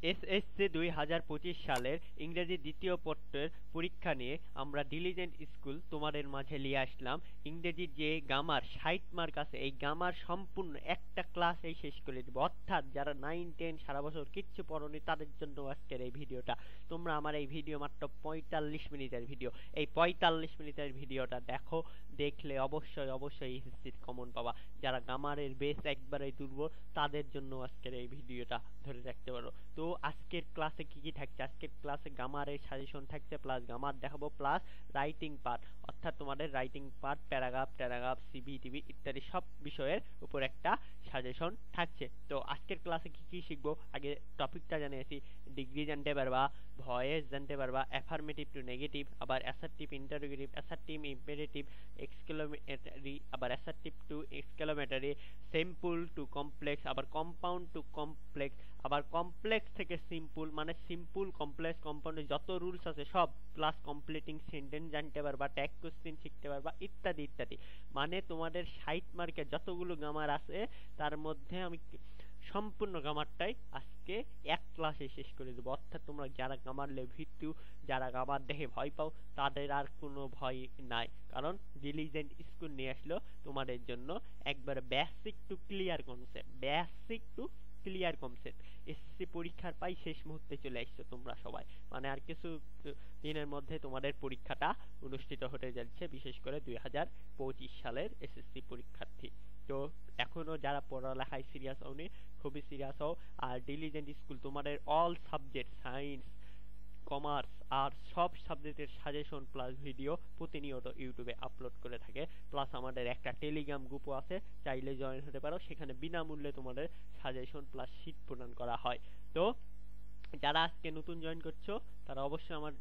SSC 2025 সালের ইংরেজি দ্বিতীয় পত্রের পরীক্ষা নিয়ে আমরা ডিলিজেন্ট স্কুল তোমাদের মাঝে নিয়ে আসলাম। ইংরেজির যে গ্রামার 60 মার্ক আছে, এই গ্রামার সম্পূর্ণ একটা ক্লাসেই শেষ করে দিব। অর্থাৎ যারা 9, 10 সারা বছর কিচ্ছু পড়োনি তাদের জন্য আজকের এই ভিডিওটা। তোমরা আমার এই ভিডিও মাত্র 45 মিনিটের ভিডিও, এই 45 মিনিটের ভিডিওটা দেখো, দেখলে অবশ্যই অবশ্যই এসএসসির কমন পাবা। যারা গ্রামারের বেস একবারেই দুর্বল তাদের জন্য আজকের এই ভিডিওটা ধরে রাখতে পারো। তো আজকের ক্লাসে কি কি থাকছে? আজকের ক্লাসে গ্রামারের সাজেশন থাকছে, প্লাস গ্রামার দেখাবো, প্লাস রাইটিং পার্ট, অর্থাৎ তোমাদের writing part, paragraph, CV TV ইত্যাদি সব বিষয়ের উপর একটা সাজেশন থাকছে। তো আজকের ক্লাসে কি কি শিখবো, আগে টপিকটা জানিয়েছি। ডিগ্রি জানতে পারবা, ভয়েস জানতে পারবা, অ্যাফার্মেটিভ টু নেগেটিভ, আবার assertive interrogative, assertive imperative, exclamatory, আবার assertive to exclamatory, simple to complex, আবার কম্পাউন্ড টু কমপ্লেক্স, আবার কমপ্লেক্স থেকে সিম্পল, মানে সিম্পল, কমপ্লেক্স, কম্পাউন্ডে যত রুলস আছে সব, প্লাস কমপ্লিটিং সেন্টেন্স জানতে পারবা, ট্যাগ কোশ্চেন শিখতে পারবা ইত্যাদি ইত্যাদি। মানে তোমাদের 60 মার্কের যতগুলো গ্রামার আছে তার মধ্যে আমি সম্পূর্ণ গ্রামারটাই আজকে এক ক্লাসে শেষ করে দেবো। অর্থাৎ তোমরা যারা গ্রামার ভীতু, যারা গ্রামার দেখে ভয় পাও, তাদের আর কোনো ভয় নাই, কারণ ডিলিজেন্ট স্কুল নিয়ে আসলো তোমাদের জন্য একবার basic to clear concept, basic to clear concept. SSC পরীক্ষার পাই শেষ মুহূর্তে চলে আসছো তোমরা সবাই, মানে আর কিছু দিনের মধ্যে তোমাদের পরীক্ষাটা অনুষ্ঠিত হতে যাচ্ছে, বিশেষ করে 2025 সালের এসএসসি পরীক্ষার্থী। তো এখনো যারা পড়ালেখায় সিরিয়াস হওনি, খুবই সিরিয়াস হও। আর ডিলিজেন্ট স্কুল তোমাদের অল সাবজেক্ট, সায়েন্স, কমার্স, আর সব সাবজেক্টের সাজেশন প্লাস ভিডিও প্রতিনিয়ত ইউটিউবে আপলোড করে থাকে। প্লাস আমাদের একটা টেলিগ্রাম গ্রুপও আছে, চাইলে জয়েন হতে পারো, সেখানে বিনামূল্যে তোমাদের সাজেশন প্লাস শীট প্রদান করা হয়। তো যারা আজকে নতুন জয়েন করছো তারা অবশ্যই আমার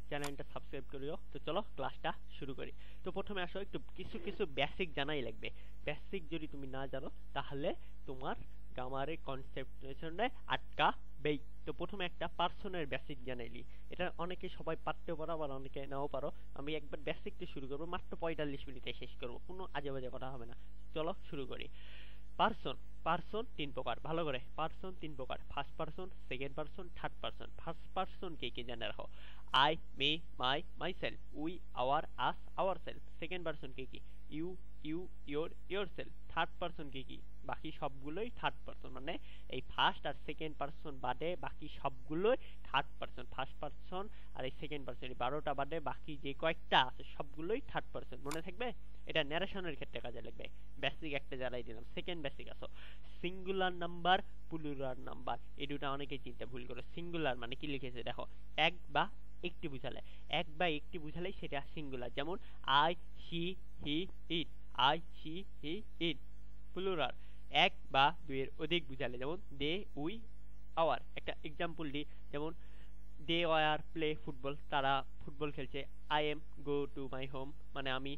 চ্যানেলটা সাবস্ক্রাইব করিও। তো চলো ক্লাসটা শুরু করি। তো প্রথমে আসো, একটু কিছু বেসিক জানাই লাগবে। বেসিক যদি তুমি না জানো তাহলে তোমার গ্রামারের কনসেপ্টেশনে আটকাবেই। তো প্রথমে একটা পার্সনের বেসিক জানাইলি, এটা অনেকে সবাই পারতেও পারো, আবার অনেকে নাও পারো। আমি একবার বেসিকটা শুরু করবো, মাত্র 45 মিনিটে শেষ করবো, কোনো আজে বাজে কথা হবে না। চলো শুরু করি। পার্সন, পার্সন 3 প্রকার, ভালো করে। পার্সন 3 প্রকার, first person, second person, third person. First person কে কি জেনে রাখো? I, me, my, myself, we, our, us, ourselves. Second person কে কি? You, your, yourself. Third person কে কি? বাকি সবগুলোই থার্ড পার্সন, মানে এই ফার্স্ট আর সেকেন্ড পার্সন বাদে বাকি সবগুলোই থার্ড পার্সন। ফার্স্ট পার্সন আর এই সেকেন্ড পার্সন, এই 12টা বাদে বাকি যে কয়েকটা আছে সবগুলোই থার্ড পার্সন, মনে থাকবে? এটা ন্যারেশনের ক্ষেত্রে কাজে লাগবে। বেসিক একটা জ্বালাই দিলাম। সেকেন্ড বেসিক আসো, সিঙ্গুলার নাম্বার, প্লুরাল নাম্বার। এই দুটো অনেকেই চিন্তা ভুল করে। সিঙ্গুলার মানে কি লিখেছে দেখো, এক বা একটি বুঝালে, এক বা একটি বুঝালেই সেটা সিঙ্গুলার। যেমন I, she, he, it, I, she, he, it. Plural এক বা দুইয়ের অধিক বুঝালে, যেমন দে, উই, আওয়ার। একটা এক্সাম্পল দিই, যেমন দে ওয়ার প্লে ফুটবল, তারা ফুটবল খেলছে। I am go to my home, মানে আমি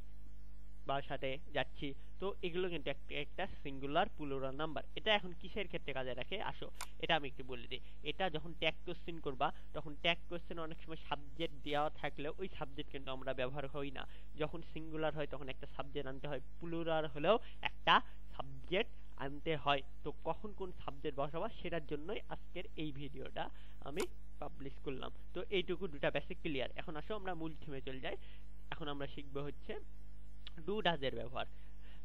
বাসাতে যাচ্ছি। তো এগুলো কিন্তু একটা সিঙ্গুলার প্লুরাল নাম্বার। এটা এখন কিসের ক্ষেত্রে কাজে রাখে আসো, এটা আমি একটু বলে দিই। এটা যখন ট্যাগ কোশ্চেন করবা, তখন ট্যাগ কোশ্চেন অনেক সময় সাবজেক্ট দেওয়া থাকলে ওই সাবজেক্ট কিন্তু আমরা ব্যবহার করি না। যখন সিঙ্গুলার হয় তখন একটা সাবজেক্ট আনতে হয়, প্লুরাল হলেও একটা সাবজেক্ট আনতে হয়। তো কখন কোন সাবজেক্ট বসাবা সেটার জন্যই আজকের এই ভিডিওটা আমি পাবলিশ করলাম। তো এইটুকু দুটা বেসিক ক্লিয়ার। এখন আসো আমরা মূল থিমে চলে যাই। এখন আমরা শিখবো হচ্ছে ডু ডাজ এর ব্যবহার।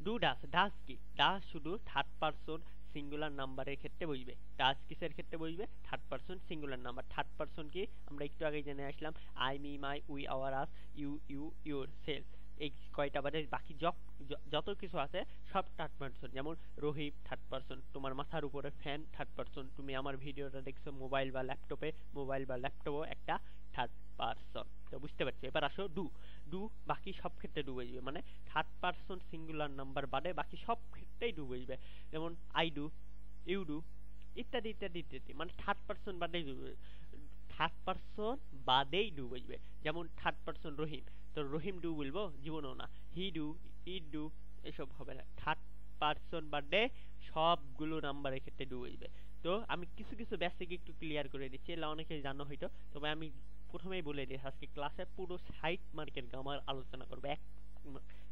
ডু ডাজ, ডাজ কি? ডাজ শুধু থার্ড পারসন সিঙ্গুলার নাম্বারের ক্ষেত্রে বুঝবে। ডাজ কিসের ক্ষেত্রে বুঝবে? Third person singular number. Third person কি আমরা একটু আগে জেনে আসলাম, I, me, my, we, our, us, you, your, self. এই কয়টা বাদে বাকি যত কিছু আছে সব থার্ড পারসন। যেমন রহিম থার্ড পারসন, তোমার মাথার উপরে ফ্যান থার্ড পারসন, তুমি আমার ভিডিওটা দেখছো মোবাইল বা ল্যাপটপে, মোবাইল বা ল্যাপটপও একটা থার্ড পারসন। তো বুঝতে পারছি। এবার আসো ডু। ডু বাকি সব ক্ষেত্রে ডু বুঝবে, মানে থার্ড পারসন সিঙ্গুলার নাম্বার বাদে বাকি সব ক্ষেত্রেই ডু বুঝবে। যেমন আই ডু, ইউ ডু ইত্যাদি ইত্যাদি ইত্যাদি, মানে থার্ড পারসন বাদেই ডু, থার্ড পারসন বাদেই ডু বুঝবে। যেমন থার্ড পারসন রহিম, তো রহিম ডু বলবো? জীবনও না। হি ডু, ইট ডু, এসব হবে না। থার্ড পারসন বাদে সবগুলো নাম্বারের ক্ষেত্রে ডু বুঝবে। তো আমি কিছু কিছু বেসিক একটু ক্লিয়ার করে দিচ্ছি, এলা অনেকে জানো হয়তো, তবে আমি প্রথমেই বলে দিই আজকে ক্লাসে পুরো 60 মার্কের গ্রামার আলোচনা করবো এক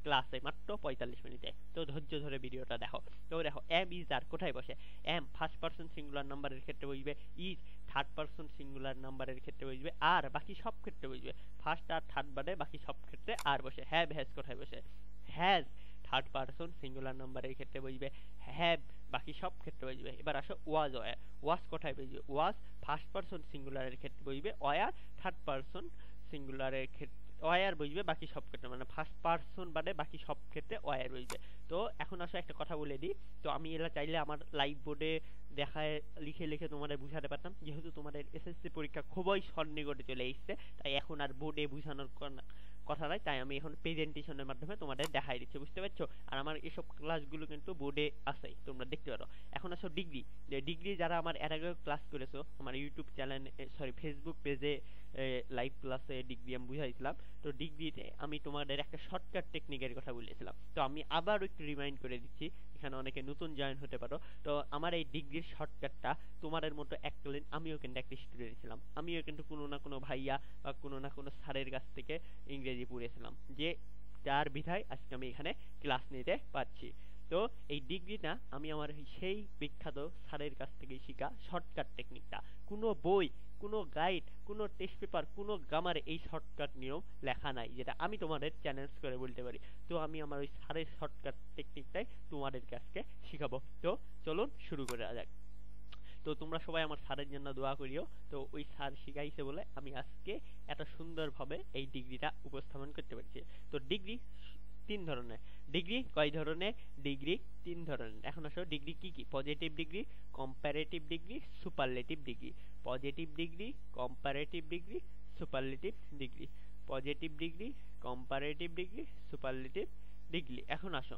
ক্লাসে, মাত্র 45 মিনিটে। তো ধৈর্য ধরে ভিডিওটা দেখো। তো দেখো, এম, ইজ, আর কোথায় বসে? এম ফার্স্ট পারসন সিঙ্গুলার নাম্বারের ক্ষেত্রে বুঝবে, ইজ থার্ড পারসন সিঙ্গুলার নাম্বারের ক্ষেত্রে বসবে আর, বাকি সব ক্ষেত্রে বসবে ফার্স্ট আর থার্ড বাদে বাকি সব ক্ষেত্রে আর বসে। হ্যাভ হ্যাজ কোথায় বসে? হ্যাজ থার্ড পারসন সিঙ্গুলার নাম্বারের ক্ষেত্রে বসবে, হ্যাভ বাকি সব ক্ষেত্রে বসবে। এবার আসো ওয়াজ ওয়ার, ওয়াজ কোথায় বসবে? ওয়াজ ফার্স্ট পারসন সিঙ্গুলারের ক্ষেত্রে বসবে, ওয়ার থার্ড পারসন সিঙ্গুলারের ক্ষেত্রে ওয়ার বসবে বাকি সব ক্ষেত্রে, মানে ফার্স্ট পারসন বাদে বাকি সব ক্ষেত্রে ওয়ার বসবে। তো এখন আসো একটা কথা বলে দিই, তো আমি এলা চাইলে আমার লাইভ বোর্ডে দেখায় লিখে লিখে তোমাদের বুঝাতে পারতাম, যেহেতু তোমাদের এসএসসি পরীক্ষা খুবই সন্নিকটে চলে এসছে, তাই এখন আর বোর্ডে বুঝানোর কথা নয়, তাই আমি এখন প্রেজেন্টেশনের মাধ্যমে তোমাদের দেখাই দিচ্ছি, বুঝতে পারছো? আর আমার এসব ক্লাসগুলো কিন্তু বোর্ডে আছে, তোমরা দেখতে পারো। এখন আসো ডিগ্রি, ডিগ্রি যারা আমার এর আগে ক্লাস করেছো আমার ইউটিউব চ্যানেল সরি ফেসবুক পেজে লাইভ ক্লাসে ডিগ্রি আমি বুঝাইছিলাম। তো ডিগ্রিতে আমি তোমাদের একটা শর্টকাট টেকনিকের কথা বলেছিলাম, তো আমি আবার একটু রিমাইন্ড করে দিচ্ছি, এখানে অনেকে নতুন জয়েন হতে পারো। তো আমার এই ডিগ্রির শর্টকাটটা তোমাদের মতো এককালীন আমিও কিন্তু একটা স্টুডেন্ট ছিলাম, আমিও কিন্তু কোনো না কোনো ভাইয়া বা কোনো না কোনো স্যারের কাছ থেকে ইংরেজি পড়েছিলাম, যে যার বিধায় আজকে আমি এখানে ক্লাস নিতে পারছি। তো এই ডিগ্রিটা আমি আমার সেই বিখ্যাত স্যারের কাছ থেকে শেখা শর্টকাট টেকনিকটা, কোনো বই, কোনো গাইড, কোনো টেস্ট পেপার, কোনো গ্রামারে এই শর্টকাট নিয়ম লেখা নাই, যেটা আমি তোমাদের চ্যালেঞ্জ করে বলতে পারি। তো আমি আমার ওই স্যারের শর্টকাট টেকনিকটাই তোমাদের কাছে শিখাবো। তো চলুন শুরু করা যাক। তো তোমরা সবাই আমার স্যারের জন্য দোয়া করিও। তো ওই স্যার শিখাইছে বলে আমি আজকে এত সুন্দরভাবে এই ডিগ্রিটা উপস্থাপন করতে পারছি। তো ডিগ্রি তিন ধরনের। ডিগ্রি কয় ধরনের? ডিগ্রি তিন ধরনের। এখন আসো ডিগ্রি কি কি? Positive degree, comparative degree, superlative degree. Positive degree, comparative degree, superlative degree. Positive degree, comparative degree, superlative degree. এখন আসো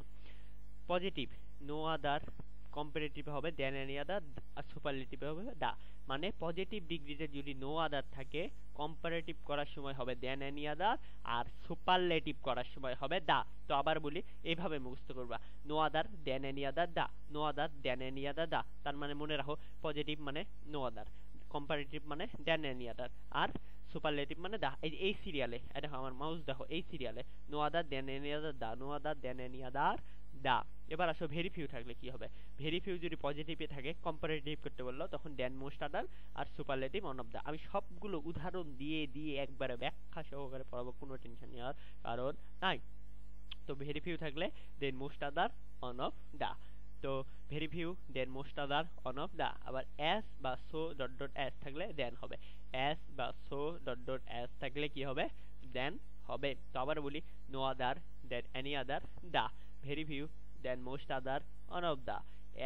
পজিটিভ, নো আদার, কম্পারেটিভ হবে দেন এনি আদার, আর সুপারলেটিভ হবে দা। মানে পজিটিভ ডিগ্রিতে যদি নো আদার থাকে, কম্পারেটিভ করার সময় হবে দেন এনি আদার, আর সুপারলেটিভ করার সময় হবে দা। তো আবার বলি, এইভাবে মুখস্থ করবা, no other than any other the, no other than any other the. তার মানে মনে রাখো, পজিটিভ মানে নো আদার, কম্পারেটিভ মানে দেন এনি আদার, আর সুপারলেটিভ মানে দা। এই সিরিয়ালে দেখো, আমার মাউস দেখো, এই সিরিয়ালে no other than any other the, no other than any other the. এবার আসো ভেরি ফিউ থাকলে কি হবে? ভেরি ফিউ যদি পজিটিভে থাকে, কম্পারেটিভ করতে বললো, তখন দেন মোস্ট আদার, আর সুপারলেটিভ অন অফ দা। আমি সবগুলো উদাহরণ দিয়ে দিয়ে একবারে ব্যাখ্যা সহকারে পড়াবো, কোনো টেনশন নেওয়ার কারণ নাই। তো ভেরি ফিউ থাকলে than most other one of the. তো very few than most other one of the. আবার এস বা সো ডট ডট এস থাকলে দেন হবে, এস বা সো ডট ডট এস থাকলে কি হবে? দেন হবে। তো আবার বলি, no other than any other the, very few than most other one of the,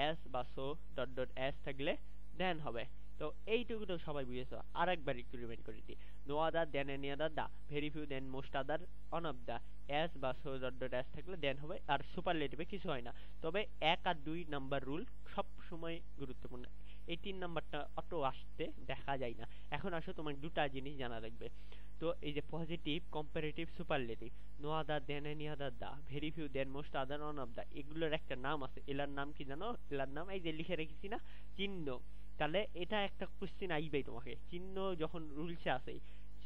as বা সো ডট ডট এস থাকলে দেন হবে। তো এইটুকু তো সবাই বুঝেছো, আর একবার একটু রিমাইন্ড করে দিই, no other than any other the, very few than most other one of the, as বা সো ডট ডট এস থাকলে দেন হবে। আর সুপারলেটিভে কিছু হয় না, তবে 1 আর 2 নাম্বার রুল সব সময় গুরুত্বপূর্ণ, এই 3 নাম্বারটা অত আসতে দেখা যায় না। এখন আসো তোমার দুটা জিনিস জানা রাখবে। তো এই যে positive, comparative, superlative, no other than any other the, very few than most other one of the, এগুলোর একটা নাম আছে। এলার নাম কি জানো? এলার নাম এই যে লিখে রেখেছি না, চিহ্ন। তাহলে এটা একটা কোশ্চেন আইবেই তোমাকে, চিহ্ন যখন রুলসে আসে,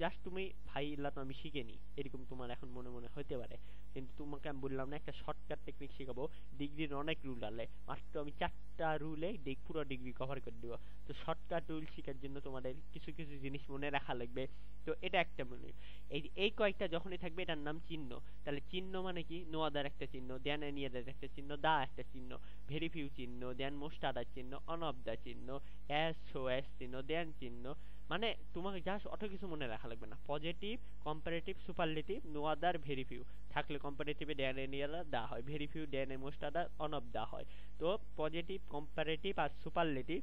জাস্ট তুমি ভাই এলা তো আমি শিখেনি এরকম তোমার এখন মনে মনে হতে পারে, কিন্তু তোমাকে আমি বললাম না একটা শর্টকাট টেকনিক শেখাবো। ডিগ্রির অনেক রুল আলে, মাত্র আমি 4টা রুলে পুরো ডিগ্রি কভার করে দিব। তো শর্টকাট রুল শেখার জন্য তোমাদের কিছু কিছু জিনিস মনে রাখা লাগবে। তো এটা একটা মনে, এই কয়েকটা যখনই থাকবে এটার নাম চিহ্ন। তাহলে চিহ্ন মানে কি? নো আদার একটা চিহ্ন, দেন এনি আদার একটা চিহ্ন, দা একটা চিহ্ন, ভেরি ফিউ চিহ্ন, দেন মোস্ট আদার চিহ্ন, অন অফ দা চিহ্ন, এস সো এস চিহ্ন, দেন চিহ্ন। মানে তোমাকে জাস্ট অত কিছু মনে রাখা লাগবে না। Positive, comparative, superlative, no other, very few থাকলে কম্পারেটিভে দেন এনি আদার দা হয়, very few than most other one of the হয়। তো পজিটিভ, কম্পারেটিভ আর superlative,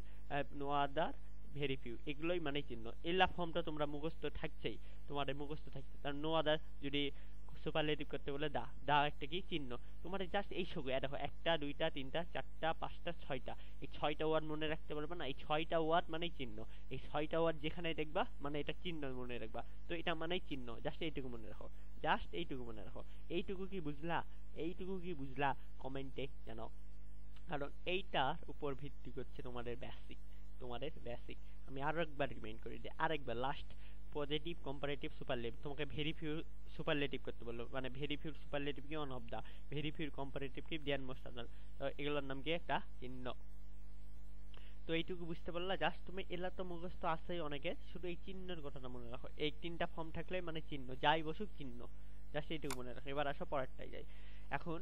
no other, very few, এগুলোই মানে চিহ্ন। এলা ফর্মটা তোমরা মুখস্থ থাকছেই, তোমাদের মুখস্থ থাকছে। তার নো আদার যদি সুপারলেটিভ করতে বলে দা, দা একটা কি চিহ্ন। তোমাদের জাস্ট এই সঙ্গে দেখো, 1টা 2টা 3টা 4টা 5টা 6টা, এই 6টা ওয়ার্ড মনে রাখতে পারবে না? এই 6টা ওয়ার্ড মানেই চিহ্ন। এই 6টা ওয়ার্ড যেখানে দেখবা মানে এটা চিহ্ন মনে রাখবা। তো এটা মানেই চিহ্ন, জাস্ট এইটুকু মনে রাখো, জাস্ট এইটুকু মনে রাখো। এইটুকু কি বুঝলা? এইটুকু কি বুঝলা? কমেন্টে জানাও, কারণ এইটার উপর ভিত্তি করছে তোমাদের বেসিক, তোমাদের বেসিক। আমি আরো একবার রিমাইন্ড করে দিই, আরেকবার লাস্ট। পজিটিভ, কম্পারেটিভ, সুপারলেটিভ, তোমাকে ভেরি ফিউ সুপারলেটিভ করতে বললো, মানে ভেরি ফিউ সুপারলেটিভ কি? One of the, very few comparative কি? Than most other. তো এগুলোর নাম কি? একটা চিহ্ন। তো তো এইটুকু বুঝতে পারলা, জাস্ট তুমি এলা তো মুখস্থ আছেই অনেকের, শুধু এই চিহ্নের কথাটা মনে রাখো, এই তিনটা ফর্ম থাকলে মানে চিহ্ন, যাই বসুক চিহ্ন, জাস্ট এইটুকু মনে রাখো। এবার আসো পরেরটাই যাই। এখন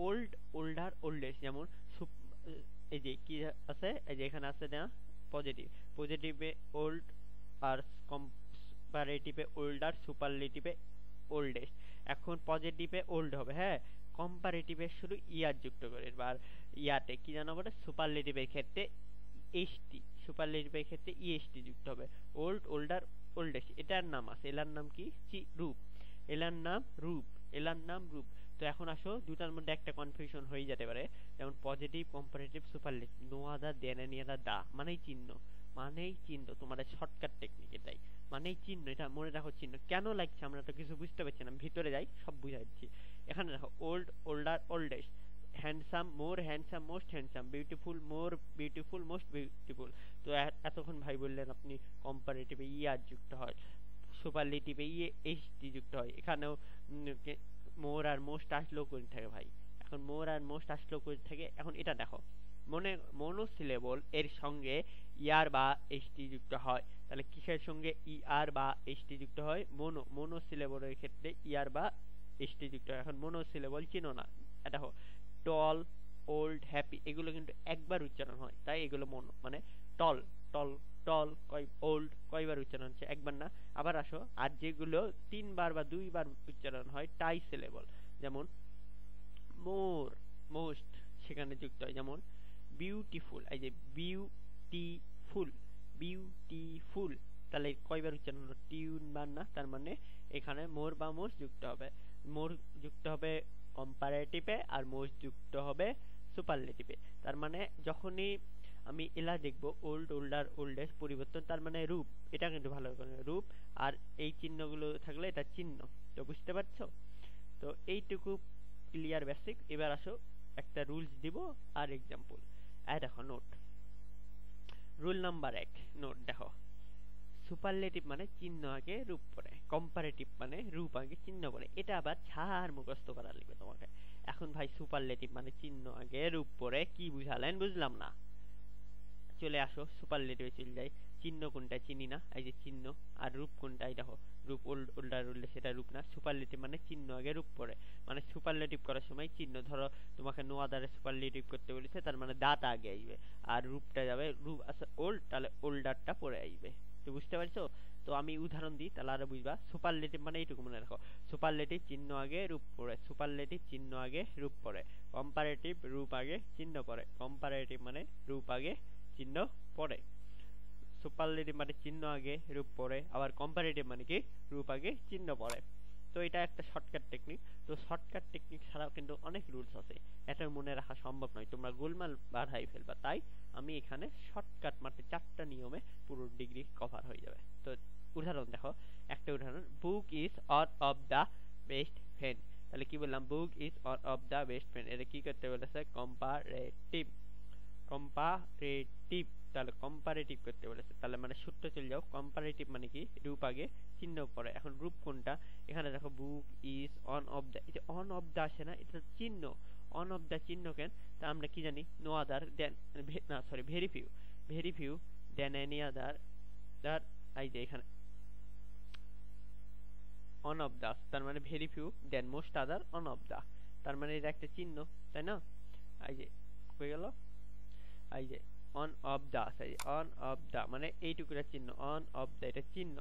ওল্ড, ওল্ডার, ওল্ডেস্ট, যেমন এই যে কি আছে, এই যে এখানে আছে না positive, পজিটিভে old are কম্পারেটিভে older, সুপারলেটিভে oldest. এখন পজিটিভে ওল্ড হবে, হ্যাঁ, কম্পারেটিভে শুধু ইয়ার যুক্ত করে, এবার ইয়াতে কি জানো বলে, সুপারলেটিভের ক্ষেত্রে এসটি, সুপারলেটিভের ক্ষেত্রে ইএসটি যুক্ত হবে। ওল্ড, ওল্ডার, ওল্ডেস্ট, এটার নাম আছে, এলার নাম কি, রূপ, এলার নাম রূপ, এলার নাম রূপ। তো এখন আসো, দুটার মধ্যে একটা কনফিউশন হয়ে যেতে পারে, যেমন positive, comparative, superlative, no other than any other, the মানেই চিহ্ন, মানেই চিহ্ন, তোমাদের শর্টকাট টেকনিক এটাই, মানেই চিহ্ন, এটা মনে রাখো চিহ্ন। কেন লাগছে আমরা তো কিছু বুঝতে পারছি না, ভিতরে যাই সব বুঝাই দিচ্ছি। এখানে দেখো old, older, oldest, handsome, more handsome, most handsome, beautiful, more beautiful, most beautiful. তো এতক্ষণ ভাই বললেন আপনি কম্পারেটিভে ইয়ার যুক্ত হয়, সুপারলেটিভে এসটি যুক্ত হয়, এখানেও মোর আর মোস্ট আসলেও করে থাকে ভাই। এখন মোর আর মোস্ট আসলেও করে থাকে। এখন এটা দেখো, মনোসিলেবল এর সঙ্গে ইয়ার বা এসটি যুক্ত হয়, তাহলে কিসের সঙ্গে ইয়ার বা এসটি যুক্ত হয়, মনোসিলেবলের ক্ষেত্রে ইয়ার বা এসটি যুক্ত হয়। এখন মনোসিলেবল চিনো না, দেখো টল, ওল্ড, হ্যাপি, এগুলো কিন্তু একবার উচ্চারণ হয়, তাই এগুলো মানে টল, টল, টল, ওল্ড কয়বার উচ্চারণ হচ্ছে, একবার না। আবার আসো, আর যেগুলো তিনবার বা দুইবার উচ্চারণ হয় টাই সিলেবল, যেমন মোর, মোস্ট, সেখানে যুক্ত হয়, যেমন বিউটিফুল, এই যে বিউটিফুল, বিউটিফুল, তাহলে কয়বার উচ্চারণ হলো, তিনবার না, তার মানে এখানে মোর বা মোস্ট যুক্ত হবে, মোর যুক্ত হবে কম্পারেটিভে আর মোস্ট যুক্ত হবে সুপারলেটিভে। তার মানে যখনই আমি এলা দেখবো, ওল্ড, ওল্ডার, ওল্ডেস্ট, পরিবর্তন, তার মানে রূপ, এটা কিন্তু ভালো করে রূপ, আর এই চিহ্নগুলো থাকলে এটা চিহ্ন। তো বুঝতে পারছো? তো এইটুকু ক্লিয়ার বেসিক। এবার আসো একটা রুলস দিব আর এক্সাম্পল। এই দেখো নোট, রুল নাম্বার 1, নোট দেখো, সুপারলেটিভ মানে চিহ্ন আগে রূপ পরে, কম্পারেটিভ মানে রূপ আগে চিহ্ন পরে, এটা আবার ছাড় মুখস্থ করা লাগবে তোমাকে। এখন ভাই সুপারলেটিভ মানে চিহ্ন আগে রূপ পরে, কি বুঝালেন বুঝলাম না। চলে আসো সুপারলেটিভে চলে যাই, চিহ্ন কোনটা চিনি না, এই যে চিহ্ন, আর রূপ কোনটা, এই দেখো রূপ, ওল্ড, ওল্ডার, ওল্ডেস্ট, সেটা রূপ না। সুপারলেটিভ মানে চিহ্ন আগে রূপ পরে, মানে সুপারলেটিভ করার সময় চিহ্ন, ধরো তোমাকে নো আদারে সুপারলেটিভ করতে বলেছে, তার মানে দাঁত আগে আসবে, আর রূপটা যাবে, রূপ আছে ওল্ড, তাহলে ওল্ডারটা পরে আসবে। তো বুঝতে পারছো? তো আমি উদাহরণ দিই তাহলে আরো বুঝবা। সুপারলেটিভ মানে এইটুকু মনে রাখো, সুপারলেটিভ চিহ্ন আগে রূপ পরে, সুপারলেটিভ চিহ্ন আগে রূপ পরে, কম্পারেটিভ রূপ আগে চিহ্ন পরে, কম্পারেটিভ মানে রূপ আগে চিহ্ন পরে, সুপারলেটিভ মানে চিহ্ন আগে রূপ পরে, আবার কম্পারেটিভ মানে কি রূপ আগে চিহ্ন পরে। তো এটা একটা শর্টকাট টেকনিক। তো শর্টকাট টেকনিক ছাড়াও কিন্তু অনেক রুলস আছে, এটা মনে রাখা সম্ভব নয়, তোমরা গোলমাল বাড়াই ফেলবা। তাই আমি এখানে শর্টকাট মাত্র 4টা নিয়মে পুরো ডিগ্রি কভার হয়ে যাবে। তো উদাহরণ দেখো, একটা উদাহরণ, book is one of the best friend. তাহলে কি বললাম, book is one of the best friend, এটা কি করতে বলেছে, কম্পারেটিভ, কম্পারেটিভ, তাহলে কম্পারেটিভ করতে বলেছে, তাহলে মানে সূত্র চলে যাও, কম্পারেটিভ মানে কি রূপ আগে চিহ্ন পরে। এখন রূপ কোনটা, এখানে দেখো book is one of the, এই যে অন অফ দা আসে না, এটা চিহ্ন, অন অফ দা চিহ্ন কেন, তা আমরা কি জানি, নো আদার দেন, না sorry, very few, very few than any other, দার, এই যে এখানে অন অফ দা, তার মানে very few than most other one of the, তার মানে এটা একটা চিহ্ন, তাই না? এই যে হয়ে গেল, এই যে one of the, one of the মানে এইটুকুরা চিহ্ন, অন অফ দা এটা চিহ্ন।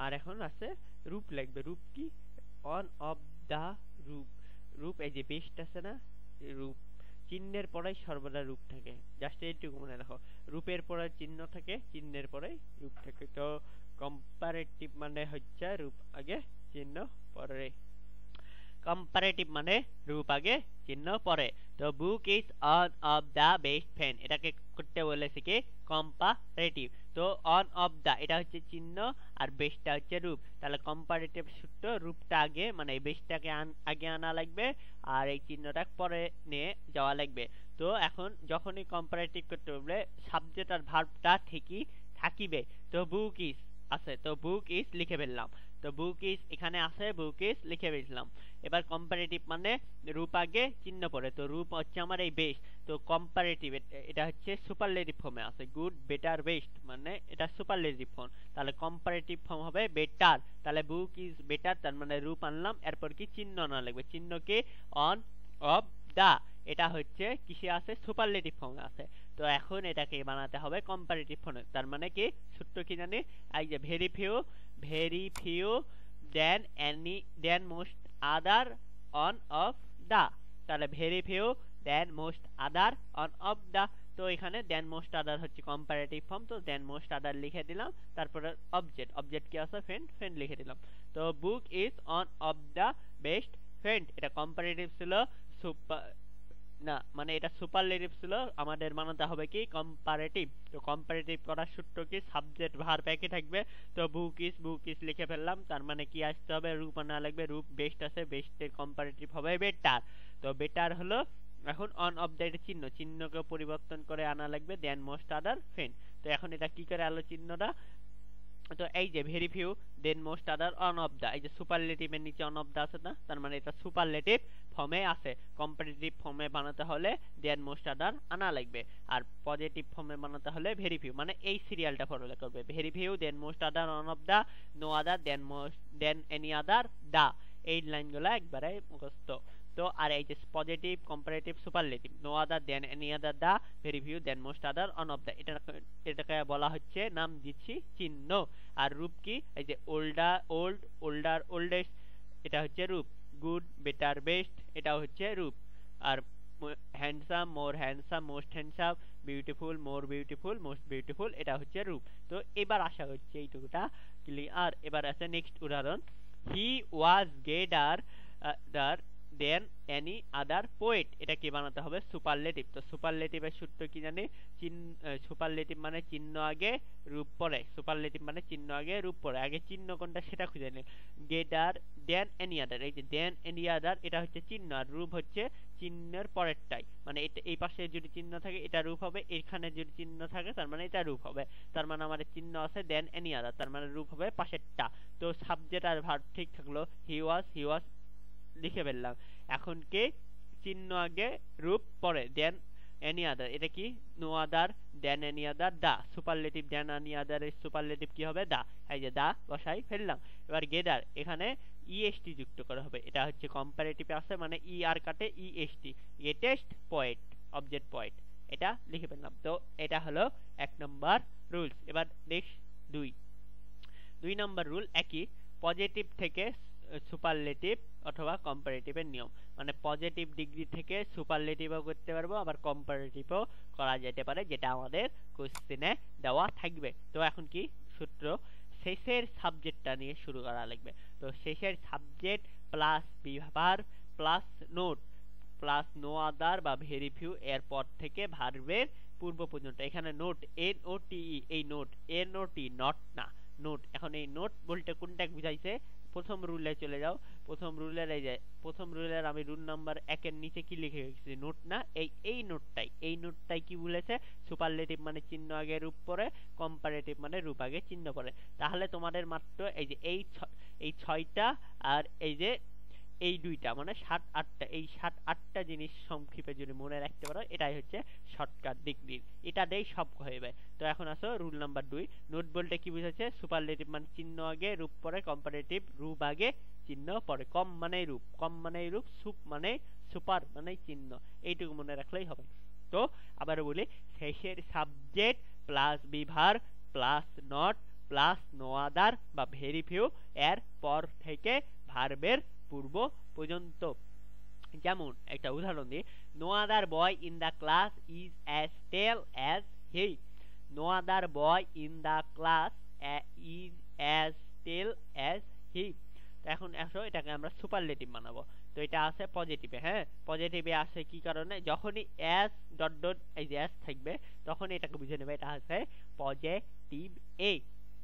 আর এখন আছে রূপ লাগবে, রূপ কি, অন অফ দা রূপ, রূপ এই যে বেস্ট আছে না, রূপ চিহ্নের পরে সর্বদা রূপ থাকে, জাস্ট এইটুকু মনে রাখো, রূপের পরে চিহ্ন থাকে, চিহ্নের পরে রূপ থাকে। তো কম্পারেটিভ মানে হচ্ছে রূপ আগে চিহ্ন পরে, কম্পারেটিভ মানে রূপ আগে চিহ্ন পরে। তো book is one of the best friend, এটাকে করতে বলেছে কি কম্পারেটিভ। তো অন অফ দা এটা হচ্ছে চিহ্ন, আর বেস্টটা হচ্ছে রূপ, তাহলে কম্পারেটিভ সূত্র, রূপটা আগে মানে বেস্টটাকে আগে আনা লাগবে, আর এই চিহ্নটা পরে নিয়ে যাওয়া লাগবে। তো এখন যখনই কম্পারেটিভ করতে বলবে, সাবজেক্ট আর ভার্বটা ঠিকই থাকিবে। তো বুক ইজ আছে, তো বুক ইজ লিখে ফেললাম। তো বুক ইজ এখানে আছে, বুক ইজ লিখে ফেললাম। এবার কম্পারেটিভ মানে রূপ আগে চিহ্ন পরে, তো রূপ হচ্ছে আমার এই বেস্ট। তো কম্পারেটিভ এটা হচ্ছে সুপারলেটিভ ফর্মে আছে, গুড বেটার বেস্ট মানে এটা সুপারলেটিভ ফর্ম। তাহলে কম্পারেটিভ ফর্ম হবে বেটার। তাহলে বুক ইজ বেটার, তার মানে রূপ আনলাম, এরপর কি চিহ্ন না লাগবে, চিহ্ন কি অন অফ দা, এটা হচ্ছে কিসে আছে সুপারলেটিভ ফর্মে আছে। তো এখন এটাকে বানাতে হবে কম্পারেটিভ ফর্মে, তার মানে কি সূত্র কি জানি, এই যে very few than most other one of the. তাহলে very few than most other one of the. তো এখানে দেন মোস্ট আদার হচ্ছে কম্পারেটিভ ফর্ম, তো দেন মোস্ট আদার লিখে দিলাম। তারপরে অবজেক্ট কি আছে ফ্রেন্ড লিখে দিলাম। তো book is one of the best friend, এটা কম্পারেটিভ ছিল না মানে এটা সুপারলেটিভ ছিল, আমাদের বানাতে হবে কি কম্পারেটিভ। তো কম্পারেটিভ করার সূত্র কি সাবজেক্ট ভার্ব একই থাকবে। তো বুক ইজ লিখে ফেললাম, তার মানে কি আসতে হবে রূপ আনা লাগবে, রূপ বেস্ট আছে, বেস্টের কম্পারেটিভ হবে বেটার। তো বেটার হলো এখন অন অফ দ্য চিহ্নকে পরিবর্তন করে আনা লাগবে দেন মোস্ট আদার ফ্রেন্ড। তো এখন এটা কি করে আলো চিহ্নটা, তো এই যে very few than most other one of the, এই যে সুপারলেটিভের নিচে অন অফ দা আছে না, তার মানে এটা সুপারলেটিভ ফর্মে আছে। কম্পারেটিভ ফর্মে বানাতে হলে দেন মোস্ট আদার আনা লাগবে, আর পজিটিভ ফর্মে বানাতে হলে ভেরি ফিউ, মানে এই সিরিয়ালটা ফলো করবে, very few than most other one of the, no other than any other the. এই লাইনগুলো একবারে মুখস্থ। তো আর এই যে positive comparative superlative, no other than any other the, very few than most other one of the, এটাকে বলা হচ্ছে নাম দিচ্ছি চিহ্ন। আর রূপ কি, এই যে ওল্ডার ওল্ডেস্ট, এটা হচ্ছে রূপ। গুড বেটার বেস্ট, এটা হচ্ছে রূপ। আর handsome more handsome most handsome, beautiful more beautiful most beautiful, এটা হচ্ছে রূপ। তো এবার আশা করছি এইটুকুটা ক্লিয়ার। এবার আছে নেক্সট উদাহরণ, he was গেটার then any other poet, এটা কি বানাতে হবে সুপারলেটিভ। তো সুপারলেটিভের সূত্র কি জানি, সুপারলেটিভ মানে চিহ্ন আগে রূপ পরে, সুপারলেটিভ মানে চিহ্ন আগে রূপ পরে, আগে চিহ্ন কোনটা সেটা খুঁজে নিন। গেটার দেন এনি আদার, এই যে দেন এনি আদার এটা হচ্ছে চিহ্ন, আর রূপ হচ্ছে চিহ্নের পরেরটাই, মানে এটা এই পাশে যদি চিহ্ন থাকে এটা রূপ হবে, এখানে যদি চিহ্ন থাকে তার মানে এটা রূপ হবে। তার মানে আমাদের চিহ্ন আছে দেন এনি আদার, তার মানে রূপ হবে পাশেরটা। তো সাবজেক্ট আর ভার্ব ঠিক থাকলো, হি ওয়াজ লিখে ফেললাম। এখন কে চিহ্ন আগে রূপ পরে দেন এনি আদার, এটা কি no other than any other the, superlative than any other এর সুপারলেটিভ কি হবে দা, এই যে দা বসাই ফেললাম। এবার গেদার এখানে ইএসটি যুক্ত করা হবে, এটা হচ্ছে কম্পারেটিভ আছে মানে ই আর কাটে ইএসটি, গেটেস্ট পয়েন্ট অবজেক্ট পয়েন্ট, এটা লিখে ফেললাম। তো এটা হলো 1 নম্বর রুলস। এবার নেক্সট 2 নম্বর রুল একই, পজিটিভ থেকে সুপারলেটিভ অথবা কম্পারেটিভের নিয়ম, মানে পজিটিভ ডিগ্রি থেকে সুপারলেটিভও করতে পারবো, আবার কম্পারেটিভও করা যেতে পারে, যেটা আমাদের কোশ্চেনে দেওয়া থাকবে। তো এখন কি সূত্র, শেষের সাবজেক্টটা নিয়ে শুরু করা লাগবে। তো শেষের subject plus be verb plus note plus no other বা ভেরি ফিউ, এরপর থেকে ভার্বের পূর্ব পর্যন্ত। এখানে নোট NOTE, এই নোট NOT নট না নোট। এখন এই নোট বলতে কোনটা বুঝাইছে, প্রথম রুলে চলে যাও, প্রথম রুলের আমি রুল নাম্বার 1 এর নিচে কি লিখে রেখেছি নোট না, এই নোটটাই কি বলেছে সুপারলেটিভ মানে চিহ্ন আগে রূপ পরে, কম্পারেটিভ মানে রূপ আগে চিহ্ন পরে। তাহলে তোমাদের মাত্র এই যে এই 6টা আর এই যে এই 2টা মানে 7-8টা, এই 7-8টা জিনিস সংক্ষেপে যদি মনে রাখতে পারো, এটাই হচ্ছে শর্টকাট ডিগ্রি, এটা দেই সব হয়ে। তো এখন আসো রুল নাম্বার 2, নোট বলতে কি বুঝাচ্ছে, সুপারলেটিভ মানে চিহ্ন আগে রূপ পরে, কম্পারেটিভ রূপ আগে চিহ্ন পরে, কম মানে রূপ, সুপ মানে সুপার মানে চিহ্ন, এইটুকু মনে রাখলেই হবে। তো আবার বলি, শেষের subject plus be verb plus not plus no other বা ভেরি ফিউ, এর পর থেকে ভার্বের পূর্ব পর্যন্ত। যেমন একটা উদাহরণ দিই, no other boy in the class is as tall as he, no other boy in the class is as tall as he. তো এখন আসো এটাকে আমরা সুপারলেটিভ বানাবো। তো এটা আছে পজিটিভে, হ্যাঁ পজিটিভে আসে কি কারণে, যখনই অ্যাজ ডট ডট এই যে অ্যাজ থাকবে তখন এটাকে বুঝে নেবে এটা আছে পজিটিভ এ।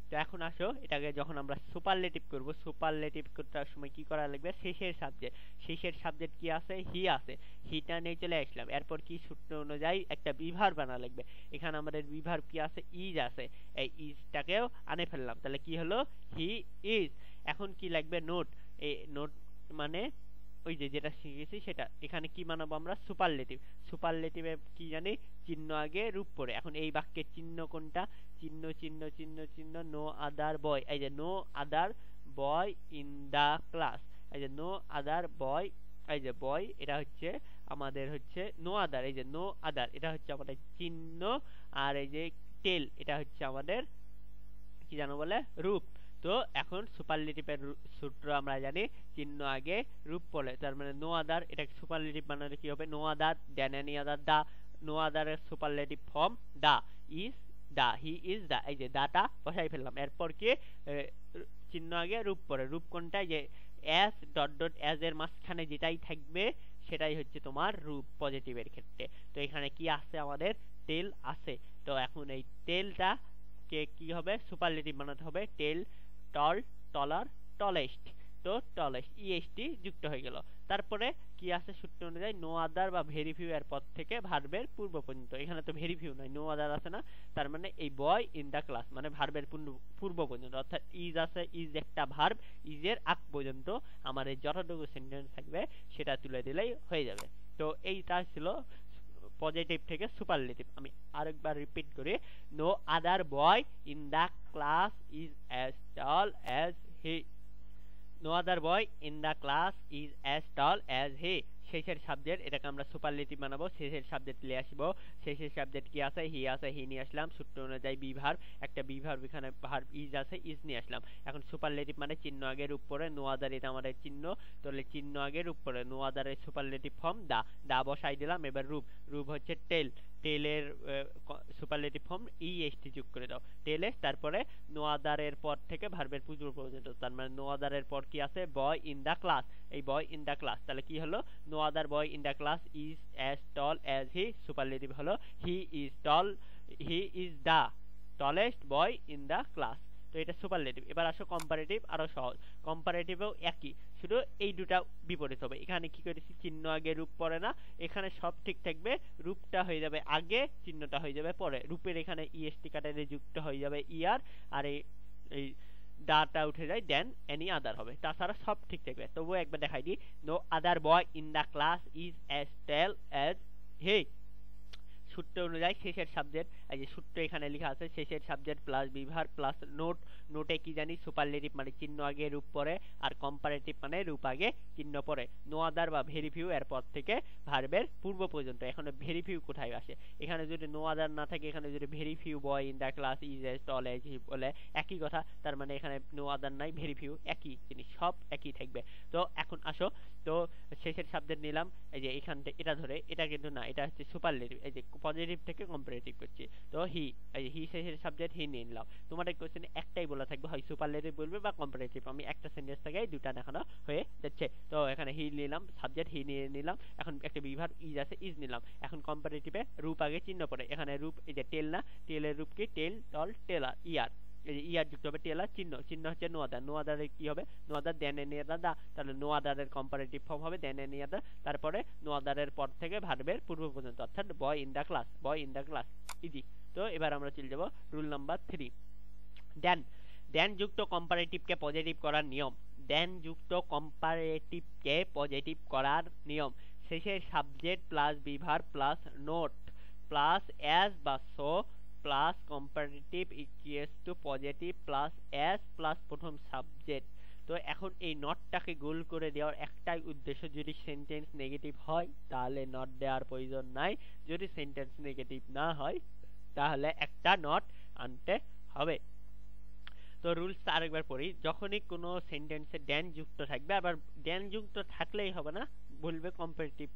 তো এখন আসো এটাকে যখন আমরা সুপারলেটিভ করব, সুপারলেটিভ করার সময় কি করা লাগবে, শেষের সাবজেক্ট কি আছে, হি আছে, হিটা নিয়ে চলে আসলাম। এরপর কি সূত্র অনুযায়ী একটা বিভার বানা লাগবে। এখানে আমাদের বিভার কি আছে, ইজ আছে, এই ইজটাকেও আনে ফেললাম, তাহলে কি হলো, হি ইজ। এখন কি লাগবে, নোট। এই নোট মানে ওই যে যেটা শিখেছি সেটা। এখানে কি বানাবো আমরা, সুপারলেটিভ। সুপারলেটিভে কি জানি, চিহ্ন আগে রূপ পরে। এখন এই বাক্যের চিহ্ন কোনটা, চিহ্ন চিহ্ন চিহ্ন চিহ্ন, নো আদার বয়। এই যে no other boy in the class, এই যে নো আদার বয়, এই যে বয় এটা হচ্ছে আমাদের হচ্ছে নো আদার, এই যে নো আদার এটা হচ্ছে আমাদের চিহ্ন, আর এই যে টেল এটা হচ্ছে আমাদের কি জানো বলে, রূপ। তো এখন সুপারলেটিভের সূত্র আমরা জানি, চিহ্ন আগে রূপ পরে, তার মানে নো আদার, এটা সুপারলেটিভ বানালে কি হবে, no other than any other the, no other এর superlative form the, is the, he is the, এই যে দাটা বসাই ফেললাম। এরপর কি চিহ্ন আগে রূপ পরে, রূপ কোনটা, যে এস ডট ডট এস এর মাঝখানে যেটাই থাকবে সেটাই হচ্ছে তোমার রূপ পজিটিভের ক্ষেত্রে। তো এখানে কি আছে আমাদের, টেল আছে। তো এখন এই টেলটা কে কি হবে, সুপারলেটিভ বানাতে হবে, টেল, টল, টলার, টলেস্ট। তো টলেস্ট ইএসটি যুক্ত হয়ে গেল। তারপরে কি আছে, সূত্র অনুযায়ী নো আদার বা ভেরি ফিউ এর পর থেকে ভার্বের পূর্ব পর্যন্ত। এখানে তো ভেরি ফিউ নাই, নো আদার আছে না, তার মানে এই বয় ইন দা ক্লাস মানে ভার্বের পূর্ব পর্যন্ত, অর্থাৎ ইজ আছে, ইজ একটা ভার্ব, ইজের আগ পর্যন্ত আমার এই যতটুকু সেন্টেন্স থাকবে সেটা তুলে দিলেই হয়ে যাবে। তো এইটা ছিল পজিটিভ থেকে সুপারলেটিভ। আমি আরেকবার রিপিট করি, no other boy in the class is as tall as he, no other boy in the class is as tall as he. শেষের সাবজেক্ট, এটাকে আমরা সুপারলেটিভ বানাবো, শেষের সাবজেক্ট নিয়ে আসবো। শেষের সাবজেক্ট কি আছে, হি আছে, হি নিয়ে আসলাম। সূত্র অনুযায়ী বি ভার্ব, একটা বি ভার্ব, এখানে ভার্ব ইজ আছে, ইজ নিয়ে আসলাম। এখন সুপারলেটিভ মানে চিহ্ন আগের উপরে, নো আদার এটা আমাদের চিহ্ন, তাহলে চিহ্ন আগের উপরে নো আদার এর সুপারলেটিভ ফর্ম দা, দা বসাই দিলাম। এবার রূপ, রূপ হচ্ছে টেল, টেলের সুপারলেটিভ ফর্ম ইএসটি যোগ করে দাও, টেলে। তারপরে নো আদার এর পর থেকে ভার্বের পূর্ব পর্যন্ত, তার মানে নো আদার এর পর কি আছে, বয় ইন দা ক্লাস, এই বয় ইন দা ক্লাস, তাহলে কি হলো, no other boy in the class is as tall as he, superlative হলো he is tall, he is the tallest boy in the class. তো এটা সুপারলেটিভ। এবার আসো কম্পারেটিভ, আরো সহজ। কম্পারেটিভেও একই, শুধু এই দুটা বিপরীত হবে। এখানে কি করেছি, চিহ্ন আগে রূপ পরে না, এখানে সব ঠিক থাকবে, রূপটা হয়ে যাবে আগে, চিহ্নটা হয়ে যাবে পরে। রূপের এখানে ইএসটি কাটারে যুক্ত হয়ে যাবে ইয়ার, আর এই দাটা উঠে যায়, দেন এনি আদার হবে, তাছাড়া সব ঠিক থাকবে। তবুও একবার দেখাই দিই, no other boy in the class is as tall as he. সূত্র অনুযায়ী শেষের সাবজেক্ট, এই যে সূত্র এখানে লেখা আছে, শেষের subject plus be verb plus note. নোটে কি জানি, সুপারলেটিভ মানে চিহ্ন আগে রূপ পরে, আর কম্পারেটিভ মানে রূপ আগে চিহ্ন পরে। নো আদার বা ভেরি ফিউ এর পর থেকে ভার্বের পূর্ব পর্যন্ত। এখন ভেরি ফিউ কোথায় আসে, এখানে যদি নো আদার না থাকে, এখানে যদি very few boy in the class is as tall as he বলে, একই কথা, তার মানে এখানে নো আদার নাই, ভেরি ফিউ একই জিনিস, সব একই থাকবে। তো এখন আসো, তো শেষের সাবজেক্ট নিলাম, এই যে এখান থেকে এটা ধরে, এটা কিন্তু না, এটা হচ্ছে সুপারলেটিভ, এই যে পজিটিভ থেকে কম্পারেটিভ করছি। তো হি, এই যে হি শেষের সাবজেক্ট, হি নিয়ে নিলাম। তোমাদের কোশ্চেনে একটাই বলা থাকবে, হয় সুপারলেটিভ বলবে বা কম্পারেটিভ। আমি একটা সেন্টেন্স থেকে দুটা দেখানো হয়ে যাচ্ছে। তো এখানে হি নিলাম, সাবজেক্ট হি নিয়ে নিলাম। এখন একটা বিভার ইজ আছে, ইজ নিলাম। এখন কম্পারেটিভে রূপ আগে চিহ্ন পড়ে, এখানে রূপ, এই যে টেল না, টেলের রূপ কি, টেল, টল, টেলার, ইয়ার, এই যে ইয়ার যুক্ত হবে টেলার, চিহ্ন, চিহ্ন হচ্ছে নো আদার। নো আদার কি হবে, no other than any other দা, তাহলে নো আদার এর কম্পারেটিভ ফর্ম হবে দেন এনি আদার। তারপরে নো আদার এর পর থেকে ভার্বের পূর্ব পর্যন্ত, অর্থাৎ boy in the class, boy in the class, easy. তো এবার আমরা চলে যাব রুল নাম্বার 3, দেন। দেন যুক্ত কম্পারেটিভকে পজিটিভ করার নিয়ম, দেন যুক্ত কম্পারেটিভকে পজিটিভ করার নিয়ম। শেষের subject plus be verb plus note plus as বা so plus comparative equals to positive plus as plus প্রথম সাবজেক্ট। তো এখন এই নটটাকে গোল করে দেওয়ার একটাই উদ্দেশ্য, যদি সেন্টেন্স নেগেটিভ হয় তাহলে নট দেওয়ার প্রয়োজন নাই, যদি সেন্টেন্স নেগেটিভ না হয় তাহলে একটা নট আনতে হবে। তো রুলসটা আরেকবার পড়ি, যখনই কোনো সেন্টেন্সে দেন যুক্ত থাকবে, আবার দেন যুক্ত থাকলেই হবে না, বলবে কম্পারেটিভ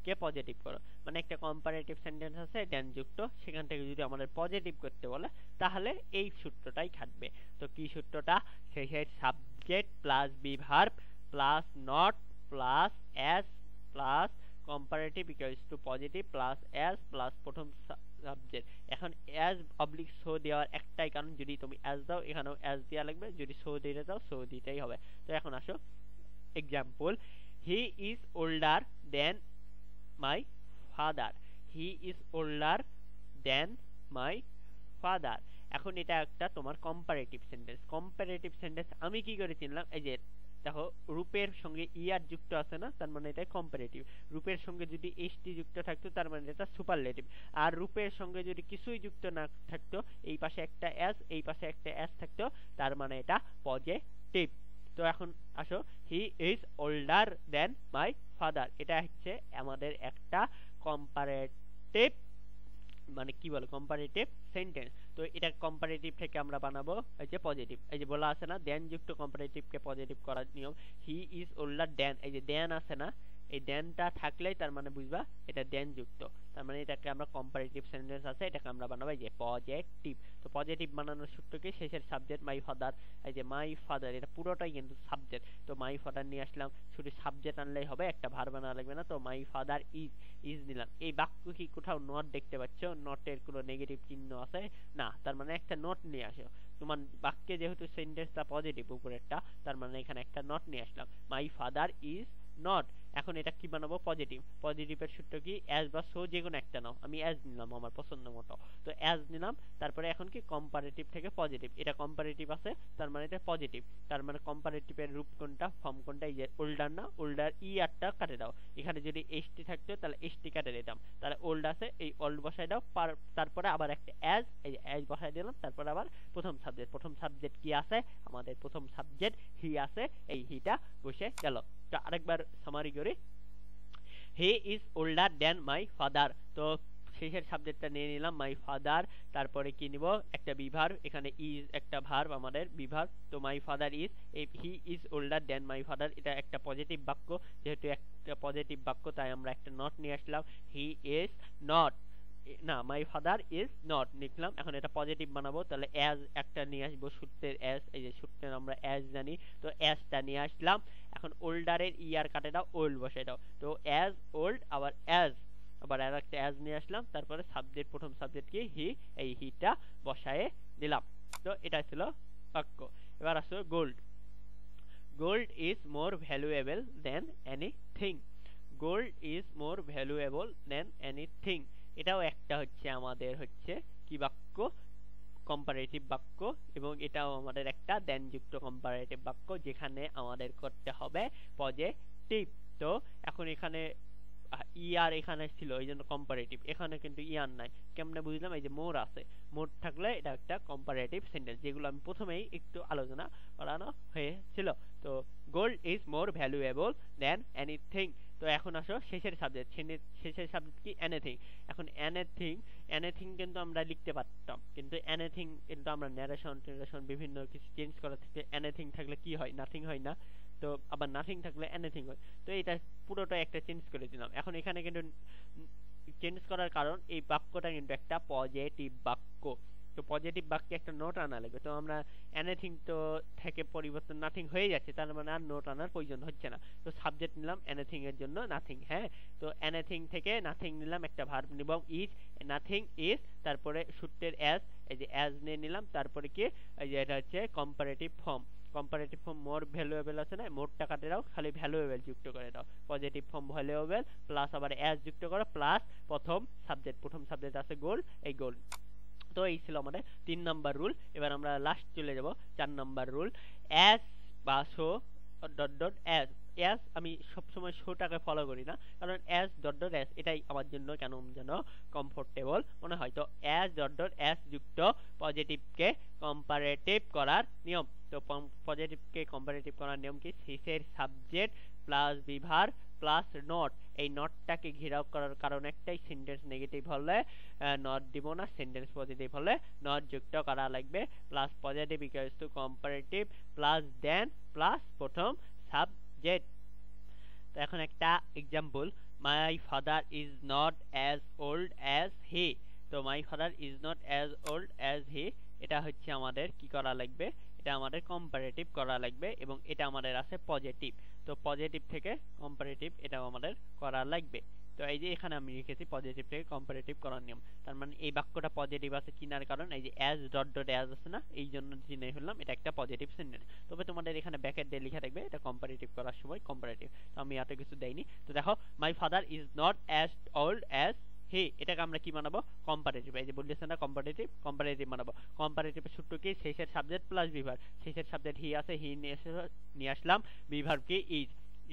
কে পজিটিভ করো, মানে একটা কম্পারেটিভ সেন্টেন্স আছে দেন যুক্ত, সেখান থেকে যদি আমাদের পজিটিভ করতে বলে তাহলে এই সূত্রটাই খাটবে। তো কি সূত্রটা, শেষের subject plus be verb plus not plus as plus comparative equals to positive plus as plus প্রথম সাবজেক্ট। এখন অ্যাজ অবলিক সো দেওয়ার একটাই কারণ, যদি তুমি অ্যাজ দাও এখানেও অ্যাজ দেওয়া লাগবে, যদি সো দিতে দাও সো দিতেই হবে। তো এখন আসো example, he is older than my father. He is older than my father. এখন এটা একটা তোমার কম্পারেটিভ সেন্টেন্স। কম্পারেটিভ সেন্টেন্স আমি কি করে চিনলাম, এই যে দেখো রূপের সঙ্গে ইয়ার যুক্ত আছে না, তার মানে এটা কম্পারেটিভ। রূপের সঙ্গে যদি এসটি যুক্ত থাকতো তার মানে এটা সুপারলেটিভ। আর রূপের সঙ্গে যদি কিছুই যুক্ত না থাকতো, এই পাশে একটা এস এই পাশে একটা এস থাকতো, তার মানে এটা পজিটিভ। তো এখন আসো, he is older than my father, এটা হচ্ছে আমাদের একটা কম্পারেটিভ, মানে কি বলে কম্পারেটিভ সেন্টেন্স। তো এটা কম্পারেটিভ থেকে আমরা বানাবো এই যে পজিটিভ। এই যে বলা আছে না দেন যুক্ত কম্পারেটিভকে পজিটিভ করার নিয়ম। হি ইজ ওল্ডার দেন, এই যে দেন আছে না, এই দেনটা থাকলেই তার মানে বুঝবা এটা দেন যুক্ত, তার মানে এটাকে আমরা কম্পারেটিভ সেন্টেন্স আছে, এটাকে আমরা বানাবো এই যে পজিটিভ। তো পজিটিভ বানানোর সূত্র কি, শেষের সাবজেক্ট মাই ফাদার, এই যে মাই ফাদার এটা পুরোটাই কিন্তু সাবজেক্ট। তো মাই ফাদার নিয়ে আসলাম, শুধু সাবজেক্ট আনলেই হবে, একটা ভার্ব আনা লাগবে না। তো মাই ফাদার ইজ, ইজ নিলাম। এই বাক্য কি কোথাও নট দেখতে পাচ্ছ? নটের কোনো নেগেটিভ চিহ্ন আছে না, তার মানে একটা নট নিয়ে আসো। তোমার বাক্যে যেহেতু সেন্টেন্সটা পজিটিভ উপরেরটা, তার মানে এখানে একটা নট নিয়ে আসলাম, মাই ফাদার ইজ নট। এখন এটা কি বানাবো পজিটিভ। পজিটিভের সূত্র কি, অ্যাজ বা সো যে কোনো একটা নাও, আমি অ্যাজ নিলাম আমার পছন্দ মতো। তো অ্যাজ নিলাম, তারপরে এখন কি কম্পারেটিভ থেকে পজিটিভ, এটা কম্পারেটিভ আছে তার মানে এটা পজিটিভ। তার মানে কম্পারেটিভের রূপ কোনটা, ফর্ম কোনটা, এই যে ওল্ডার না, ওল্ডার ই আরটা কাটে দাও, এখানে যদি এসটি থাকতো তাহলে এসটি কাটে দিতাম, তাহলে ওল্ড আছে এই ওল্ড বসাই দাও, তারপরে আবার একটা অ্যাজ, এই যে অ্যাজ বসাই দিলাম, তারপরে আবার প্রথম সাবজেক্ট। প্রথম সাবজেক্ট কি আছে আমাদের, প্রথম সাবজেক্ট হি আছে, এই হিটা বসে গেল। তো আরেকবার সামারি করি, he is older than my father. তো শেষের সাবজেক্টটা নিয়ে নিলাম মাই ফাদার, তারপরে কি নিব একটা বিভার, এখানে ইজ একটা ভার্ব আমাদের বিভার। তো my father is, he is older than my father, এটা একটা পজিটিভ বাক্য, যেহেতু একটা পজিটিভ বাক্য তাই আমরা একটা নট নিয়ে আসলাম, হি ইজ নট, না মাই ফাদার ইজ নট লিখলাম। এখন এটা পজিটিভ বানাবো, তাহলে অ্যাজ একটা নিয়ে আসবো, সূত্রের অ্যাজ, এই যে সূত্রের আমরা অ্যাজ জানি, তো অ্যাজটা নিয়ে আসলাম। এখন ওল্ডারের ইয়ার কাটে দাও, ওল্ড বসে দাও, তো অ্যাজ ওল্ড আবার অ্যাজ, আবার আর একটা অ্যাজ নিয়ে আসলাম, তারপরে সাবজেক্ট, প্রথম সাবজেক্ট কি হি, এই হিটা বসায়ে দিলাম। তো এটা ছিল বাক্য। এবার আসো gold. Gold is more valuable then anything. Gold is more valuable then anything, এটাও একটা হচ্ছে আমাদের হচ্ছে কি বাক্য, কম্পারেটিভ বাক্য, এবং এটাও আমাদের একটা দেন যুক্ত কম্পারেটিভ বাক্য, যেখানে আমাদের করতে হবে পজিটিভ। তো এখন এখানে ইয়ার এখানে ছিল এই জন্য কম্পারেটিভ, এখানে কিন্তু ইয়ার নাই, কেমনে বুঝলাম, এই যে মোর আছে, মোর থাকলে এটা একটা কম্পারেটিভ সেন্টেন্স, যেগুলো আমি প্রথমেই একটু আলোচনা করানো হয়েছিল। তো gold is more valuable then anything. তো এখন আসো শেষের সাবজেক্ট, শেষের সাবজেক্ট কি এনিথিং। এখন এনিথিং, এনিথিং কিন্তু আমরা লিখতে পারতাম, কিন্তু এনিথিং কিন্তু আমরা ন্যারেশন বিভিন্ন কিছু চেঞ্জ করা থেকে এনিথিং থাকলে কি হয়, নাথিং হয় না, তো আবার নাথিং থাকলে এনিথিং হয়। তো এটা পুরোটা একটা চেঞ্জ করে দিলাম। এখন এখানে কিন্তু চেঞ্জ করার কারণ এই বাক্যটা কিন্তু একটা পজিটিভ বাক্য, তো পজিটিভ বাক্যে একটা নোট আনা লাগবে। তো আমরা এনিথিং তো থেকে পরিবর্তন নাথিং হয়ে যাচ্ছে, তার মানে আর নোট আনার প্রয়োজন হচ্ছে না। তো সাবজেক্ট নিলাম এনিথিং এর জন্য নাথিং, হ্যাঁ, তো এনিথিং থেকে নাথিং নিলাম, একটা ভার্ব নিব ইজ, নাথিং ইজ, তারপরে সূত্রের অ্যাজ, এই যে অ্যাজ নিয়ে নিলাম, তারপরে কি এই যে এটা হচ্ছে comparative form. Comparative form more valuable আছে না, মোরটা কাটে দাও, খালি ভ্যালুয়েবল যুক্ত করে দাও, পজিটিভ ফর্ম ভ্যালুয়েবল প্লাস আবার অ্যাজ যুক্ত করো, প্লাস প্রথম সাবজেক্ট, প্রথম সাবজেক্ট আছে গোল্ড, এই গোল্ড। তো এই ছিল আমাদের 3 নাম্বার রুল। এবার আমরা লাস্ট চলে যাব 4 নাম্বার রুল, অ্যাজ বা show dot dot as. As আমি সবসময় শোটাকে ফলো করি না, কারণ অ্যাজ ডট ডট অ্যাজ এটাই আমার জন্য কেন যেন কমফোর্টেবল মনে হয়। তো অ্যাজ ডট ডট অ্যাজ যুক্ত পজিটিভকে কম্পারেটিভ করার নিয়ম। তো পজিটিভকে কম্পারেটিভ করার নিয়ম কি, শেষের subject plus be verb plus not, এই নটটাকে ঘেরাও করার কারণ একটাই, সেন্টেন্স নেগেটিভ হলে নট দিব না, সেন্টেন্স পজিটিভ হলে নট যুক্ত করা লাগবে, plus positive equals to comparative plus than plus প্রথম সাবজেক্ট। তো এখন একটা example, my father is not as old as he. তো my father is not as old as he, এটা হচ্ছে আমাদের কি করা লাগবে, এটা আমাদের কম্পারেটিভ করা লাগবে, এবং এটা আমাদের আছে পজিটিভ। তো পজিটিভ থেকে কম্পারেটিভ এটাও আমাদের করা লাগবে। তো এই যে এখানে আমি লিখেছি পজিটিভ থেকে কম্পারেটিভ করার নিয়ম, তার মানে এই বাক্যটা পজিটিভ আছে চিনার কারণ এই যে অ্যাজ ডট ডট অ্যাজ আছে না, এই জন্য চিনে ফেললাম এটা একটা পজিটিভ সেন্টেন্স। তবে তোমাদের এখানে ব্র্যাকেট দিয়ে লেখা থাকবে এটা কম্পারেটিভ করার সময় কম্পারেটিভ, তো আমি এত কিছু দেইনি। তো দেখো my father is not as old as he, এটাকে আমরা কি বানাবো কম্পারেটিভ, এই যে বলতেছে না কম্পারেটিভ, কম্পারেটিভ বানাবো। কম্পারেটিভের সূত্র কি শেষের সাবজেক্ট প্লাস বিভার, শেষের সাবজেক্ট হি আছে হি নিয়ে আসলাম, বিভার্ব কি ইজ,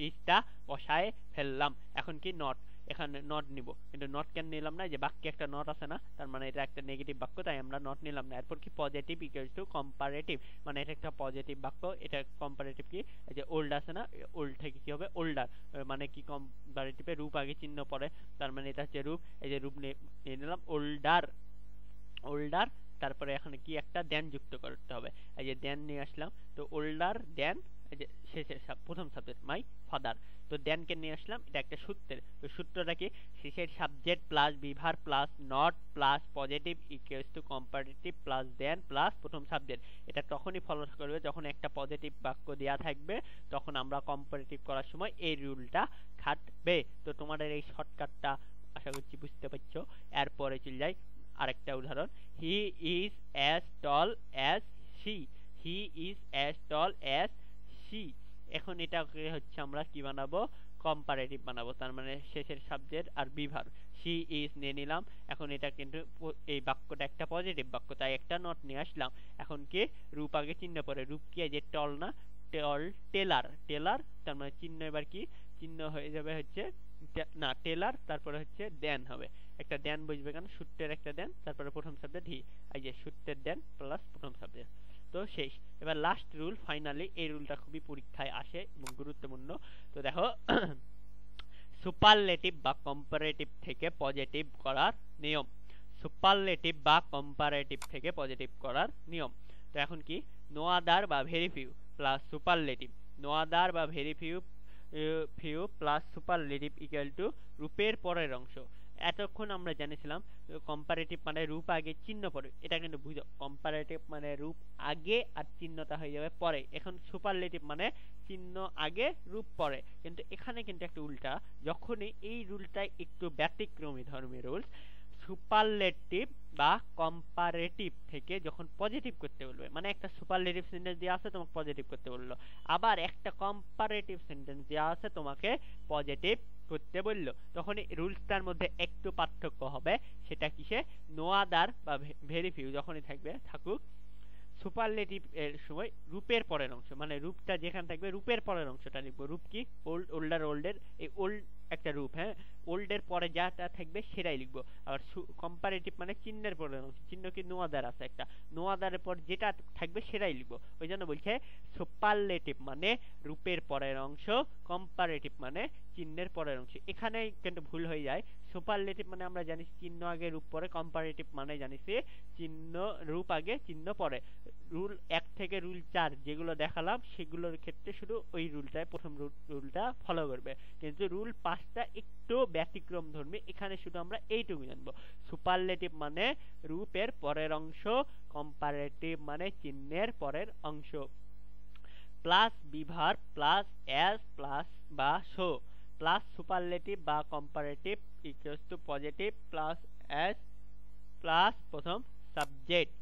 ইজটা বসায় ফেললাম। এখন কি নট, এখানে নট নিব, কিন্তু নট কেন নিলাম না, যে বাক্যে একটা নট আছে না, তার মানে এটা একটা নেগেটিভ বাক্য, তাই আমরা নট নিলাম না। এরপর কি পজিটিভ ইকুয়ালস টু কম্পারেটিভ, মানে এটা একটা পজিটিভ বাক্য, এটা কম্পারেটিভ কি এই যে ওল্ড আছে না, ওল্ড থেকে কি হবে ওল্ডার, মানে কি কম্পারেটিভে রূপ আগে চিহ্ন পড়ে, তার মানে এটা হচ্ছে রূপ, এই যে রূপ নিয়ে নিলাম ওল্ডার, ওল্ডার। তারপরে এখানে কি একটা দেন যুক্ত করতে হবে, এই যে দেন নিয়ে আসলাম, তো ওল্ডার দেন এই যে শেষের প্রথম সাবজেক্ট মাই ফাদার, তো দেন কে নিয়ে আসলাম, এটা একটা সূত্রের, তো সূত্রটা কি শেষের subject plus be verb plus not plus positive equals to comparative plus than plus প্রথম সাবজেক্ট। এটা তখনই ফলো করবে যখন একটা পজিটিভ বাক্য দেয়া থাকবে, তখন আমরা কম্পারেটিভ করার সময় এই রুলটা খাটবে। তো তোমাদের এই শর্টকাটটা আশা করছি বুঝতে পারছো। এরপরে চলে যাই আরেকটা উদাহরণ, he is as tall as she, he is as tall as she. এখন এটাকে হচ্ছে আমরা কি বানাবো কম্পারেটিভ বানাবো, তার মানে শেষের সাবজেক্ট আর বিভার, শি ইজ নিয়ে নিলাম। এখন এটা কিন্তু এই বাক্যটা একটা পজিটিভ বাক্য, তাই একটা নট নিয়ে আসলাম। এখন কি রূপ আগে চিহ্ন পরে, রূপ কি যে টল না, টল টেলার, টেলার তার মানে চিহ্ন এবার কি চিহ্ন হয়ে যাবে হচ্ছে না টেলার, তারপরে হচ্ছে দেন হবে, একটা দেন বুঝবে কেন, সূত্রের একটা দেন, তারপরে প্রথম সাবজেক্ট হি, এই যে সূত্রের দেন প্লাস প্রথম সাবজেক্ট। তো শেষ। এবার লাস্ট রুল, ফাইনালি এই রুলটা খুবই পরীক্ষায় আসে এবং গুরুত্বপূর্ণ। তো দেখো সুপারলেটিভ বা কম্পারেটিভ থেকে পজিটিভ করার নিয়ম, সুপারলেটিভ বা কম্পারেটিভ থেকে পজিটিভ করার নিয়ম। তো এখন কি নো আদার বা very few plus superlative, no other বা very few few plus superlative equal to রূপের পরের অংশ। এতক্ষণ আমরা জেনেছিলাম কম্পারেটিভ মানে রূপ আগে চিহ্ন পরে, এটা কিন্তু বুঝো কম্পারেটিভ মানে রূপ আগে আর চিহ্নটা হয়ে যাবে পরে। এখন সুপারলেটিভ মানে চিহ্ন আগে রূপ পরে, কিন্তু এখানে কিন্তু একটা উল্টা, যখনই এই রুলটা একটু ব্যতিক্রমী ধর্মী রুলস, সুপারলেটিভ বা কম্পারেটিভ থেকে যখন পজিটিভ করতে বলবে, মানে একটা সুপারলেটিভ সেন্টেন্স দেওয়া আছে তোমাকে পজিটিভ করতে বললো, আবার একটা কম্পারেটিভ সেন্টেন্স দেওয়া আছে তোমাকে পজিটিভ করতে বললো, তখন এই রুলসটার মধ্যে একটু পার্থক্য হবে। সেটা কিসে, নো আদার বা ভেরি ফিউ যখনই থাকবে থাকুক, সুপারলেটিভ এর সময় রূপের পরের অংশ, মানে রূপটা যেখানে থাকবে রূপের পরের অংশটা লিখবো। রূপ কি ওল্ড, ওল্ডার, ওল্ডের, এই ওল্ড একটা রূপ, হ্যাঁ ওল্ডের পরে যাটা থাকবে সেটাই লিখবো। আর কম্পারেটিভ মানে চিহ্নের পরের অংশ, চিহ্ন কি নো আদার আছে একটা, নো আদারের পর যেটা থাকবে সেটাই লিখবো। ওই জন্য বলছে সুপারলেটিভ মানে রূপের পরের অংশ, কম্পারেটিভ মানে চিহ্নের পরের অংশ। এখানে কিন্তু ভুল হয়ে যায়, সুপারলেটিভ মানে আমরা জানি চিহ্ন আগে রূপ পরে, কম্পারেটিভ মানে জানিছি চিহ্ন রূপ আগে চিহ্ন পরে। রুল 1 থেকে রুল 4 যেগুলো দেখালাম সেগুলোর ক্ষেত্রে শুধু ওই রুলটায় প্রথম রুলটা ফলো করবে, কিন্তু রুল 5টা একটু ব্যতিক্রম ধর্মী, এখানে শুধু আমরা এইটুকু জানবো। সুপারলেটিভ মানে রূপের পরের অংশ, কম্পারেটিভ মানে চিহ্নের পরের অংশ, plus be verb plus as plus বা সো, প্লাস সুপারলেটিভ বা comparative equals to positive plus as plus প্রথম সাবজেক্ট।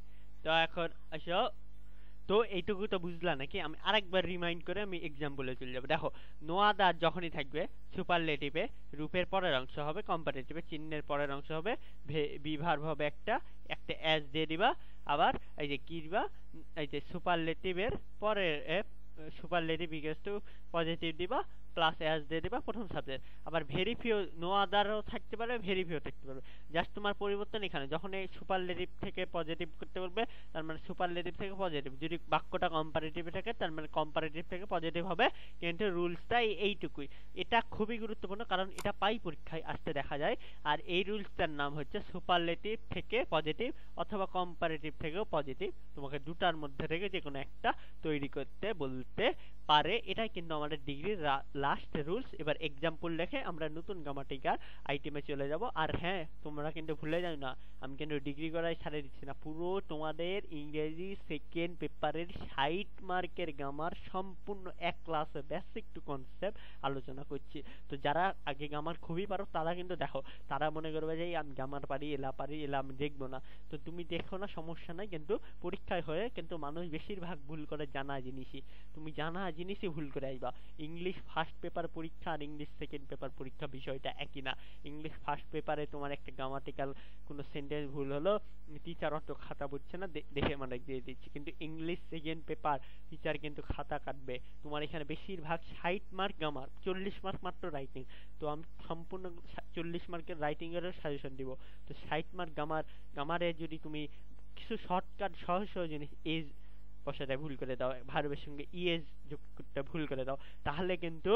তো এখন আসো, তো এইটুকু তো বুঝলা নাকি, আমি আরেকবার রিমাইন্ড করে আমি এক্সাম্পলে চলে যাবো। দেখো নো আদার যখনই থাকবে সুপারলেটিভে রূপের পরের অংশ হবে, কম্পারেটিভে চিহ্নের পরের অংশ হবে, বিভার হবে একটা অ্যাজ দিয়ে দিবা, আবার এই যে কি দিবা, এই যে সুপারলেটিভের পরে সুপারলেটিভ ইকুয়ালস টু পজিটিভ দিবা প্লাস অ্যাজ দিয়ে দিবা প্রথম সাবজেক্ট। আবার ভেরি ফিউ নো আদারও থাকতে পারে, ভেরি ফিউ থাকতে পারবে, জাস্ট তোমার পরিবর্তন এখানে যখন এই সুপারলেটিভ থেকে পজিটিভ করতে বলবে তার মানে সুপারলেটিভ থেকে পজিটিভ, যদি বাক্যটা কম্পারেটিভে থাকে তার মানে কম্পারেটিভ থেকে পজিটিভ হবে, কিন্তু রুলসটা এইটুকুই। এটা খুবই গুরুত্বপূর্ণ কারণ এটা পাই পরীক্ষায় আসতে দেখা যায়। আর এই রুলসটার নাম হচ্ছে সুপারলেটিভ থেকে পজিটিভ অথবা কম্পারেটিভ থেকেও পজিটিভ, তোমাকে দুটার মধ্যে থেকে যে কোনো একটা তৈরি করতে বলতে পারে, এটাই কিন্তু আমাদের ডিগ্রির লাস্ট রুলস। এবার এক্সাম্পল দেখে আমরা নতুন গ্রামাটিকাল আইটেমে চলে যাব। আর হ্যাঁ, তোমরা কিন্তু ভুলে যাও না, আমি কিন্তু ডিগ্রি করাই ছাড়ে দিচ্ছি না, পুরো তোমাদের ইংরেজি সেকেন্ড পেপারের 60 মার্কের গ্রামার সম্পূর্ণ এক ক্লাসে বেসিক টু কনসেপ্ট আলোচনা করছি। তো যারা আগে গ্রামার খুবই পারো তারা কিন্তু দেখো, তারা মনে করবে যে আমি গ্রামার পারি, এলা আমি দেখবো না। তো তুমি দেখো না, সমস্যা নাই, কিন্তু পরীক্ষায় হয়ে কিন্তু মানুষ বেশিরভাগ ভুল করে জানা জিনিসই, তুমি জানা জিনিসই ভুল করে আইবা। ইংলিশ ফার্স্ট পেপার পরীক্ষা আর ইংলিশ সেকেন্ড পেপার পরীক্ষা বিষয়টা একই না। ইংলিশ ফার্স্ট পেপারে তোমার একটা গ্রামাটিক্যাল কোনো সেন্টেন্স ভুল হলো, টিচার অত খাতা বুঝছে না, দেখে মানে দিয়ে দিচ্ছে। কিন্তু ইংলিশ সেকেন্ড পেপার টিচার কিন্তু খাতা কাটবে। তোমার এখানে বেশিরভাগ 60 মার্ক গ্রামার, 40 মার্ক মাত্র রাইটিং। তো আমি সম্পূর্ণ 40 মার্কের রাইটিং এর সাজেশন দিব। তো 60 মার্ক গ্রামারে যদি তুমি কিছু শর্টকাট সহজ সহজ জিনিস, এজ বসাটা ভুল করে দাও, ভার্বের সঙ্গে ইএস যোগ করতে ভুল করে দাও, তাহলে কিন্তু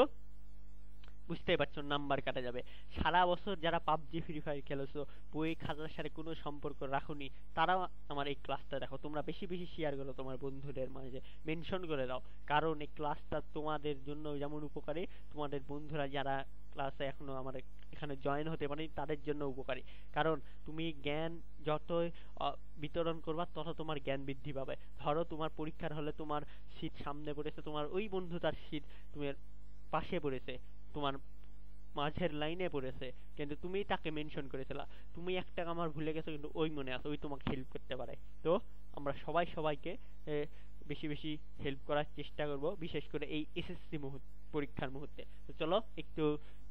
বুঝতেই পারছো নাম্বার কাটা যাবে। সারা বছর যারা পাবজি ফ্রি ফায়ার খেলেছো, বই খাতার সাথে কোনো সম্পর্ক রাখুনি, তারাও আমার এই ক্লাসটা দেখো। তোমরা বেশি বেশি শেয়ার করো তোমার বন্ধুদের মাঝে, মেনশন করে দাও, কারণ এই ক্লাসটা তোমাদের জন্য যেমন উপকারী, তোমাদের বন্ধুরা যারা ক্লাসে এখনো আমার এখানে জয়েন হতে পারে তাদের জন্য উপকারী। কারণ তুমি জ্ঞান যতই বিতরণ করবা তত তোমার জ্ঞান বৃদ্ধি পাবে। ধরো তোমার পরীক্ষার হলে তোমার সিট সামনে পড়েছে, তোমার ওই বন্ধু তার সিট তোমার পাশে পড়েছে, তোমার মাঝের লাইনে পড়েছে, কিন্তু তুমি তাকে মেনশন করেছিলা, তুমি একটা আমার ভুলে গেছো কিন্তু ওই মনে আছে, ওই তোমাকে হেল্প করতে পারে। তো আমরা সবাই সবাইকে বেশি বেশি হেল্প করার চেষ্টা করব, বিশেষ করে এই এসএসসি পরীক্ষার মুহূর্তে। তো চলো একটু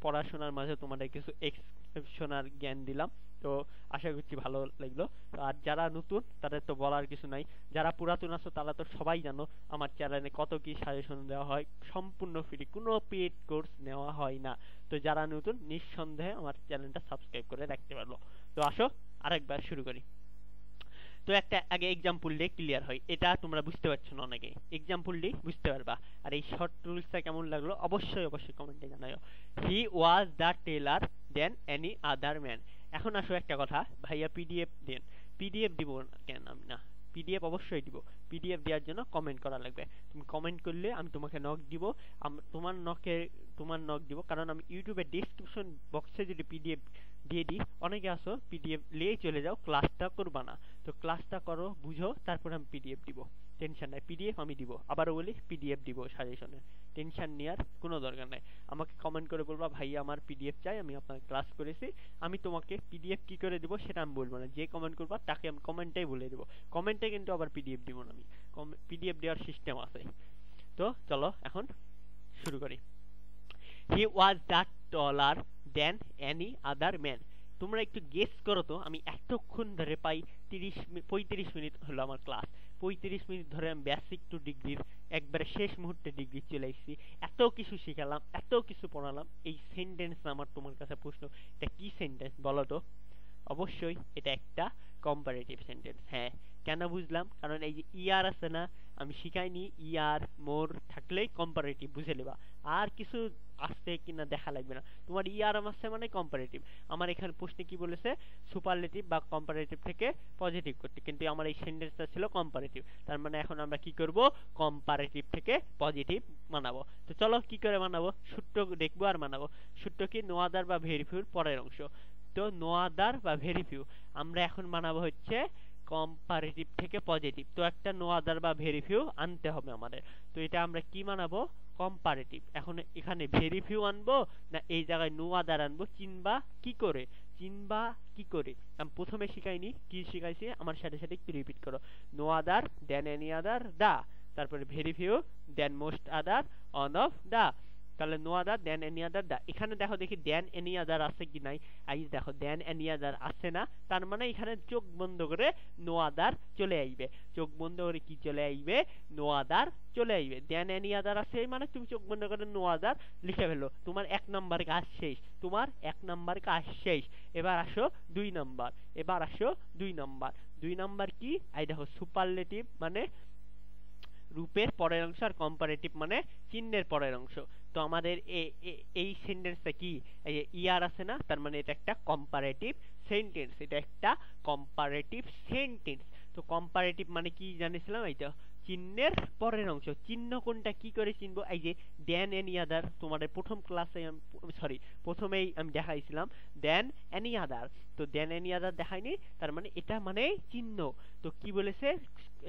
পড়াশোনার মাঝে তোমাদের কিছু এক্সেপশনাল জ্ঞান দিলাম, তো আশা করছি ভালো লাগলো। আর যারা নতুন তাদের তো বলার কিছু নাই, যারা পুরাতন আছো তারা তো সবাই জানো আমার চ্যানেলে কত কি সাজেশন দেওয়া হয়, সম্পূর্ণ ফ্রি, কোনো পেইড কোর্স নেওয়া হয় না। তো যারা নতুন নিঃসন্দেহে আমার চ্যানেলটা সাবস্ক্রাইব করে রাখতে পারলো। তো আসো আরেকবার শুরু করি। তো একটা আগে এক্সাম্পল দিয়ে ক্লিয়ার হয়, এটা তোমরা বুঝতে পারছো না, অনেকে এক্সাম্পল দিয়ে বুঝতে পারবা। আর এই শর্ট রুলসটা কেমন লাগলো অবশ্যই অবশ্যই কমেন্টে জানাও। He was the taller than any other man. এখন আসো একটা কথা, ভাইয়া পিডিএফ দেন। পিডিএফ দিব কেন আমি, না পিডিএফ অবশ্যই দিব। পিডিএফ দেওয়ার জন্য কমেন্ট করা লাগবে, তুমি কমেন্ট করলে আমি তোমাকে নক দিব। তোমার নক দিব, কারণ আমি ইউটিউবের ডেসক্রিপশন বক্সে যদি পিডিএফ দিয়ে দিই, অনেকে আসো পিডিএফ নিয়ে চলে যাও, ক্লাসটা করবা না। তো ক্লাসটা করো, বুঝো, তারপর আমি পিডিএফ দিব, টেনশন নাই, পিডিএফ আমি দিব। আবারও বলি পিডিএফ দিব সাজেশনে, টেনশন নেওয়ার কোনো দরকার নাই। আমাকে কমেন্ট করে বলবা ভাই আমার পিডিএফ চাই, আমি আপনার ক্লাস করেছি, আমি তোমাকে পিডিএফ কি করে দিব সেটা আমি বলবো না, যে কমেন্ট করবা তাকে আমি কমেন্টেই বলে দিব। কমেন্টে কিন্তু আবার পিডিএফ দিব না আমি, পিডিএফ দেওয়ার সিস্টেম আছে। তো চলো এখন শুরু করি। He was that taller than any other man. তোমরা একটু গেস করো তো, আমি এতক্ষণ ধরে পাই 35 মিনিট হলো আমার ক্লাস, 35 মিনিট ধরে আমি বেসিক টু ডিগ্রির একবারে শেষ মুহূর্তে ডিগ্রি চলে এসেছি, এত কিছু শিখালাম, এত কিছু পড়ালাম। এই সেন্টেন্স আমার তোমার কাছে প্রশ্ন, এটা কি সেন্টেন্স বলো তো? অবশ্যই এটা একটা কম্পারেটিভ সেন্টেন্স। হ্যাঁ, কেন বুঝলাম? কারণ এই যে ইয়ার আছে না, আমি শিখাইনি, ইয়ার মোর থাকলেই কম্পারেটিভ, বুঝে নেবা। আর কিছু আসছে কিনা দেখা লাগবে না, তোমার ইয়ার আসছে মানে কম্পারেটিভ। আমার এখানে প্রশ্নে কি বলেছে, সুপারলেটিভ বা কম্পারেটিভ থেকে পজিটিভ করতে, কিন্তু আমার এই সেন্টেন্সটা ছিল কম্পারেটিভ। তার মানে এখন আমরা কি করব, কম্পারেটিভ থেকে পজিটিভ বানাবো। তো চলো কি করে বানাবো, সূত্র দেখবো আর বানাবো। সূত্র কি, নো আদার বা ভেরি ফিউর পরের অংশ। তো নো আদার বা ভেরি ফিউ আমরা এখন বানাবো হচ্ছে কম্পারেটিভ থেকে পজিটিভ। তো একটা নো আদার বা ভেরি ফিউ আনতে হবে আমাদের। তো এটা আমরা কি বানাবো, কম্পারেটিভ। এখন এখানে ভেরি ফিউ আনবো না এই জায়গায় নো আদার আনবো, চিনবা কি করে, আমি প্রথমে শিখাইনি, কি শিখাইছি আমার সাথে সাথে একটু রিপিট করো। No other than any other the, তারপরে very few than most other one of the. তাহলে no other than any other দা। এখানে দেখো দেখি দেন এনি আদার আছে কি নাই, আই দেখো দেন এনি আদার আছে না, তার মানে এখানে চোখ বন্ধ করে নো আদার চলে আইবে। চোখ বন্ধ করে কি চলে আইবে, নো আদার চলে আইবে। দেন এনি আদার আছে মানে তুমি চোখ বন্ধ করে নো আদার লিখে ফেলো, তোমার 1 নাম্বার কাজ শেষ, তোমার 1 নাম্বার কাজ শেষ। এবার আসো 2 নাম্বার, এবার আসো 2 নাম্বার। 2 নাম্বার কি, আই দেখো সুপারলেটিভ মানে রূপের পরের অংশ, আর কম্পারেটিভ মানে চিহ্নের পরের অংশ। তো আমাদের এই সেন্টেন্সটা কি, এই যে ইয়ার আছে না, তার মানে এটা একটা কম্পারেটিভ সেন্টেন্স, এটা একটা কম্পারেটিভ সেন্টেন্স। তো কম্পারেটিভ মানে কি জানিয়েছিলাম, এইটা চিহ্নের পরের অংশ। চিহ্ন কোনটা কি করে চিনবো? এই যে দেন এনি আদার, তোমাদের প্রথম ক্লাসে সরি প্রথমেই আমি দেখাইছিলাম দেন এনি আদার। তো দেন এনি আদার দেখাইনি, তার মানে এটা মানে চিহ্ন। তো কি বলেছে,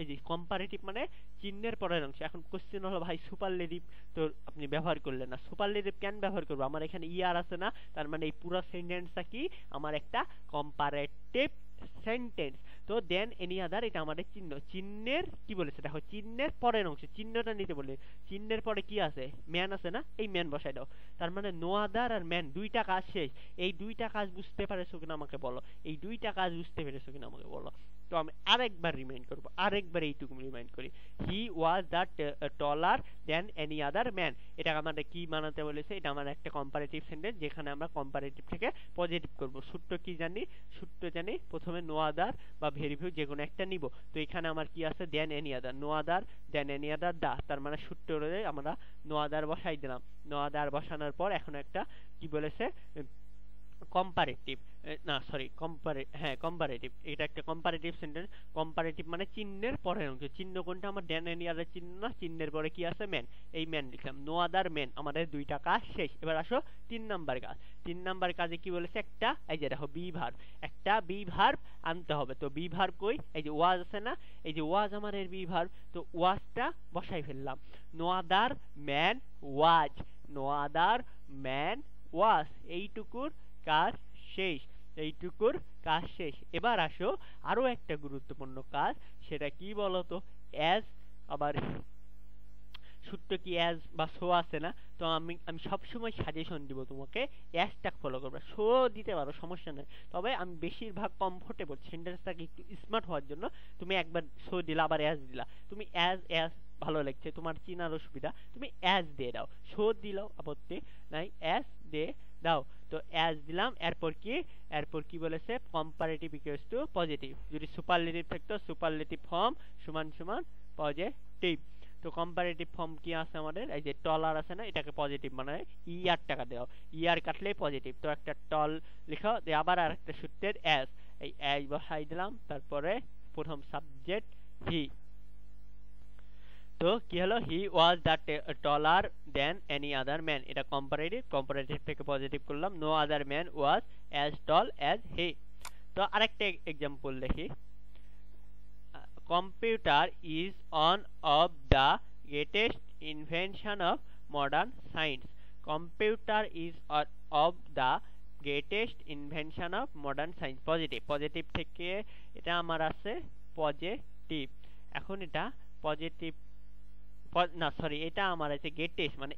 এই যে কম্পারেটিভ মানে চিহ্নের পরের অংশ। এখন কোশ্চেন হলো ভাই সুপারলেটিভ তো আপনি ব্যবহার করলেন না, সুপারলেটিভ কেন ব্যবহার করবো? আমার এখানে ইয়ার আছে না, তার মানে এই পুরো সেন্টেন্সটা কি আমার একটা কম্পারেটিভ সেন্টেন্স। তো দেন এনি আদার এটা আমাদের চিহ্ন। চিহ্নের কি বলেছে দেখো, চিহ্নের পরের অংশ, চিহ্নটা নিতে বলে। চিহ্নের পরে কি আছে? ম্যান আছে না, এই ম্যান বসাই দাও। তার মানে নো আদার আর ম্যান, দুইটা কাজ শেষ। এই দুইটা কাজ বুঝতে পেরেছো কিনা আমাকে বলো, এই দুইটা কাজ বুঝতে পেরেছো কিনা আমাকে বলো। তো আমি আরেকবার রিমাইন্ড করবো, আরেকবার এইটুকু রিমাইন্ড করি। He was the taller than any other man, এটা আমাদের কি বানাতে বলেছে? এটা আমার একটা কম্পারেটিভ সেন্টেন্স, যেখানে আমরা কম্পারেটিভ থেকে পজিটিভ করব। সূত্র কি জানি? সূত্র জানি প্রথমে নো আদার বা ভেরি ফিউ যে কোনো একটা নিব। তো এখানে আমার কি আছে? Than any other, no other than any other the, তার মানে সূত্র অনুযায়ী আমরা নো আদার বসাই দিলাম। নো আদার বসানোর পর এখন একটা কি বলেছে? কম্পারেটিভ, না সরি কম্পারেটিভ, এটা একটা কম্পারেটিভ সেন্টেন্স। কম্পারেটিভ মানে চিহ্নের পরের অংশ। চিহ্ন কোনটা? আমার দেন এনি আদার চিহ্ন না, চিহ্নের পরে কি আছে? ম্যান, এই ম্যান লিখলাম। নো আদার ম্যান, আমাদের দুইটা কাজ শেষ। এবার আসো 3 নাম্বার কাজ। 3 নাম্বার কাজে কি বলেছে? একটা এই যে দেখো বি ভার্ব, একটা বি ভার্ব আনতে হবে। তো বি ভার্ব কই? এই যে ওয়াজ আছে না, এই যে ওয়াজ আমাদের বি ভার্ব, তো ওয়াজটা বসাই ফেললাম। No other man was, no other man was, এইটুকুর কাজ শেষ, এইটুকুর কাজ শেষ। এবার আসো আরো একটা গুরুত্বপূর্ণ কাজ, সেটা কি বলতো? অ্যাজ, আবার সূত্র কি অ্যাজ বা সো আছে না, তো আমি সবসময় সাজেশন দিব তোমাকে অ্যাজটা ফলো করবে। সো দিতে পারো, সমস্যা নেই, তবে আমি বেশিরভাগ কমফোর্টেবল সেন্টেন্সটাকে একটু স্মার্ট হওয়ার জন্য তুমি একবার সো দিলা আবার অ্যাজ দিলা। তুমি অ্যাজ ভালো লাগছে, তোমার চিনার অসুবিধা, তুমি অ্যাজ দিয়ে দাও। সো দিলাও আপত্তি নাই, অ্যাজ দিয়ে দাও। তো অ্যাজ দিলাম, এরপর কি বলেছে? Comparative equals to positive. যদি সুপারলেটিভ থাকতো সুপারলেটিভ ফর্ম সমান সমান পজিটিভ। তো কম্পারেটিভ ফর্ম কি আছে আমাদের? এই যে টলার আছে না, এটাকে পজিটিভ বানায় ইয়ার টাকা দাও, ইয়ার কাটলেই পজিটিভ। তো একটা টল লিখো, দিয়ে আবার আর একটা সূত্রের অ্যাজ, এই অ্যাজ বসাই দিলাম, তারপরে প্রথম সাবজেক্ট হি। তো কি হলো? He was the taller than any other man, এটা কম্পারেটিভ, কম্পারেটিভ থেকে পজিটিভ করলাম। No other man was as tall as he. তো আরেকটা এক্সাম্পল দেখি। Computer is one of the greatest invention of modern science. Computer is one of the greatest invention of modern science, positive. Positive থেকে এটা আমার আছে positive. এখন এটা positive না সরি, এটা আমার আছে গ্রেটেস্ট, মানে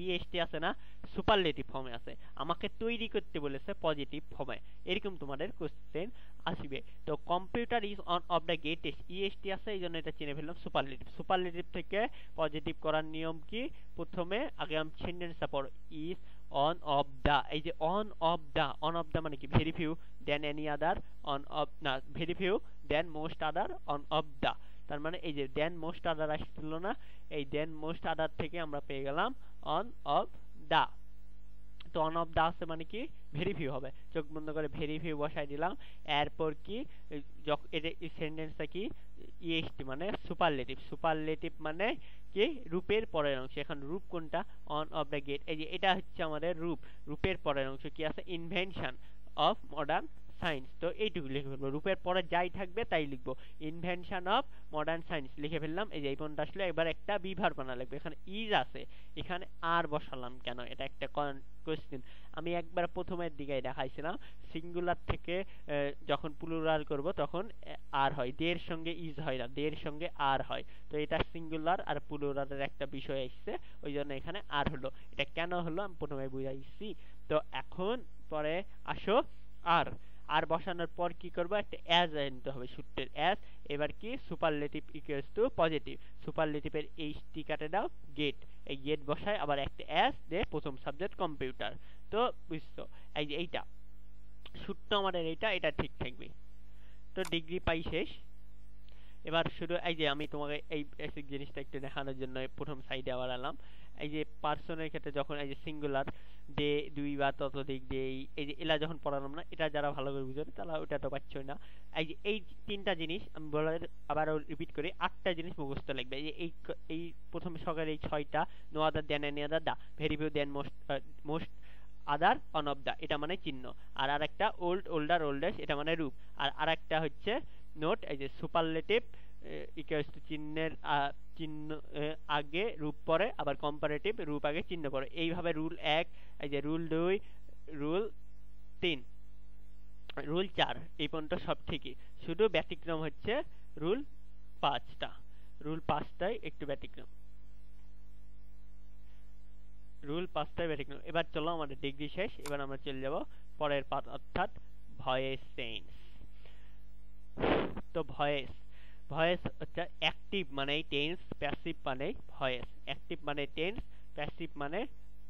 ইএসটি আছে না, সুপারলেটিভ ফর্মে আছে। আমাকে তৈরি করতে বলেছে পজিটিভ ফর্মে, এরকম তোমাদের কোশ্চেন আসবে। তো computer is one of the greatest, EST আছে, এই জন্য এটা চিনে ফেললাম সুপারলেটিভ। সুপারলেটিভ থেকে পজিটিভ করার নিয়ম কি? প্রথমে আগে আমি সেন্টেন্সটা পড়ো, ইজ অন অফ দা, এই যে অন অফ দা মানে কি? Very few than any other, one of না very few than most other, one of the. তার মানে এই যে দেন মোস্ট আদার আসছিল না, এই দেন মোস্ট আদার থেকে আমরা পেয়ে গেলাম অন অফ দা। তো অন অফ দা আছে মানে কি? ভেরি ফিউ হবে। চোখ বন্ধ করে ভেরি ফিউ বসাই দিলাম। এরপর কি? এই সেন্টেন্সটা কি? ইএসটি মানে সুপারলেটিভ। সুপারলেটিভ মানে কি? রূপের পরের অংশ। এখন রূপ কোনটা? অন অফ দ্য গেট, এই যে এটা হচ্ছে আমাদের রূপ। রূপের পরের অংশ কি আছে? Invention of modern science. তো এইটুকু লিখে ফেলবো, রূপের পরে যাই থাকবে তাই লিখবো। ইনভেনশন অফ মডার্ন সায়েন্স লিখে ফেললাম। এই যে এই পর্যন্ত আসলে এবার একটা বিভার বানা লাগবে। এখানে ইজ আছে, এখানে আর বসালাম কেন? এটা একটা কোশ্চেন। আমি একবার প্রথমের দিকে দেখাইছিলাম, সিঙ্গুলার থেকে যখন প্লুরাল করব তখন আর হয়, দের সঙ্গে ইজ হয় না, দের সঙ্গে আর হয়। তো এটা সিঙ্গুলার আর প্লুরালের একটা বিষয় আসছে, ওই জন্য এখানে আর হলো। এটা কেন হলো আমি প্রথমে বুঝাইছি। তো এখন পরে আসো আর বসানোর পর কি করবো? একটা অ্যাজ আনতে হবে, সূত্রের অ্যাজ। এবার কি? Superlative equals to positive. সুপারলেটিভের এইচটি কাটে দাও, গেট, এই গেট বসায় আবার একটা অ্যাজ দিয়ে প্রথম সাবজেক্ট কম্পিউটার। তো বুঝছো, এই যে এইটা সূত্র আমাদের, এটা ঠিক থাকবে। তো ডিগ্রি পাই শেষ। এবার শুধু এই যে আমি তোমাকে এই বেসিক জিনিসটা একটু দেখানোর জন্য প্রথম সাইডে আবার এলাম। এই যে পার্সনের ক্ষেত্রে যখন এই যে সিঙ্গুলার ডে, দুই বা ততোধিক ডে, এই যে এলা যখন পড়ালাম না, এটা যারা ভালো করে বুঝে তারা ওটা তো পাচ্ছই না। এই যে এই তিনটা জিনিস আমি বলার আবারও রিপিট করি, 8টা জিনিস মুখস্থ লাগবে। এই যে এই প্রথম সকালে এই 6টা, no other than any other, the, very few, than most, most other, one of the, এটা মানে চিহ্ন। আর আরেকটা ওল্ড, ওল্ডার, ওল্ডেস্ট, এটা মানে রূপ। আর আরেকটা হচ্ছে নোট, এই যে সুপারলেটিভ ইকুয়ালস টু চিহ্নের চিহ্ন আগে রূপ পরে, আবার কম্পারেটিভ রূপ আগে চিহ্ন পরে। এইভাবে রুল 1, এই যে রুল 2, রুল 3, রুল 4, এই পর্যন্ত সব ঠিকই। শুধু ব্যতিক্রম হচ্ছে রুল 5টা। রুল 5টাই একটু ব্যতিক্রম, রুল 5টাই ব্যতিক্রম। এবার চলো আমাদের ডিগ্রি শেষ, এবার আমরা চলে যাব পরের পার্ট, অর্থাৎ ভয়েস চেঞ্জ। তো ভয়েস, ভয়েস হচ্ছে অ্যাক্টিভ মানে টেন্স, প্যাসিভ মানে ভয়েস। অ্যাক্টিভ মানে টেন্স, প্যাসিভ মানে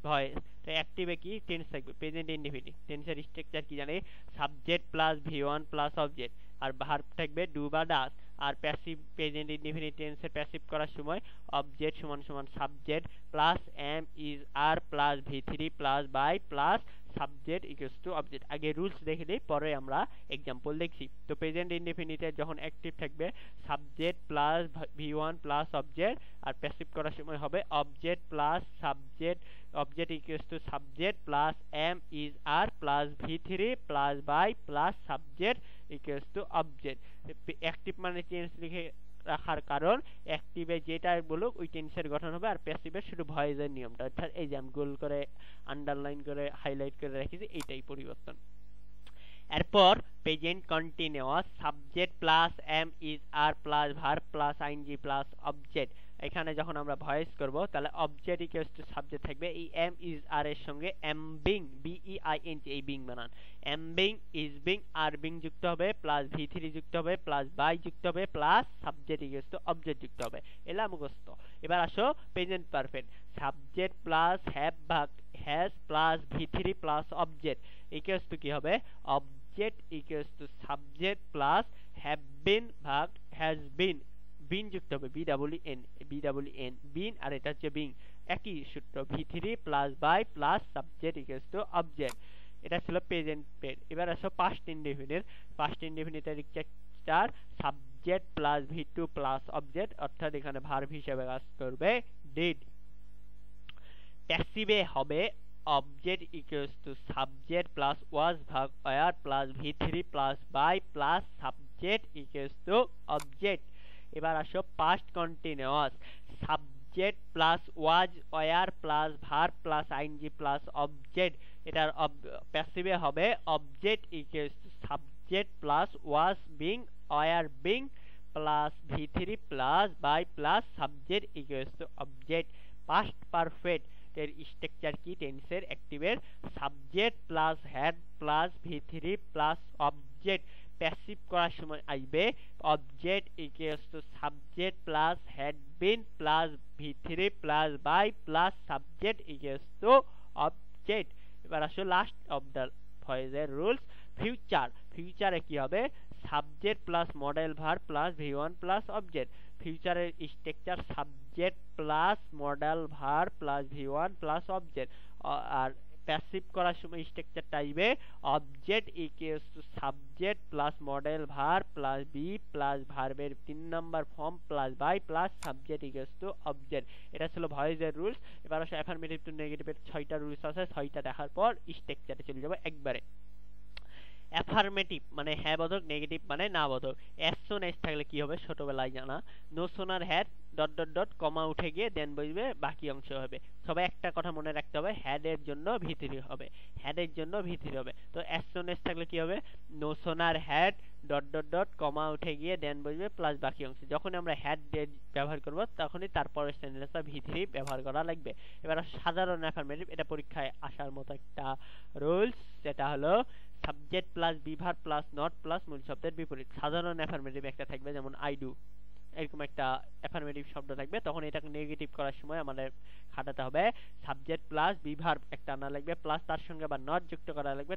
ভয়েস। তো অ্যাক্টিভে কি টেন্স থাকবে, প্রেজেন্ট ইনডেফিনিট। টেন্সের স্ট্রাকচার কি জানে, subject plus V one plus object, আর ভার্ব থাকবে ডু বা ডাজ। আর প্যাসিভ, প্রেজেন্ট ইনডেফিনিট টেন্সের প্যাসিভ করার সময় অবজেক্ট সমান সমান subject plus am is are plus ভি3 plus by plus subject equals to object. আগে রুলস দেখে দিই, পরে আমরা এক্সাম্পল দেখছি। তো প্রেজেন্ট ইনডেফিনিটে যখন অ্যাক্টিভ থাকবে subject plus V one plus object, আর প্যাসিভ করার সময় হবে object plus subject, object equals to subject plus am is are plus ভি3 plus by plus subject equals to object. Active মানে টেন্স লিখে রাখার কারণ অ্যাক্টিভে যেটা বলুক ওই টেন্সের গঠন হবে, আর প্যাসিভের শুধু ভয়েসের নিয়মটা, অর্থাৎ এই যে আমি গোল করে আন্ডারলাইন করে হাইলাইট করে রেখেছি, এইটাই পরিবর্তন। এরপর present continuous, subject plus am is are plus verb plus ING plus object. এখানে যখন আমরা ভয়েস করব তাহলে অবজেক্ট ইকুয়ালস টু সাবজেক্ট থাকবে, এই এম ইজ আর এর সঙ্গে এম বিং, বিইআইএনজি, এই বিং বানান, am being, is being, are being যুক্ত হবে, প্লাস ভি3 যুক্ত হবে, প্লাস বাই যুক্ত হবে, plus subject equals to object যুক্ত হবে। এলা মুখস্থ। এবার আসো present perfect, subject plus have ভাগ হ্যাজ প্লাস ভি3 প্লাস অবজেক্ট ইকুয়ালস টু কি হবে, object equals to subject plus have been ভাগ হ্যাজ বিন, বিন যুক্ত হবে, বিডব্লিউএন, বিডব্লিউএন, বিন, আর এটা হচ্ছে বিং, একই সূত্র, ভি3 plus by plus subject equals to object. এটা ছিল প্রেজেন্ট পেড। এবার আসো পাস্ট ইনডেফিনিট। পাস্ট ইনডেফিনিটের structure subject plus V two plus object, অর্থাৎ এখানে ভার্ব হিসেবে কাজ করবে ডিড। প্যাসিভে হবে object equals to subject plus was ভাগ ওয়ার প্লাস ভি3 plus by plus subject equals to object. এবার আসো past continuous, subject plus was were plus verb plus ING plus object. এটার প্যাসিভে হবে object equals to subject plus was being were being plus ভি3 plus by plus subject equals to object. Past perfect এর structure কি, টেন্সের অ্যাক্টিভের subject plus had plus ভি3 plus object. Passive করার সময় আসবে object equals to subject plus had been plus ভি3 plus by plus subject equals to object. এবার আসো লাস্ট অফ দ্য ভয়েসের রুলস, ফিউচার। ফিউচারে কি হবে, subject plus model verb plus V one plus object. ফিউচারের structure subject plus model verb plus V one plus object. আর passive করার সময় স্ট্রাকচারটা আসবে object equals to subject plus model verb plus be plus ভার্বের 3 number form plus by plus subject equals to object. এটা ছিল ভয়েসের রুলস। এবার আসলে অ্যাফার্মেটিভ টু নেগেটিভের 6টা রুলস আছে, 6টা দেখার পর স্ট্রাকচারে চলে যাবো একবারে। অ্যাফার্মেটিভ মানে হ্যাঁ বোধক, নেগেটিভ মানে না বোধক। অ্যাজ সুন এজ থাকলে কি হবে ছোটবেলায় জানা, no sooner had dot dot dot comma উঠে গিয়ে দেন বসবে, বাকি অংশ হবে। সবাই একটা কথা মনে রাখতে হবে, হ্যাড এর জন্য ভি3 হবে, হ্যাড এর জন্য ভি3 হবে। তো অ্যাজ সুন এজ থাকলে কি হবে, no sooner had dot dot dot comma উঠে গিয়ে দেন বসবে প্লাস বাকি অংশ। যখন আমরা হ্যাড ব্যবহার করব তখনই তারপরের সেন্টেন্সটা ভি3 ব্যবহার করা লাগবে। এবার সাধারণ অ্যাফার্মেটিভ, এটা পরীক্ষায় আসার মতো একটা রুলস, যেটা হলো subject plus be verb plus not plus মূল শব্দের বিপরীত। সাধারণ অ্যাফার্মেটিভ একটা থাকবে যেমন আই ডু, এরকম একটা অ্যাফার্মেটিভ শব্দ থাকবে, তখন এটাকে নেগেটিভ করার সময় আমাদের খাটাতে হবে সাবজেক্ট প্লাস বি ভার্ব একটা আনা লাগবে, প্লাস তার সঙ্গে আবার নট যুক্ত করা লাগবে,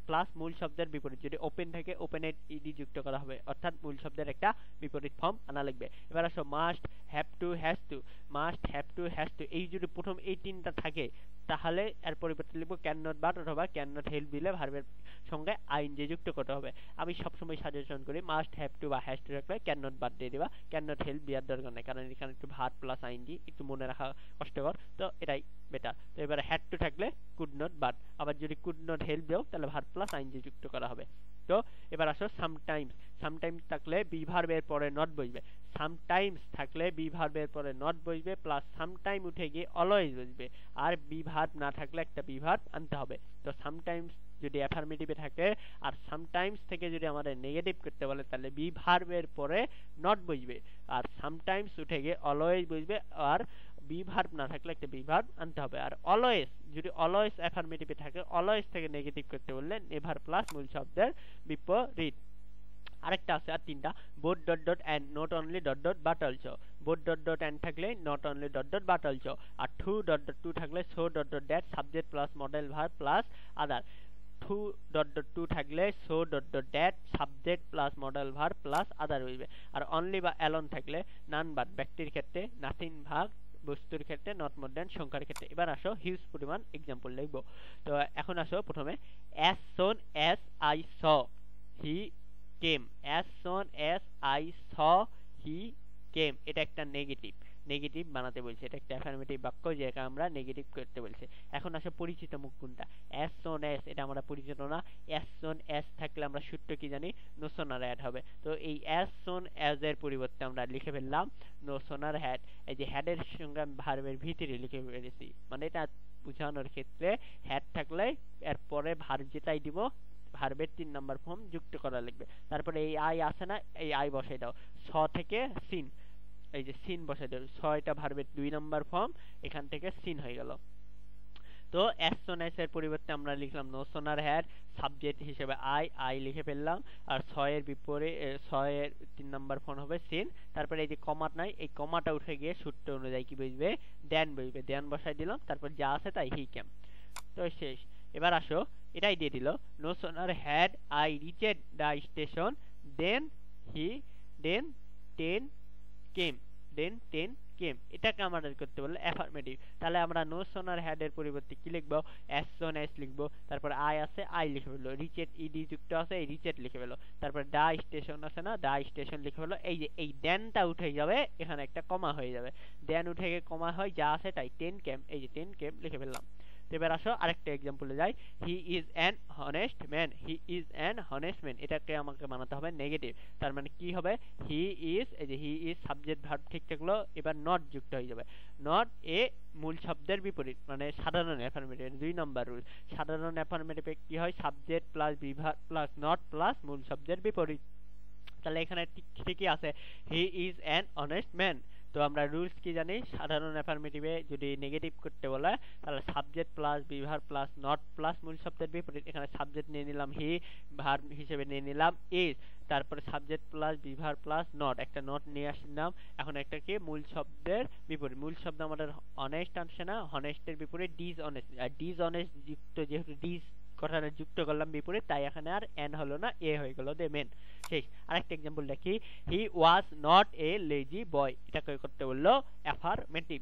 প্লাস মূল শব্দের বিপরীত যদি ওপেন থাকে ওপেনের ইডি যুক্ত করা হবে, অর্থাৎ মূল শব্দের একটা বিপরীত ফর্ম আনা লাগবে। এবার আসো must, have to, has to. Must, have to, has to, এই যদি প্রথম এই তিনটা থাকে তাহলে এর পরিবর্তে লিখবো ক্যান নট বাট অথবা ক্যান নট হেল্প দিলে ভার্বের সঙ্গে আইএনজি যুক্ত করতে হবে। আমি সবসময় সাজেশন করি মাস্ট, হ্যাভ টু বা হ্যাজ টু রাখলে ক্যান নট বাট দিয়ে দিবা, ক্যান নট হেল্প দেওয়ার দরকার নেই, কারণ এখানে একটু ভার্ব প্লাস আইএনজি একটু মনে রাখা কষ্টকর, তো এটাই বেটার। তো এবারে হ্যাড টু থাকলে কুড নট বাট, আবার যদি কুড নট হেল্প দাও তাহলে ভার্ব প্লাস আইএনজি যুক্ত করা হবে। তো এবার আসো সামটাইমস, সামটাইমস থাকলে বি ভার্বের পরে নট বসবে, সামটাইমস থাকলে বি ভার্বের পরে নট বসবে, প্লাস সামটাইম উঠে গিয়ে অলওয়েজ বসবে, আর বি ভার্ব না থাকলে একটা বি ভার্ব আনতে হবে। তো সামটাইমস যদি অ্যাফার্মেটিভে থাকে আর সামটাইমস থেকে যদি আমাদের নেগেটিভ করতে বলে তাহলে বি ভার্বের পরে নট বসবে, আর সামটাইমস উঠে গিয়ে অলওয়েজ বসবে, আর বি ভার্ব না থাকলে একটা বি ভার্ব আনতে হবে। আর অলওয়েজ যদি অলওয়েজ অ্যাফার্মেটিভে থাকে অলওয়েজ থেকে নেগেটিভ করতে বললে নেভার প্লাস মূল শব্দের বিপরীত। আরেকটা আছে আর তিনটা, both dot dot and, not only dot dot but also. Both dot dot and থাকলে not only dot dot but also, আর টু ডট ডট টু থাকলে so dot dot that subject plus model verb plus other. Too dot dot to থাকলে so dot dot that subject plus model verb plus other হইবে। আর only বা alone থাকলে none but ব্যক্তির ক্ষেত্রে, nothing ভাগ বস্তুর ক্ষেত্রে, নট মোর দ্যান সংখ্যার ক্ষেত্রে। এবার আসো হিউজ পরিমাণ এক্সাম্পল লিখবো। তো এখন আসো প্রথমে as soon as I saw he came, as soon as I saw he came, এটা একটা নেগেটিভ, নেগেটিভ বানাতে বলছে, এটা একটা অ্যাফার্মেটিভ বাক্য যেটা আমরা নেগেটিভ করতে বলছে। এখন আসো পরিচিত মুখ কোনটা, as soon as এটা আমরা পরিচিত না, as soon as থাকলে আমরা সূত্র কি জানি, no sooner had হবে। তো এই as soon as এর পরিবর্তে আমরা লিখে ফেললাম no sooner had, এই যে had এর সঙ্গে আমি ভার্বের ভিতরে লিখে ফেলেছি, মানে এটা বোঝানোর ক্ষেত্রে had থাকলে এর পরে ভার্ব যেটাই দিব ভার্বের 3 নাম্বার ফর্ম যুক্ত করা লাগবে। তারপরে এই আই আছে না, এই আই বসাই দাও, স থেকে সিন, এই যে সিন বসাই দাও, ছয়টা ভার্বের 2 নাম্বার ফর্ম, এখান থেকে সিন হয়ে গেল। তো as soon as এর পরিবর্তে আমরা লিখলাম no sooner had, সাবজেক্ট হিসেবে আই লিখে ফেললাম, আর ছয়ের বিপরীতে ছয়ের 3 নাম্বার ফর্ম হবে সিন। তারপরে এই যে কমা নাই, এই কমাটা উঠে গিয়ে সূত্র অনুযায়ী কি বসবে, দেন বসবে, দেন বসাই দিলাম, তারপর যা আছে তাই হি কেম, তো শেষ। এবার আসো এটাই দিয়ে দিল no sooner had I reached the station then ten came, এটাকে আমাদের করতে বললে অ্যাফার্মেটিভ। তাহলে আমরা no sooner had এর পরিবর্তে কি লিখবো, as soon as লিখবো, তারপর আই আছে আই লিখে ফেললো, রিচেড ইডি যুক্ত আছে এই রিচেড লিখে ফেলো, তারপর দা স্টেশন আছে না দা স্টেশন লিখে ফেলো। এই যে এই দেনটা উঠে যাবে, এখানে একটা কমা হয়ে যাবে, দেন উঠে গিয়ে কমা হয়, যা আছে তাই 10 came, এই যে 10 came লিখে ফেললাম। তো এবার আসো আরেকটা এক্সাম্পলে যাই, he is an honest man, he is an honest man, এটাকে আমাকে বানাতে হবে নেগেটিভ। তার মানে কি হবে, হি ইজ, এই যে হি ইজ সাবজেক্ট ভার্ব ঠিক থাকলো, এবার নট যুক্ত হয়ে যাবে, নট এ মূল শব্দের বিপরীত, মানে সাধারণ অ্যাফার্মেটিভ 2 নাম্বার রুল। সাধারণ অ্যাফার্মেটিভে কি হয়, subject plus be verb plus not plus মূল শব্দের বিপরীত। তাহলে এখানে ঠিকই আছে he is an honest man. তো আমরা রুলস কি জানি, সাধারণ অ্যাফার্মেটিভে যদি নেগেটিভ করতে বলে তাহলে subject plus be verb plus not plus মূল শব্দের বিপরীত। এখানে সাবজেক্ট নিয়ে নিলাম হি, ভার্ব হিসেবে নিয়ে নিলাম ইজ, তারপরে subject plus be verb plus not, একটা নট নিয়ে আসলাম, এখন একটা কি মূল শব্দের বিপরীত। মূল শব্দ আমাদের অনেস্ট আসছে না, হনেস্টের বিপরীত ডিসঅনেস্ট, আর ডিসঅনেস্ট যুক্ত যেহেতু ডিস কথাটা যুক্ত করলাম বিপরীত, তাই এখানে আর এন হলো না, এ হয়ে গেল দে মেন, শেষ। আরেকটা এক্সাম্পল দেখি, হি ওয়াজ নট এ লেজি বয়, এটাকে করতে বললো affirmative,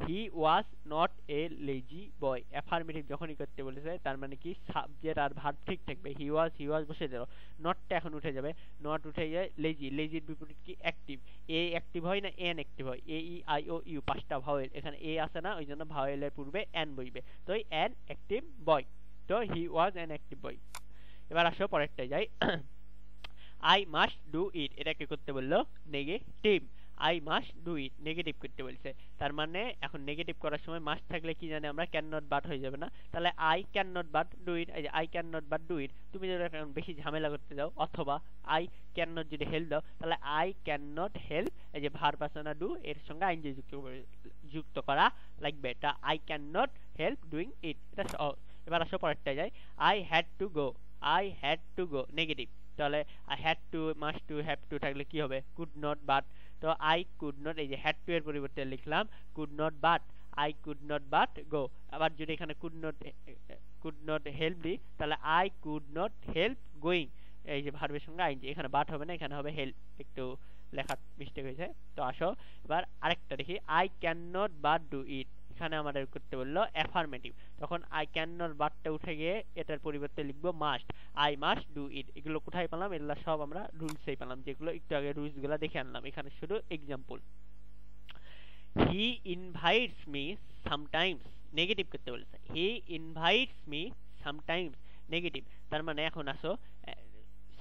he was not a lazy boy, affirmative যখনই করতে বলেছে তার মানে কি সাবজেক্ট আর ভার্ব ঠিক থাকবে, হি ওয়াজ বসে দিল, নটটা এখন উঠে যাবে, নট উঠে যায় লেজি, লেজির বিপরীত কি অ্যাক্টিভ, এ অ্যাক্টিভ হয় না এন অ্যাক্টিভ হয়, এ ই আই ও ইউ 5টা ভাওয়েল, এখানে এ আসে না ওই জন্য ভাওয়েলের পূর্বে এন বসবে, তো এন অ্যাক্টিভ বয়, তো হি ওয়াজ অ্যান অ্যাক্টিভ বয়। এবার আসো পরেরটায় যাই, আই মাস্ট ডু ইট, এটাকে করতে বললো negative, I must do it negative করতে বলছে, তার মানে এখন নেগেটিভ করার সময় মাস্ট থাকলে কি জানি আমরা ক্যান নট বাট হয়ে যাবে না, তাহলে I can not but do it, এই যে I can not but do it, তুমি যদি এখন বেশি ঝামেলা করতে যাও অথবা আই ক্যান নট যদি হেল্প দাও তাহলে আই ক্যান নট হেল্প, এই যে ভার্ব আছে না ডু, এর সঙ্গে আইএনজি যুক্ত করা লাগবে, এটা I can not help doing it, এটা সহজ। এবার আসো পরেরটা যাই, I had to go negative, তাহলে I had to, must to, have to থাকলে কি হবে, কুড নট বাট, তো আই কুড নট, এই যে হ্যাড টু এর পরিবর্তে লিখলাম could not but, I could not but go. আবার যদি এখানে কুড নট হেল্প দিই তাহলে I could not help going, এই যে ভার্বের সঙ্গে আইনজি, এখানে বাট হবে না, এখানে হবে হেল্প, একটু লেখার মিস্টেক হয়েছে। তো আসো এবার আরেকটা দেখি, I can not but do it, এখানে আমাদের করতে বললো অ্যাফার্মেটিভ, তখন আই ক্যান নট বাটটা উঠে গিয়ে এটার পরিবর্তে লিখবো must, I must do it. এগুলো কোথায় পেলাম? এগুলো সব আমরা রুলসেই পেলাম, যেগুলো একটু আগে রুলস গুলা দেখে আনলাম। এখানে শুধু এক্সাম্পল, হি ইনভাইটস মি সামটাইমস, নেগেটিভ করতে বলেছে, হি ইনভাইটস মি সামটাইমস, নেগেটিভ। তার মানে এখন আসো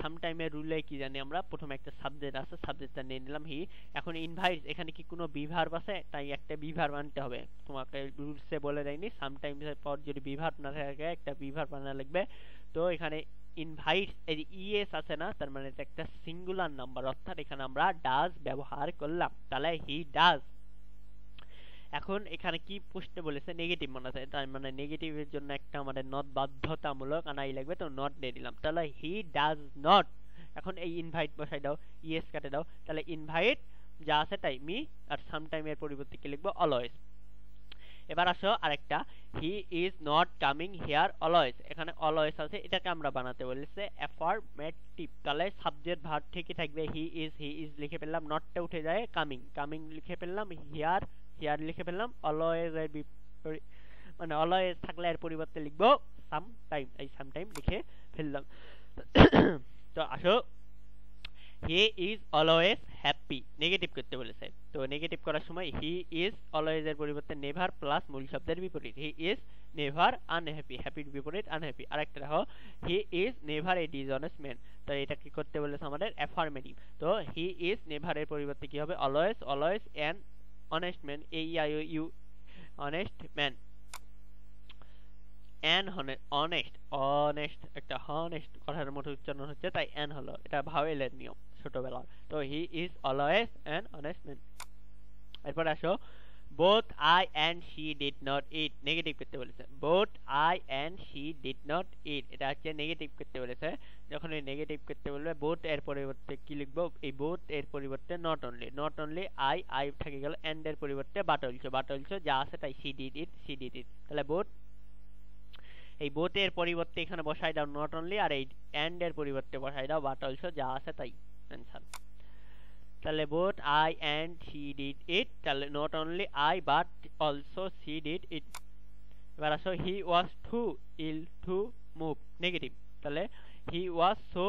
সামটাইমের রুলে কি জানি আমরা, প্রথমে একটা সাবজেক্ট আছে, সাবজেক্টটা নিয়ে নিলাম হি। এখন ইনভাইটস, এখানে কি কোনো বিভার্ব আছে? তাই একটা বিভার্ব আনতে হবে, তোমাকে রুলসে বলে দেয়নি। সামটাইমস এর পর যদি বিভার্ব না থাকে একটা বিভার্ব আনা লাগবে। তো এখানে ইনভাইটস, এই যে ইএস আছে না, তার মানে এটা একটা সিঙ্গুলার নাম্বার, অর্থাৎ এখানে আমরা ডাজ ব্যবহার করলাম, তাহলে হি ডাজ। এখন এখানে কি প্রশ্ন বলেছে? নেগেটিভ মনে আছে, তার মানে নেগেটিভের জন্য একটা আমাদের নট বাধ্যতামূলক আনাই লাগবে, তো নট দিয়ে দিলাম, তাহলে হি ডাজ নট। এখন এই ইনভাইট বসাই দাও, ইএস কাটে দাও, তাহলে ইনভাইট যা আছে তাই মি, আর সামটাইম এর পরিবর্তে কি লিখবো? অলওয়েজ। এবার আসো আরেকটা, he is not coming here always, এখানে অলওয়েজ আছে, এটাকে আমরা বানাতে বলেছে অ্যাফার্মেটিভ, তাহলে সাবজেক্ট ভার্ব ঠিকই থাকবে, হি ইজ লিখে ফেললাম, নটটা উঠে যায়, কামিং লিখে ফেললাম, হিয়ার লিখে ফেললাম, অলওয়েজ এর মানে অলওয়েজ থাকলে এর পরিবর্তে লিখবো সামটাইম, এই সামটাইম লিখে ফেললাম। তো আসো, হি ইজ অলওয়েজ হ্যাপি, নেগেটিভ করতে বলেছে, তো নেগেটিভ করার সময় হি ইজ অলওয়েজ এর পরিবর্তে নেভার প্লাস মূল শব্দের বিপরীত, হি ইজ নেভার আনহ্যাপি, হ্যাপির বিপরীত আনহ্যাপি। আরেকটা দেখো, he is never a dishonest man, তো এটা কি করতে বলেছে আমাদের? অ্যাফার্মেটিভ। তো হি ইজ নেভার এর পরিবর্তে কি হবে? Always an honest man, AEIOU honest man, an honest একটা হনেস্ট কথার মতো উচ্চারণ হচ্ছে, তাই অ্যান হলো, এটা ভাওয়েলের নিয়ম ছোটবেলার। তো he is always an honest man. এরপর আসো, both I and she did not it, negative করতে বলেছে, both I and she did not it, এটা হচ্ছে নেগেটিভ করতে বলেছে। যখন এই নেগেটিভ করতে বলবে, বোথ এর পরিবর্তে কি লিখবো? এই বোথ এর পরিবর্তে নট অনলি, আই থেকে গেল, অ্যান্ড এর পরিবর্তে বাট অলসো যা আছে তাই, শি ডিড ইট, তাহলে বোথ, এই বোথ এর পরিবর্তে এখানে বসাই দাও নট অনলি, আর এই অ্যান্ড এর পরিবর্তে বসাই দাও বাট অলসো যা আছে তাই, অ্যান্সার। তাহলে both I and she did it, তাহলে not only I but also she did it. এবার আসো, he was too ill to move, negative, তাহলে হি ওয়াজ সো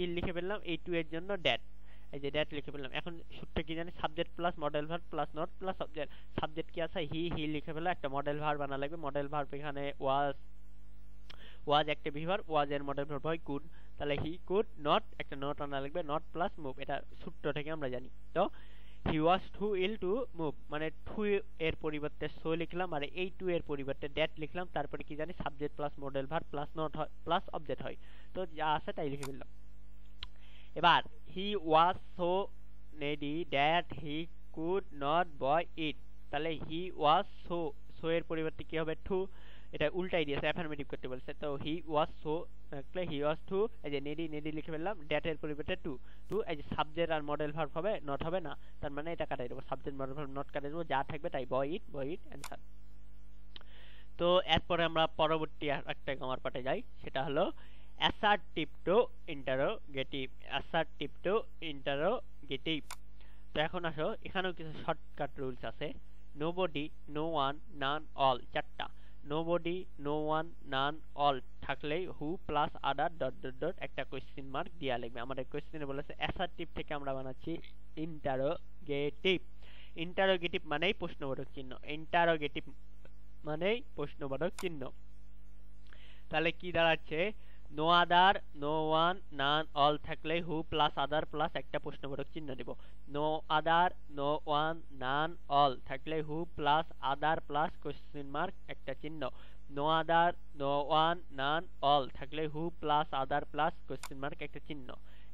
ইল লিখে ফেললাম, এই টু এর জন্য ড্যাট, এই যে ড্যাট লিখে ফেললাম। এখন সূত্র কি জানি? Subject plus model verb plus not plus object. Subject কি আছে? হি লিখে ফেললাম, একটা মডেল ভার্ব বানা লাগবে, মডেল ভার্ব এখানে ওয়াজ একটা বিভার, ওয়াজ এর মডেল ভার্ব হয় কুড, তাহলে হি কুড নট, একটা নট আনা লাগবে, নট প্লাস মুভ, এটা সূত্র থেকে আমরা জানি। তো হি was too ill to move, মানে টু এর পরিবর্তে সো লিখলাম, আর এই টু এর পরিবর্তে ড্যাট লিখলাম, তারপরে কি জানি? Subject plus model verb plus not plus object হয়, তো যা আছে তাই লিখে ফেললাম। এবার he was so needy that he could not buy it, তাহলে হি ওয়াজ সো এর পরিবর্তে কি হবে? টু, এটা উল্টাই দিয়েছে, অ্যাফার্মেটিভ করতে বলছে, তো হি was so, he was two, এই যে নেডি লিখে ফেললাম, ড্যাট এর পরিবর্তে টু, এই যে সাবজেক্ট আর মডেল ভার্ব হবে, নট হবে না, তার মানে এটা কাটাই দেবো, সাবজেক্ট মডেল ভার্ব নট কাটাই দেবো, যা থাকবে তাই, বয় ইট অ্যান্সার। তো এরপরে আমরা পরবর্তী একটা গ্রামার পার্টে যাই, সেটা হলো অ্যাসার্টিভ টু ইন্টারোগেটিভ। তো এখন আসো, এখানেও কিছু শর্টকাট রুলস আছে। Nobody, no one, none, all, চারটা। Nobody, no one, none, all থাকলে who plus other dot dot dot একটা কোয়েশ্চেন মার্ক দিয়া লাগবে। আমাদের কোয়েশ্চেনে বলেছে অ্যাসার্টিভ থেকে আমরা বানাচ্ছি ইন্টারোগেটিভ মানেই প্রশ্নবোধক চিহ্ন, ইন্টারোগেটিভ মানেই প্রশ্নবোধক চিহ্ন। তাহলে কি দাঁড়াচ্ছে? No other, no one, none, all থাকলে হু প্লাস আদার প্লাস একটা প্রশ্নবোধক চিহ্ন দেব। No other, no one, none, all থাকলে who plus other plus question mark একটা চিহ্ন। No other, no one, none, all থাকলে who plus other plus question mark একটা চিহ্ন।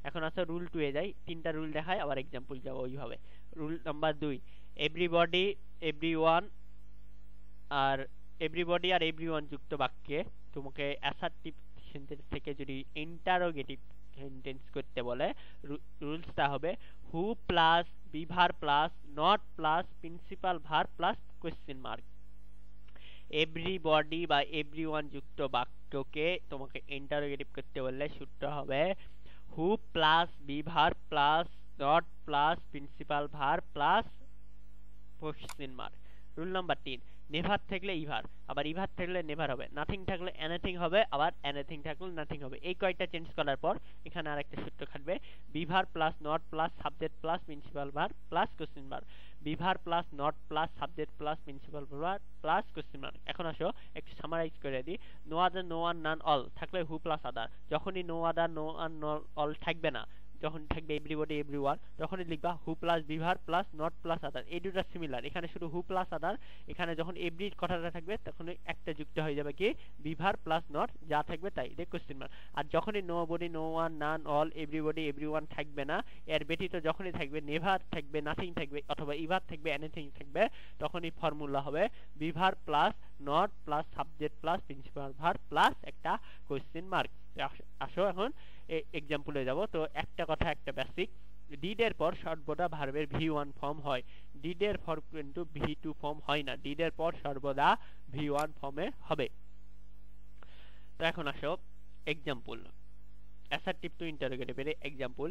এখন আছে রুল 2 এ যাই, তিনটা রুল দেখায়, আবার এক্সাম্পল যাবো ওইভাবে। রুল নাম্বার 2, এভরিবডি, এভরিওয়ান আর এভরিওয়ান যুক্ত বাক্যে তোমাকে অ্যাসার্টিভ সেন্টেন্স থেকে যদি ইন্টারোগেটিভ সেন্টেন্স করতে বলে, রুলসটা হবে who plus be verb plus not plus principal verb plus question mark. Everybody বা এভরিওয়ান যুক্ত বাক্যকে তোমাকে ইন্টারোগেটিভ করতে বললে সূত্র হবে who plus be verb plus not plus principal verb plus question mark. Rule number 3, never থাকলে ইভার, আবার ইভার থাকলে নেভার হবে, নাথিং থাকলে এনিথিং হবে, আবার এনিথিং থাকলে নাথিং হবে। এই কয়টা চেঞ্জ করার পর এখানে আরেকটা সূত্র খাটবে, be verb plus not plus subject plus principal verb plus question mark, be verb plus not plus subject plus principal verb plus question mark. এখন আসো একটু সামারাইজ করে দিই। No other, no one, none, all থাকলে হু প্লাস আদার। যখনই no other, no one, no all থাকবে না, যখন থাকবে এভরিবডি এভরিওয়ান, তখনই লিখবা who plus be verb plus not plus other. এই দুটো সিমিলার, এখানে শুধু হু প্লাস আদার, এখানে যখন এভরি কথাটা থাকবে তখন একটা যুক্ত হয়ে যাবে কি বিভার প্লাস নট, যা থাকবে তাই দিয়ে কোশ্চেন মার্ক। আর যখনই nobody, no one, none, all, everybody everyone থাকবে না, এর ব্যতীত যখনই থাকবে নেভার থাকবে, নাথিং থাকবে, অথবা ইভার থাকবে, এনিথিং থাকবে, তখনই ফর্মুলা হবে be verb plus not plus subject plus principal verb plus একটা কোশ্চেন মার্ক। আসো এখন এক্সাম্পলে যাব। তো একটা কথা, একটা বেসিক, ডিড এর পর সর্বদা ভার্বের ভি1 ফর্ম হয়, ডিড এর পর কিন্তু ভি2 ফর্ম হয় না, ডিড এর পর সর্বদা ভি1 ফর্মে হবে। তো এখন আসো এক্সাম্পল, অ্যাসার্টিভ টু ইন্টারোগেটিভ এর example,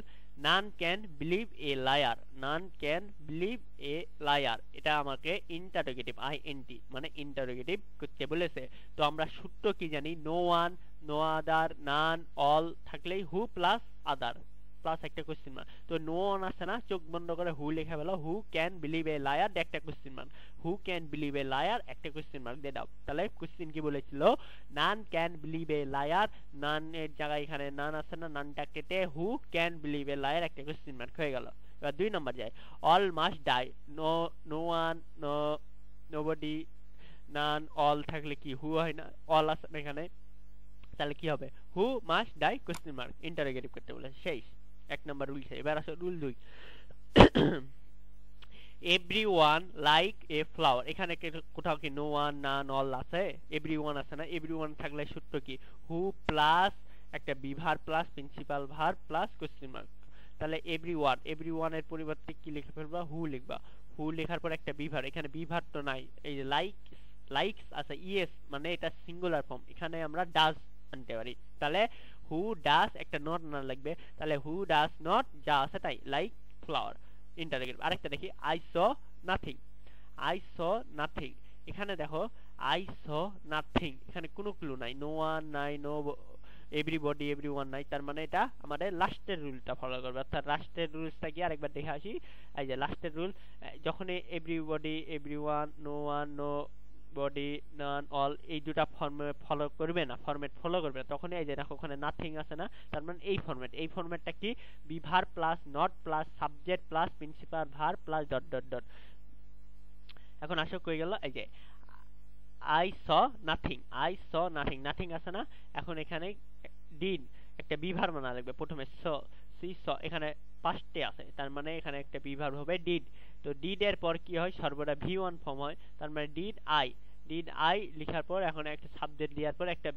naan can believe a liar, naan can believe a liar, এটা আমাকে ইন্টারোগেটিভ আইএনটি মানে ইন্টারোগেটিভ করতে বলেছে। তো আমরা সূত্র কি জানি, no one, no other, none, all থাকলেই হু প্লাস আদার প্লাস একটা কোশ্চেন মার্ক। তো নো ওয়ান আছে না, চোখ বন্ধ করে হু লেখা ফেলো, who can believe a liar একটা question mark, who can believe a liar একটা কোশ্চেন মার্ক দিয়ে দাও। তাহলে কোশ্চেন কি বলেছিল, none can believe a liar, none এর জায়গায় এখানে নান আছে না, নানটা কেটে who can believe a liar একটা কোশ্চেন মার্ক হয়ে গেল। এবার 2 নম্বর যায়, all must die, no, no one, no, nobody, none, all থাকলে কি হু হয় না, অল আছে না এখানে, তাহলে কি হবে who must die question mark, interrogative করতে বলে শেষ। 1 নম্বর রুল শেষ। এবার আসো rule 2, everyone like a flower, এখানে কোথাও কি নো ওয়ান, নান, অল আছে, এভরিওয়ান আছে না, এভরিওয়ান থাকলে সূত্র কি হু প্লাস একটা be verb plus principal verb plus question mark. তাহলে এভরিওয়ান, এভরিওয়ান এর পরিবর্তে কি লিখে ফেলবা, হু লিখবা, হু লেখার পর একটা বিভার, এখানে বিভার তো নাই, এই যে লাইকস আছে ইএস মানে এটা সিঙ্গুলার ফর্ম, এখানে আমরা ডাজ আনতে পারি। তাহলে হু ডাজ একটা নট না লাগবে, তাহলে হু ডাজ নট যা আছে তাই, লাইক ফ্লাওয়ার ইন্টারোগেটিভ। আরেকটা দেখি, I saw nothing, I saw nothing, এখানে দেখো আই স নাথিং, এখানে কোনো ক্লু নাই, নো ওয়ান নাই, নো এভরিবডি এভরিওয়ান নাই, তার মানে এটা আমাদের লাস্টের রুলটা ফলো করবে। অর্থাৎ লাস্টের রুলসটা কি আরেকবার দেখে আসি, এই যে লাস্টের রুল, যখন everybody everyone, no one, nobody, none, all এই দুটা ফরম্যাট ফলো করবে না, তখনই এই যে দেখো ওখানে নাথিং আছে না, তার মানে এই ফরম্যাটটা কি be verb plus not plus subject plus principal verb plus dot dot dot. এখন আসো কই গেল, এই যে I saw nothing, I saw nothing, nothing আছে না, এখন এখানে ডিড একটা বিভার বানা লাগবে, প্রথমে স, সি স, এখানে পাঁচটে আছে, তার মানে এখানে একটা বিভার হবে ডিড। তো ডিড এর পর কি হয়, সর্বদা ভি1 ফর্ম হয়, তার মানে ডিড আই, ডিড আই লেখার পর এখন একটা সাবজেক্ট দেওয়ার পর একটা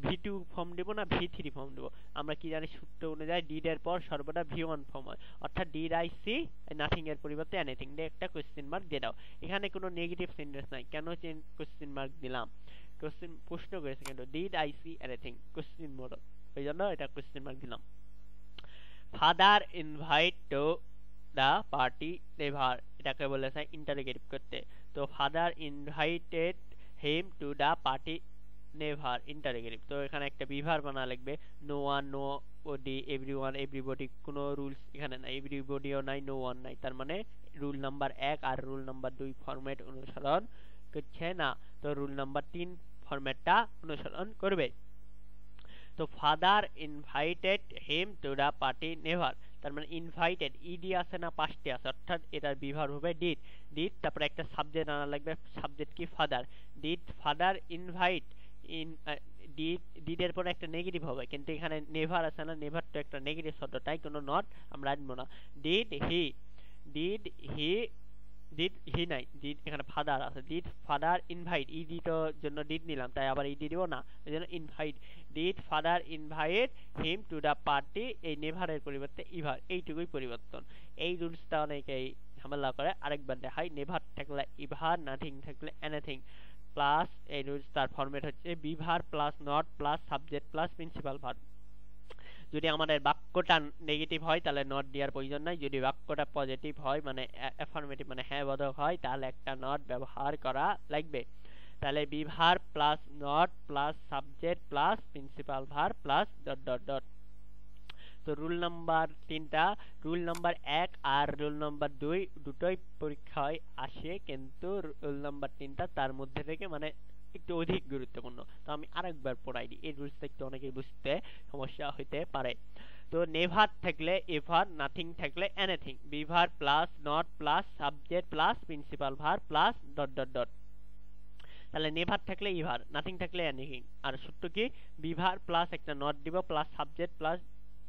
ভি2 ফর্ম দেবো না ভি3 ফর্ম দেবো। আমরা কি জানি সূত্র অনুযায়ী ডিড এর পর সর্বদা ভি1 ফর্ম হয়, অর্থাৎ ডিড আই সি, নাথিং এর পরিবর্তে এনিথিং দিয়ে একটা কোশ্চেন মার্ক দিয়ে দাও। এখানে কোনো নেগেটিভ সেন্টেন্স নাই, কেন কোশ্চেন মার্ক দিলাম, প্রশ্ন করেছে কিন্তু did I see anything question mode, ওই জন্য এটা কোশ্চেন মার্ক দিলাম। Father invite to the party never, এটাকে বলেছে ইন্টারোগেটিভ করতে। তো father invited him to the party never interrogative. তো এখানে একটা বিভার বানা লাগবে, no one, nobody, everyone everybody, কোনো রুলস এখানে নাই, এভরিবডিও নাই, নো ওয়ান নাই, তার মানে রুল নাম্বার 1 আর রুল নাম্বার 2 ফরম্যাট অনুসরণ করছে না, তো রুল নাম্বার 3 ফরম্যাটটা অনুসরণ করবে। তো father invited him to the party never, তার মানে ইনভাইটেড ইডি আছে না, পাঁচটি আছে, অর্থাৎ এটার বিভার হবে ডিড, ডিড তারপরে একটা সাবজেক্ট আনা লাগবে, সাবজেক্ট কি father, did father invite, did এর পরে একটা নেগেটিভ হবে, কিন্তু এখানে নেভার আছে না, নেভার তো একটা নেগেটিভ শব্দ, তাই কোনো নট আমরা আনবো না। ডিড হি ডিড হি নাই, ডিড এখানে ফাদার আছে, ডিড ফাদার ইনভাইট, ইডির জন্য ডিড নিলাম তাই আবার ইডি দিব না, এই জন্য invite, did father invite him to the party, এই নেভারের পরিবর্তে ইভার, এইটুকুই পরিবর্তন। এই রুলসটা অনেকেই ঝামেলা করে, আরেকবার দেখাই। নেভার থাকলে ইভার, নাথিং থাকলে এনিথিং, প্লাস এই রুলস তার ফরম্যাট হচ্ছে be verb plus not plus subject plus principal verb. যদি আমাদের বাক্যটা নেগেটিভ হয় তাহলে নট দেওয়ার প্রয়োজন নাই, যদি বাক্যটা পজিটিভ হয় মানে অ্যাফার্মেটিভ মানে হ্যাঁ বোধক হয় তাহলে একটা নট ব্যবহার করা লাগবে। তাহলে be verb plus not plus subject plus principal verb plus dot dot dot. তো রুল নাম্বার 3টা, রুল নাম্বার 1 আর রুল নাম্বার 2 দুটোই পরীক্ষায় আসে, কিন্তু রুল নাম্বার 3টা তার মধ্যে থেকে মানে একটু অধিক গুরুত্বপূর্ণ। তো আমি আরেকবার পড়াই দিই, এই রুলসটা একটু অনেকেই বুঝতে সমস্যা হইতে পারে। তো নেভার থাকলে এভার, নাথিং থাকলে anything, be verb plus not plus subject plus principal verb plus dot dot dot. তাহলে নেভার থাকলে ইভার, নাথিং থাকলে এনিথিং, আর সূত্র কি বিভার প্লাস একটা নট দিব plus subject plus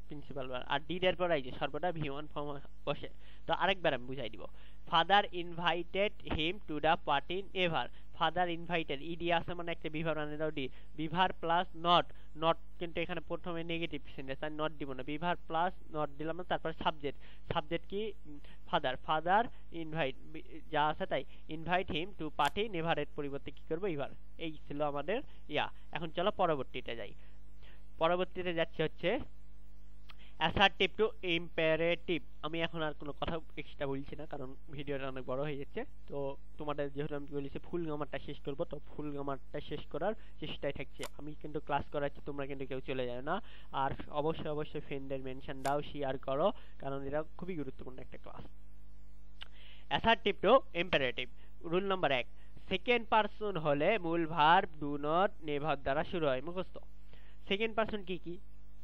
principal verb, আর ডিড এর পর এই যে সর্বদা ভি1 ফর্ম বসে। তো আরেকবার আমি বুঝাই দিব। Father invited him to the party never, father invited, ED আছে মানে একটা বিভার মানে দাও D, be verb plus not, not কিন্তু এখানে প্রথমে নেগেটিভ সেন্টেন্স আর নট দিব না, বিভার প্লাস নট দিলাম না, তারপর সাবজেক্ট, সাবজেক্ট কি ফাদার, ফাদার ইনভাইট যা আছে তাই, ইনভাইট হিম টু পার্টি নেভারের পরিবর্তে কি করবো ইভার। এই ছিল আমাদের ইয়া। এখন চলো পরবর্তীতে যাই। পরবর্তীতে যাচ্ছে হচ্ছে অ্যাসার্টিভ টু ইম্পারেটিভ। আমি এখন আর কোনো কথা এক্সট্রা বলছি না কারণ ভিডিওটা অনেক বড় হয়ে যাচ্ছে। তো তোমাদের যেহেতু আমি বলেছি ফুল গ্রামারটা শেষ করবো, তো ফুল গ্রামারটা শেষ করার চেষ্টায় থাকছে। আমি কিন্তু ক্লাস করাচ্ছি, তোমরা কিন্তু কেউ চলে যাও না। আর অবশ্যই অবশ্যই ফ্রেন্ডদের মেনশন দাও, শেয়ার করো, কারণ এটা খুবই গুরুত্বপূর্ণ একটা class. Assertive two imperative. Rule number 1, second person হলে মূল ভার্ব ডু নট নেভার দ্বারা শুরু হয়। মুখস্থ। সেকেন্ড পারসন কি কি?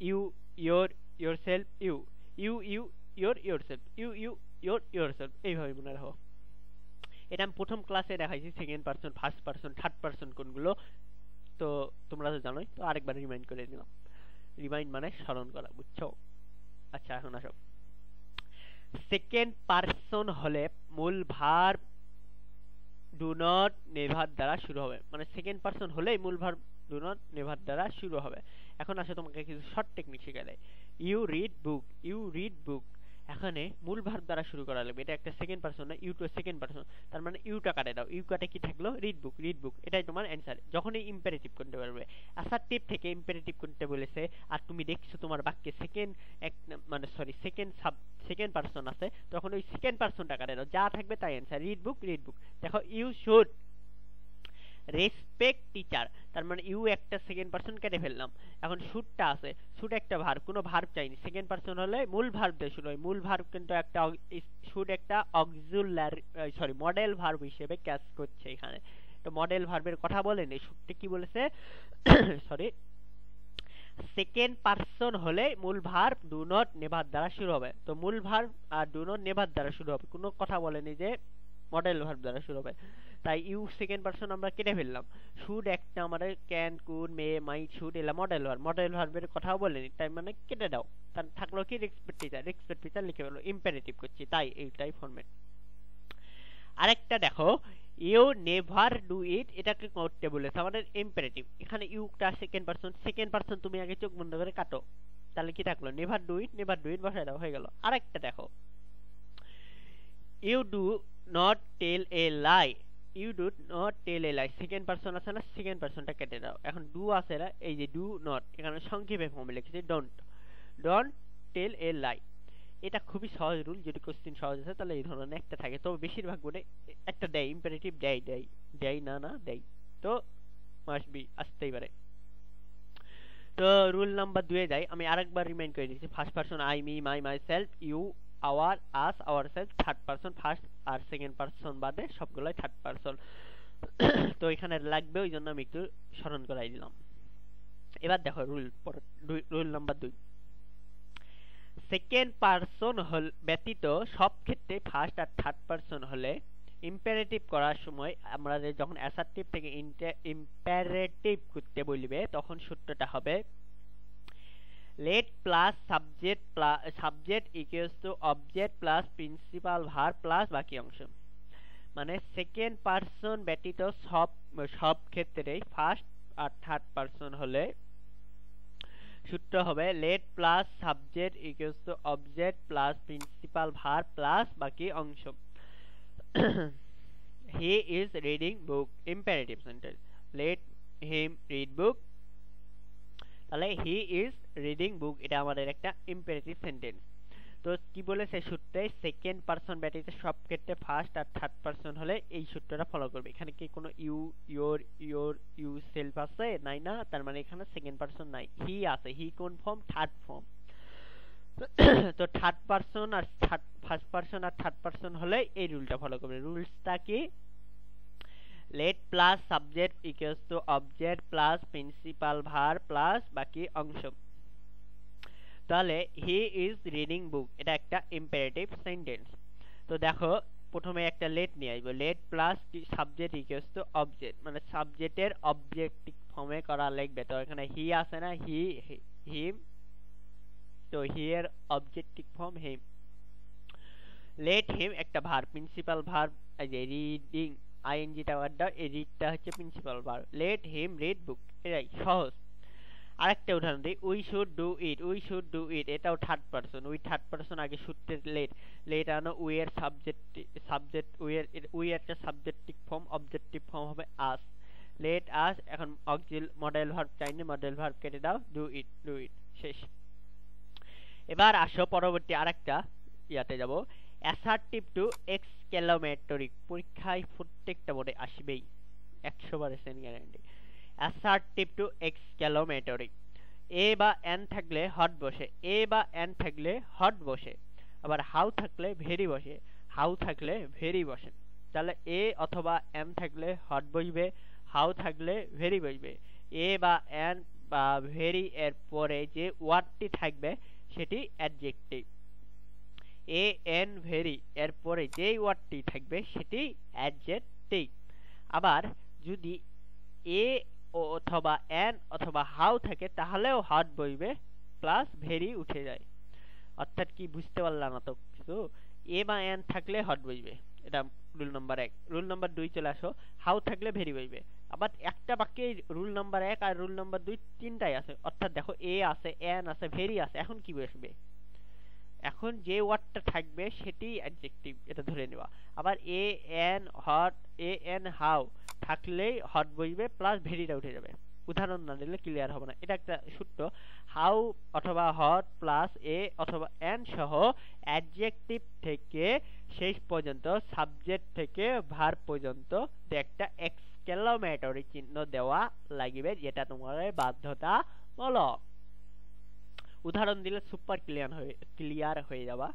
You, your, yourself, you, yourself, yourself, এইভাবে মনে রাখো। এটা আমি প্রথম ক্লাসে দেখাইছি second person, first person, third person কোনগুলো, তো তোমরা তো জানোই, তো আরেকবার রিমাইন্ড করে দিলাম। রিমাইন্ড মানে স্মরণ করা, বুঝছো? আচ্ছা এখন আসো। সেকেন্ড পারসন হলে মূল ভার্ব ডু নট নেভার দ্বারা শুরু হবে, মানে সেকেন্ড পারসন হলেই মূল ভার্ব ডু নট নেভার দ্বারা শুরু হবে। এখন আসো তোমাকে কিছু শর্ট টেকনিক শেখা দেয়। You read book, you read book, এখানে মূল ভার্ব দ্বারা শুরু করা লাগবে। এটা একটা সেকেন্ড পারসন না, ইউ টু সেকেন্ড পারসন, তার মানে ইউটা কাটে দাও, ইউ কাটে কি থাকলো? রিড বুক, রিড বুক, এটাই তোমার অ্যান্সার। যখনই ইম্পারেটিভ করতে পারবে, অ্যাসার্টিভ থেকে ইম্পারেটিভ করতে বলেছে আর তুমি দেখছো তোমার বাক্যে সেকেন্ড মানে সরি সেকেন্ড পারসন আছে, তখন ওই সেকেন্ড পারসনটা কাটে দাও, যা থাকবে তাই অ্যান্সার। রিড বুক, রিড বুক। দেখো ইউ শুড রেসপেক্ট টিচার, তার মানে ইউ একটা সেকেন্ড পারসন কেটে ফেললাম। এখন শুডটা আছে, শুড একটা ভার্ব, কোনো ভার্ব চাইনি, সেকেন্ড পারসন হলে মূল ভার্ব দিয়ে শুরু হয়। মূল ভার্ব কিন্তু একটা শুড একটা অক্সিলারি সরি মডেল ভার্ব হিসেবে কাজ করছে এখানে। তো মডেল ভার্বের কথা বলেনি, শুডটা কি বলেছে সরি সেকেন্ড পারসন হলে মূল ভার্ব ডু নট নেভার দ্বারা শুরু হবে। তো মূল ভার্ব আর ডু নট নেভার দ্বারা শুরু হবে, কোনো কথা বলেনি যে মডেল ভার্ব দ্বারা শুরু হবে। তাই ইউ সেকেন্ড পারসন আমরা কেটে ফেললাম। শুড একটা আমাদের can, could, may, might, should এলা মডেল ভার্ব, মডেল ভার্বের কথাও বলেনি, তাই মানে কেটে দাও। তার থাকলো কি রেসপেক্ট টিচার, রেসপেক্ট টিচার লিখে ফেলো, ইম্পারেটিভ করছি তাই এইটাই ফরম্যাট। আরেকটা দেখো, ইউ নেভার ডু ইট, এটাকে করতে বলেছে আমাদের ইম্পারেটিভ। এখানে ইউটা সেকেন্ড পারসন, সেকেন্ড পারসন তুমি আগে চোখ বন্ধ করে কাটো, তাহলে কি থাকলো? Never do it, never do it বসায় দাও, হয়ে গেল। আরেকটা দেখো, you do not tell a lie, you do not tell a lie, second person আছে না, সেকেন্ড পারসনটা কেটে দাও। এখন ডু আছে না, এই যে ডু নট, এখানে সংক্ষেপে ফর্মে লিখেছি ডোন্ট, ডোন্ট টেল এ লাই। এটা খুবই সহজ রুল, যদি কোশ্চেন সহজ আছে তাহলে এই ধরনের একটা থাকে, তবে বেশিরভাগ গুণে একটা দেয়, ইম্পারেটিভ দেয়, দেয় দেয় না না দেয়, তো মাস্ট বি আসতেই পারে। তো রুল নাম্বার 2 এ যাই, আমি আরেকবার রিমাইন্ড করে দিচ্ছি। First person I, me, my, myself, you, our, us, ourself. Third person first আর সেকেন্ড পারসন বাদে সবগুলোই থার্ড পারসন। তো এখানে লাগবে, ওই জন্য আমি একটু স্মরণ করাই দিলাম। এবার দেখো রুল নাম্বার 2, সেকেন্ড পারসন ব্যতীত সব ক্ষেত্রে ফার্স্ট আর থার্ড পারসন হলে ইম্পারেটিভ করার সময় আমরা যখন অ্যাসার্টিভ থেকে ইম্পারেটিভ করতে বলবে তখন সূত্রটা হবে let plus subject equals to object plus principal verb plus বাকি অংশ। মানে সেকেন্ড পারসন ব্যতীত সব সব ক্ষেত্রেই ফার্স্ট আর থার্ড পারসন হলে সূত্র হবে let plus subject equals to object plus principal verb plus বাকি অংশ। He is reading book, imperative sentence. Late him read বুক, তাহলে হি ইজ রিডিং বুক এটা আমাদের একটা ইম্পারেটিভ সেন্টেন্স। তো কি বলেছে সূত্রে, সেকেন্ড পারসন ব্যতীত সব ক্ষেত্রে ফার্স্ট আর থার্ড পারসন হলে এই সূত্রটা ফলো করবে। এখানে কি কোনো ইউ, ইউ সেলফ আছে? নাই না, তার মানে এখানে সেকেন্ড পারসন নাই, হি আছে। হি কোন ফর্ম? Third form. তো থার্ড পারসন আর ফার্স্ট পারসন আর থার্ড পারসন হলে এই রুলটা ফলো করবে। রুলসটা কি? Let plus subject equals to object plus principal verb plus বাকি অংশ। তাহলে হি ইজ রিডিং বুক এটা একটা ইম্পারেটিভ সেন্টেন্স। তো দেখো প্রথমে একটা লেট নিয়ে আসবো। Let plus subject equals to object, মানে সাবজেক্টের অবজেক্টিভ ফর্মে করা লাগবে। তো এখানে হি আছে না, হি, হিম, তো হি এর অবজেক্টিভ ফর্ম হিম। লেট হিম একটা ভার্ব, প্রিন্সিপাল ভার্ব, এই যে রিডিং আইএনজিটা ওয়ার্ড দাও, এই রিডটা হচ্ছে principal verb. Let him read book, এটাই সহজ। আরেকটা উদাহরণ দিই, we should do it, we should do it এটাও third person. We third person, আগে সূত্রের লেট, লেট আনো, উই এর সাবজেক্ট উই এর একটা সাবজেক্টিভ ফর্ম, অবজেক্টিভ ফর্ম হবে আস। লেট আস, এখন অক্সিল মডেল ভার্ব চাইনি, মডেল ভার্ব কেটে দাও, ডু ইট, ডু ইট, শেষ। এবার আসো পরবর্তী আরেকটা ইয়াতে যাব, অ্যাসার্টিভ টু এক্সক্লেমেটরি। পরীক্ষায় প্রত্যেকটা বোর্ডে আসবেই, 100% গ্যারান্টি। অ্যাসার্টিভ টু এক্সক্লেমেটরি, এ বা এন থাকলে হট বসে, এ বা এন থাকলে হট বসে, আবার হাউ থাকলে ভেরি বসে, হাউ থাকলে ভেরি বসে। তাহলে এ অথবা এন থাকলে হট বসবে, হাউ থাকলে ভেরি বসবে। এ বা এন বা ভেরি এর পরে যে ওয়ার্ডটি থাকবে সেটি অ্যাডজেক্টিভ। এ এন ভেরি এর পরে যে ওয়ার্ডটি থাকবে সেটি অ্যাডজেক্টিভ। আবার যদি এ অথবা এন অথবা হাউ থাকে তাহলেও হট বসবে, প্লাস ভেরি উঠে যায়। অর্থাৎ কি বুঝতে পারলাম না তো কিছু? এ বা এন থাকলে হট বসবে, এটা রুল নাম্বার 1। রুল নাম্বার 2 চলে আসো, হাউ থাকলে ভেরি বসবে। আবার একটা বাক্যে রুল নাম্বার 1 আর রুল নাম্বার 2 তিনটাই আছে। অর্থাৎ দেখো এ আছে, এন আছে, ভেরি আছে, এখন কি বসবে? এখন যে ওয়ার্ডটা থাকবে সেটি অ্যাডজেক্টিভ, এটা ধরে নেওয়া। আবার A N hot, A N how থাকলেই হট বসবে, প্লাস ভেরিটা উঠে যাবে। উদাহরণ না দিলে ক্লিয়ার হবে না। এটা একটা সূত্র, হাউ অথবা হট প্লাস এ অথবা এন সহ অ্যাডজেক্টিভ থেকে শেষ পর্যন্ত, সাবজেক্ট থেকে ভার্ব পর্যন্ত একটা এক্সক্লেমেটরি চিহ্ন দেওয়া লাগবে, যেটা তোমার বাধ্যতামূলক। উদাহরণ দিলে সুপার ক্লিয়ার হয়ে যাবা।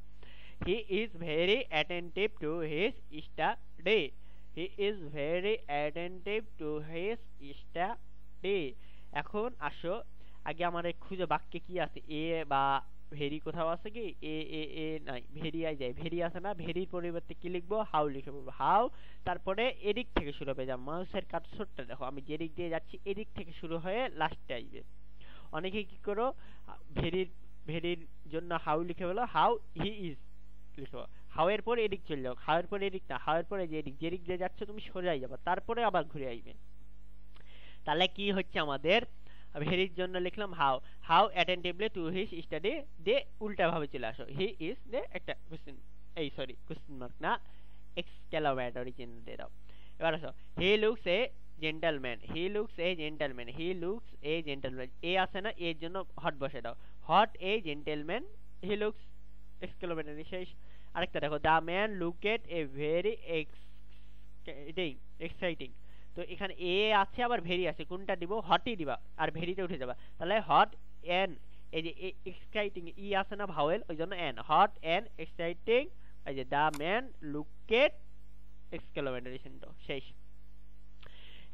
He is very attentive to his study, he is very attentive to his study. এখন আসো আগে আমাদের খুঁজে বাক্যে কি আছে, এ বা ভেরি কোথাও আছে কি? এ এ এ নাই, ভেরি আই যায়, ভেরি আছে না, ভেরির পরিবর্তে কি লিখবো? হাউ লিখে বলবো, হাউ। তারপরে এদিক থেকে শুরু হবে, যা মাউসের কার্সরটা দেখো, আমি যেদিক দিয়ে যাচ্ছি এদিক থেকে শুরু হয়ে লাস্টে আসবে। অনেকে কি করো, ভেরির জন্য হাউ লিখে বলো, হাউ হি ইজ লিখো, হাউ এর পর এদিক চলে যাও, হাউ এর পর এদিক না, হাউ এর পরে যেদিক দিয়ে যাচ্ছ তুমি সোজাই যাবে, তারপরে আবার ঘুরে আসবে। তাহলে কি হচ্ছে আমাদের, ভেরির জন্য লিখলাম how, how attentively to his study, দিয়ে উল্টা ভাবে চলে আসো, হি ইজ দে একটা কোশ্চেন, এই সরি কোশ্চেন মার্ক না, এক্সক্লেমেটরি চিহ্ন দিয়ে দাও। এবার আসো, he looks a gentleman, he looks a gentleman, he looks a gentleman, a আছে না, এর জন্য হট বসে দাও, what a gentleman, he looks exclamatory, শেষ। আরেকটা দেখো, the man looked a very exciting. তো এখানে এ আছে আবার ভেরি আছে, কোনটা দিব? হটই দিবা, আর ভেরিতে উঠে যাবা। তাহলে হট এন, এই যে এক্সাইটিং ই আছে না ভাওয়েল, ওই জন্য এন, হট এন এক্সাইটিং, এই যে দ্য ম্যান লুকেড এক্সক্লেমেটরি চিহ্ন, শেষ।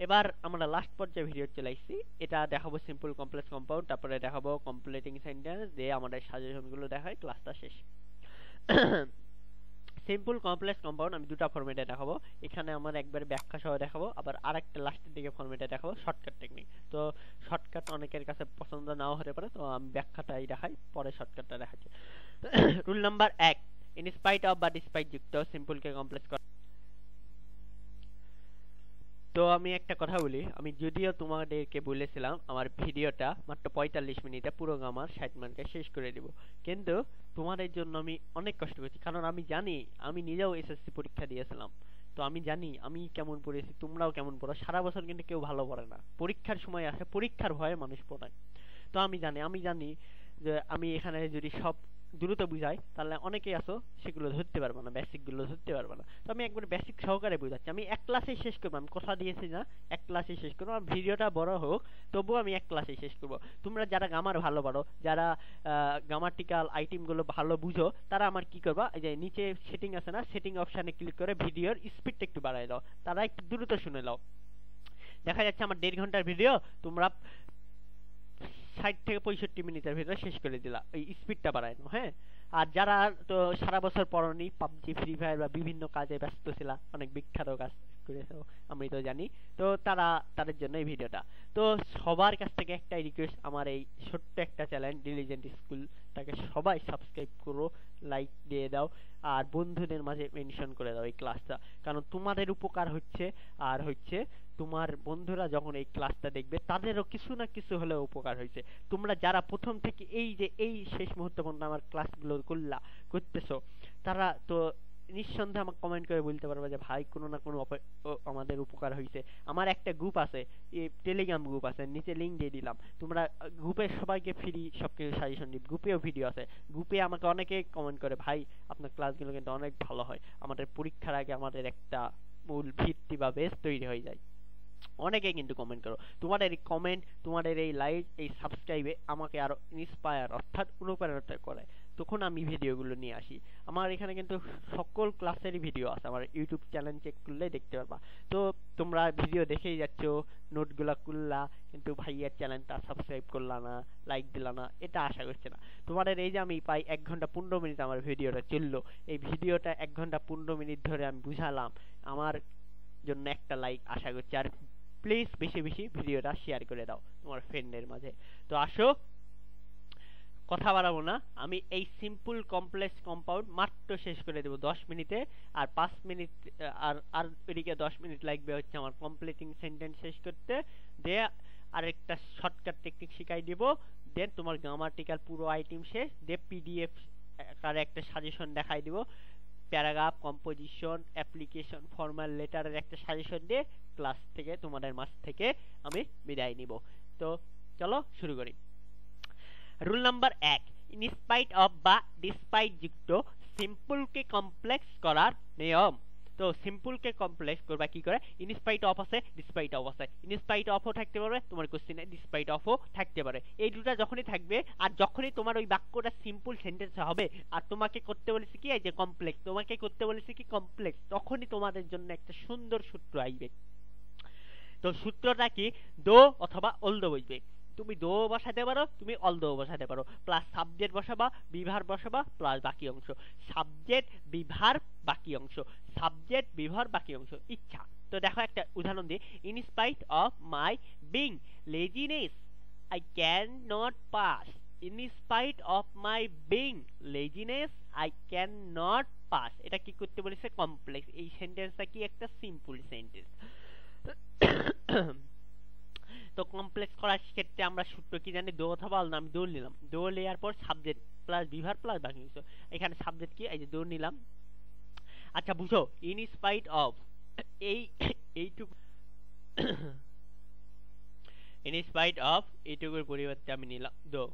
এবার আমরা লাস্ট পর্যায়ে ভিডিও চলে আসছি, এটা দেখাবো সিম্পল কমপ্লেক্স কম্পাউন্ড, তারপরে দেখাবো কমপ্লিটিং সেন্টেন্স, দিয়ে আমাদের সাজেশনগুলো দেখাই, ক্লাসটা শেষ। সিম্পল কমপ্লেক্স কম্পাউন্ড আমি দুটো ফরম্যাটে দেখাবো, এখানে আমার একবার ব্যাখ্যা সহ দেখাবো, আবার আরেকটা লাস্টের দিকে ফরম্যাটে দেখাবো শর্টকাট টেকনিক। তো শর্টকাট অনেকের কাছে পছন্দ নাও হতে পারে, তো আমি ব্যাখ্যাটাই দেখাই, পরে শর্টকাটটা দেখাচ্ছি। Rule number 1, in spite of বা ডিসপাইট যুক্ত সিম্পলকে কমপ্লেক্স করা। তো আমি একটা কথা বলি, আমি যদিও তোমাদেরকে বলেছিলাম আমার ভিডিওটা মাত্র 45 মিনিটে পুরো গ্রামার 60 মিনিটে শেষ করে দিব, কিন্তু তোমাদের জন্য আমি অনেক কষ্ট করছি, কারণ আমি জানি আমি নিজেও এসএসসি পরীক্ষা দিয়েছিলাম। তো আমি জানি আমি কেমন পড়েছি, তোমরাও কেমন পড়ো। সারা বছর কিন্তু কেউ ভালো পড়ে না, পরীক্ষার সময় আসে, পরীক্ষার ভয়ে মানুষ পড়ায়। তো আমি জানি যে আমি এখানে যদি সব দ্রুত বুঝাই তাহলে অনেকেই আছো সেগুলো ধরতে পারবে না, বেসিক গুলো ধরতে পারবে না। তো আমি একবার বেসিক সহকারে বুঝাচ্ছি, আমি এক ক্লাসেই শেষ করবো, আমি কথা দিয়েছি না এক ক্লাসেই শেষ করবো। আমার ভিডিওটা বড় হোক তবুও আমি এক ক্লাসেই শেষ করবো। তোমরা যারা গ্রামার ভালো পারো, যারা গ্রামাটিক্যাল আইটেম গুলো ভালো বুঝো, তারা আমার কি করবা, এই যে নিচে সেটিং আছে না, সেটিং অপশনে ক্লিক করে ভিডিওর স্পিডটা একটু বাড়ায় দাও, তারা একটু দ্রুত শুনে নাও। দেখা যাচ্ছে আমার 1.5 ঘন্টার ভিডিও তোমরা 60 থেকে 65 মিনিটের ভিতরে শেষ করে দিলা, ওই স্পিডটা বাড়ায় নাও, হ্যাঁ। আর যারা তো সারা বছর পড়নি, পাবজি ফ্রি ফায়ার বা বিভিন্ন কাজে ব্যস্ত ছিলা, অনেক বিখ্যাত কাজ করেছো আমি তো জানি, তো তাদের জন্য এই ভিডিওটা। তো সবার কাছ থেকে একটাই রিকোয়েস্ট, আমার এই ছোট্ট একটা চ্যানেল ডিলিজেন্ট স্কুলটাকে সবাই সাবস্ক্রাইব করো, লাইক দিয়ে দাও, আর বন্ধুদের মাঝে মেনশন করে দাও এই ক্লাসটা, কারণ তোমাদের উপকার হচ্ছে, আর হচ্ছে তোমার বন্ধুরা যখন এই ক্লাসটা দেখবে তাদেরও কিছু না কিছু হলেও উপকার হয়েছে। তোমরা যারা প্রথম থেকে এই যে এই শেষ মুহূর্ত পর্যন্ত আমার ক্লাসগুলো করতেছো, তারা তো নিঃসন্দেহে আমাকে কমেন্ট করে বলতে পারবে যে ভাই কোনো না কোনো আমাদের উপকার হয়েছে। আমার একটা গ্রুপ আছে, টেলিগ্রাম গ্রুপ আছে, নিচে লিংক দিয়ে দিলাম, তোমরা গ্রুপে সবাইকে ফ্রি সবকিছু সাজেশন দিই, গ্রুপেও ভিডিও আছে। গ্রুপে আমাকে অনেকে কমেন্ট করে ভাই আপনার ক্লাসগুলো কিন্তু অনেক ভালো হয়, আমাদের পরীক্ষার আগে আমাদের একটা মূল ভিত্তি বা বেস তৈরি হয়ে যায়। অনেকেই কিন্তু কমেন্ট করো, তোমাদের এই কমেন্ট, তোমাদের এই লাইক, এই সাবস্ক্রাইবে আমাকে আরো ইন্সপায়ার অর্থাৎ অনুপ্রেরণা করে, তখন আমি ভিডিওগুলো নিয়ে আসি। আমার এখানে কিন্তু সকল ক্লাসেরই ভিডিও আছে, আমার ইউটিউব চ্যানেল চেক করলে দেখতে পারবা। তো তোমরা ভিডিও দেখেই যাচ্ছ, নোটগুলা করলা, কিন্তু ভাইয়ার চ্যানেলটা সাবস্ক্রাইব করলা না, লাইক দিলা না, এটা আশা করছে না। তোমাদের এই যে আমি প্রায় 1 ঘন্টা 15 মিনিট আমার ভিডিওটা চললো, এই ভিডিওটা 1 ঘন্টা 15 মিনিট ধরে আমি বুঝালাম, আমার জন্য একটা লাইক আশা করছি। আর প্লিজ বেশি বেশি ভিডিওটা শেয়ার করে দাও তোমার ফ্রেন্ডের মাঝে। তো আসো, কথা বাড়াবো না, আমি এই সিম্পল কমপ্লেক্স কম্পাউন্ড মাত্র শেষ করে দেবো 10 মিনিটে। আর 5 মিনিট আর এদিকে 10 মিনিট লাগবে হচ্ছে আমার কমপ্লিটিং সেন্টেন্স শেষ করতে, দিয়ে আরেকটা শর্টকাট টেকনিক শিখাই দিব, দেন তোমার গ্রামাটিক্যাল পুরো আইটেম শেষ, দিয়ে পিডিএফ আকারে একটা সাজেশন দেখাই দিব, প্যারাগ্রাফ, কম্পোজিশন, অ্যাপ্লিকেশন, ফর্মাল লেটারের একটা সাজেশন দিয়ে ক্লাস থেকে তোমাদের মাঝ থেকে আমি বিদায় নিব। তো চলো শুরু করি। রুল নাম্বার 1, ইনস্পাইট অফ বা ডিসপাইট যুক্ত সিম্পলকে কমপ্লেক্স করার নিয়ম। তো সিম্পলকে কমপ্লেক্স করবা কি করে, ইনস্পাইট অফ আছে, ডিসপাইট অফ আছে, ইনস্পাইট অফও থাকতে পারে তোমার কোশ্চেনে, ডিসপাইট অফও থাকতে পারে। এই দুটো যখনই থাকবে, আর যখনই তোমার ওই বাক্যটা সিম্পল সেন্টেন্স হবে আর তোমাকে করতে বলেছে কি এই যে কমপ্লেক্স, তোমাকে করতে বলেছে কি কমপ্লেক্স, তখনই তোমাদের জন্য একটা সুন্দর সূত্র আসবে। তো সূত্রটা কি, দো অথবা অল দো বসবে, তুমি দো বসাতে পারো, তুমি অল দো বসাতে পারো, প্লাস সাবজেক্ট বসাবা, বিভার বসাবা, প্লাস বাকি অংশ, সাবজেক্ট বিভার বাকি অংশ, সাবজেক্ট বিভার বাকি অংশ, ইচ্ছা। তো দেখো একটা উদাহরণ দিই, in spite of my being laziness I can not pass, in spite of my being laziness I can not pass. এটা কি করতে বলেছে, কমপ্লেক্স। এই সেন্টেন্সটা কি একটা সিম্পল সেন্টেন্স। তো কমপ্লেক্স করার ক্ষেত্রে আমরা সূত্র কি জানি, দো অথবা অল, আমি দো নিলাম, দো নেওয়ার পর সাবজেক্ট প্লাস বিভার প্লাস বাকি অংশ, এখানে সাবজেক্ট কি এই যে দো নিলাম। আচ্ছা বুঝো, ইন স্পাইট অফ এইটুকু ইন স্পাইট অফ এইটুকুর পরিবর্তে আমি নিলাম দো।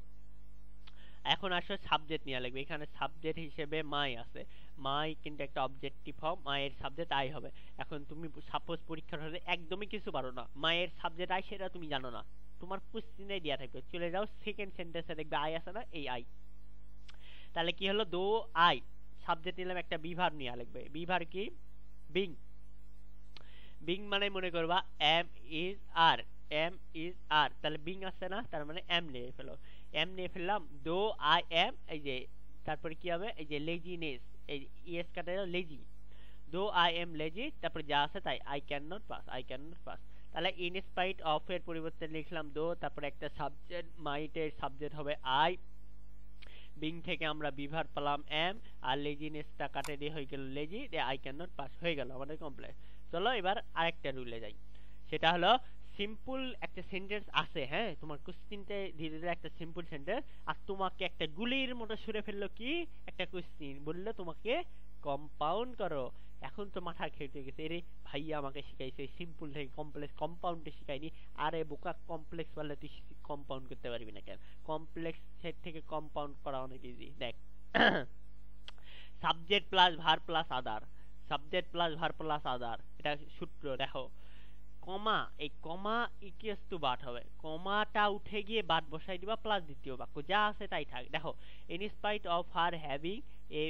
এখন আসো সাবজেক্ট নেওয়া লাগবে, এখানে সাবজেক্ট হিসেবে মাই আছে, মাই কিন্তু একটা অবজেক্টিভ ফর্ম, মায়ের সাবজেক্ট আই হবে। এখন তুমি সাপোজ পরীক্ষার হলে একদমই কিছু পারো না, মায়ের সাবজেক্ট আই সেটা তুমি জানো না, তোমার কোশ্চেনে দেয়া থাকবে, চলে যাও সেকেন্ড সেন্টেন্সে দেখবে আই আছে না, এই আই। তাহলে কি হলো, দো আই, সাবজেক্ট নিলাম, একটা বিভার নেওয়া লাগবে, বিভার কি বিং, বিং মানে মনে করবা am is are, am is are, তাহলে বিং আছে না, তার মানে এম নিয়ে ফেলো, এম নিয়ে ফেললাম, দো আই এম, এই যে তারপরে কি হবে, এই যে লেজিনেস, এই ইএস কাটে lazy, though I am lazy, তারপরে যা আছে তাই, I can not pass, I can not pass. তাহলে ইন স্পাইট অফ এর পরিবর্তে লিখলাম দো, তারপরে একটা সাবজেক্ট, মাইটের সাবজেক্ট হবে আই, বিং থেকে আমরা বিভার পেলাম এম, আর লেজিনেসটা কাটে দিয়ে হয়ে গেল lazy, I can not pass, হয়ে গেল আমাদের কমপ্লেক্স। চলো এবার আরেকটা রুলে যাই। সেটা হলো সিম্পল একটা সেন্টেন্স আছে, হ্যাঁ তোমার কোশ্চিনতে ধীরে ধীরে একটা সিম্পল সেন্টেন্স, আর তোমাকে একটা গুলির মতো ছুড়ে ফেললো কি একটা কোশ্চিন, বললো তোমাকে কম্পাউন্ড করো। এখন তো মাথা খেটে গেছে, এরে ভাইয়া আমাকে শিখাইছে সিম্পল থেকে কমপ্লেক্স, কম্পাউন্ডে শিখাইনি। আরে বোকা, কমপ্লেক্স বললে তুই কম্পাউন্ড করতে পারবি না কেন? কমপ্লেক্স থেকে কম্পাউন্ড করা অনেক ইজি। দেখ, সাবজেক্ট প্লাস ভার্ব প্লাস আদার, সাবজেক্ট প্লাস ভার্ব প্লাস আদার, এটা সূত্র দেখো। কমা, এই কমা ইকুয়ালস টু বাট হবে, কমাটা উঠে গিয়ে বাট বসাই দিবা প্লাস দ্বিতীয় বাক্য যা আছে তাই থাক। দেখো, in spite of her having a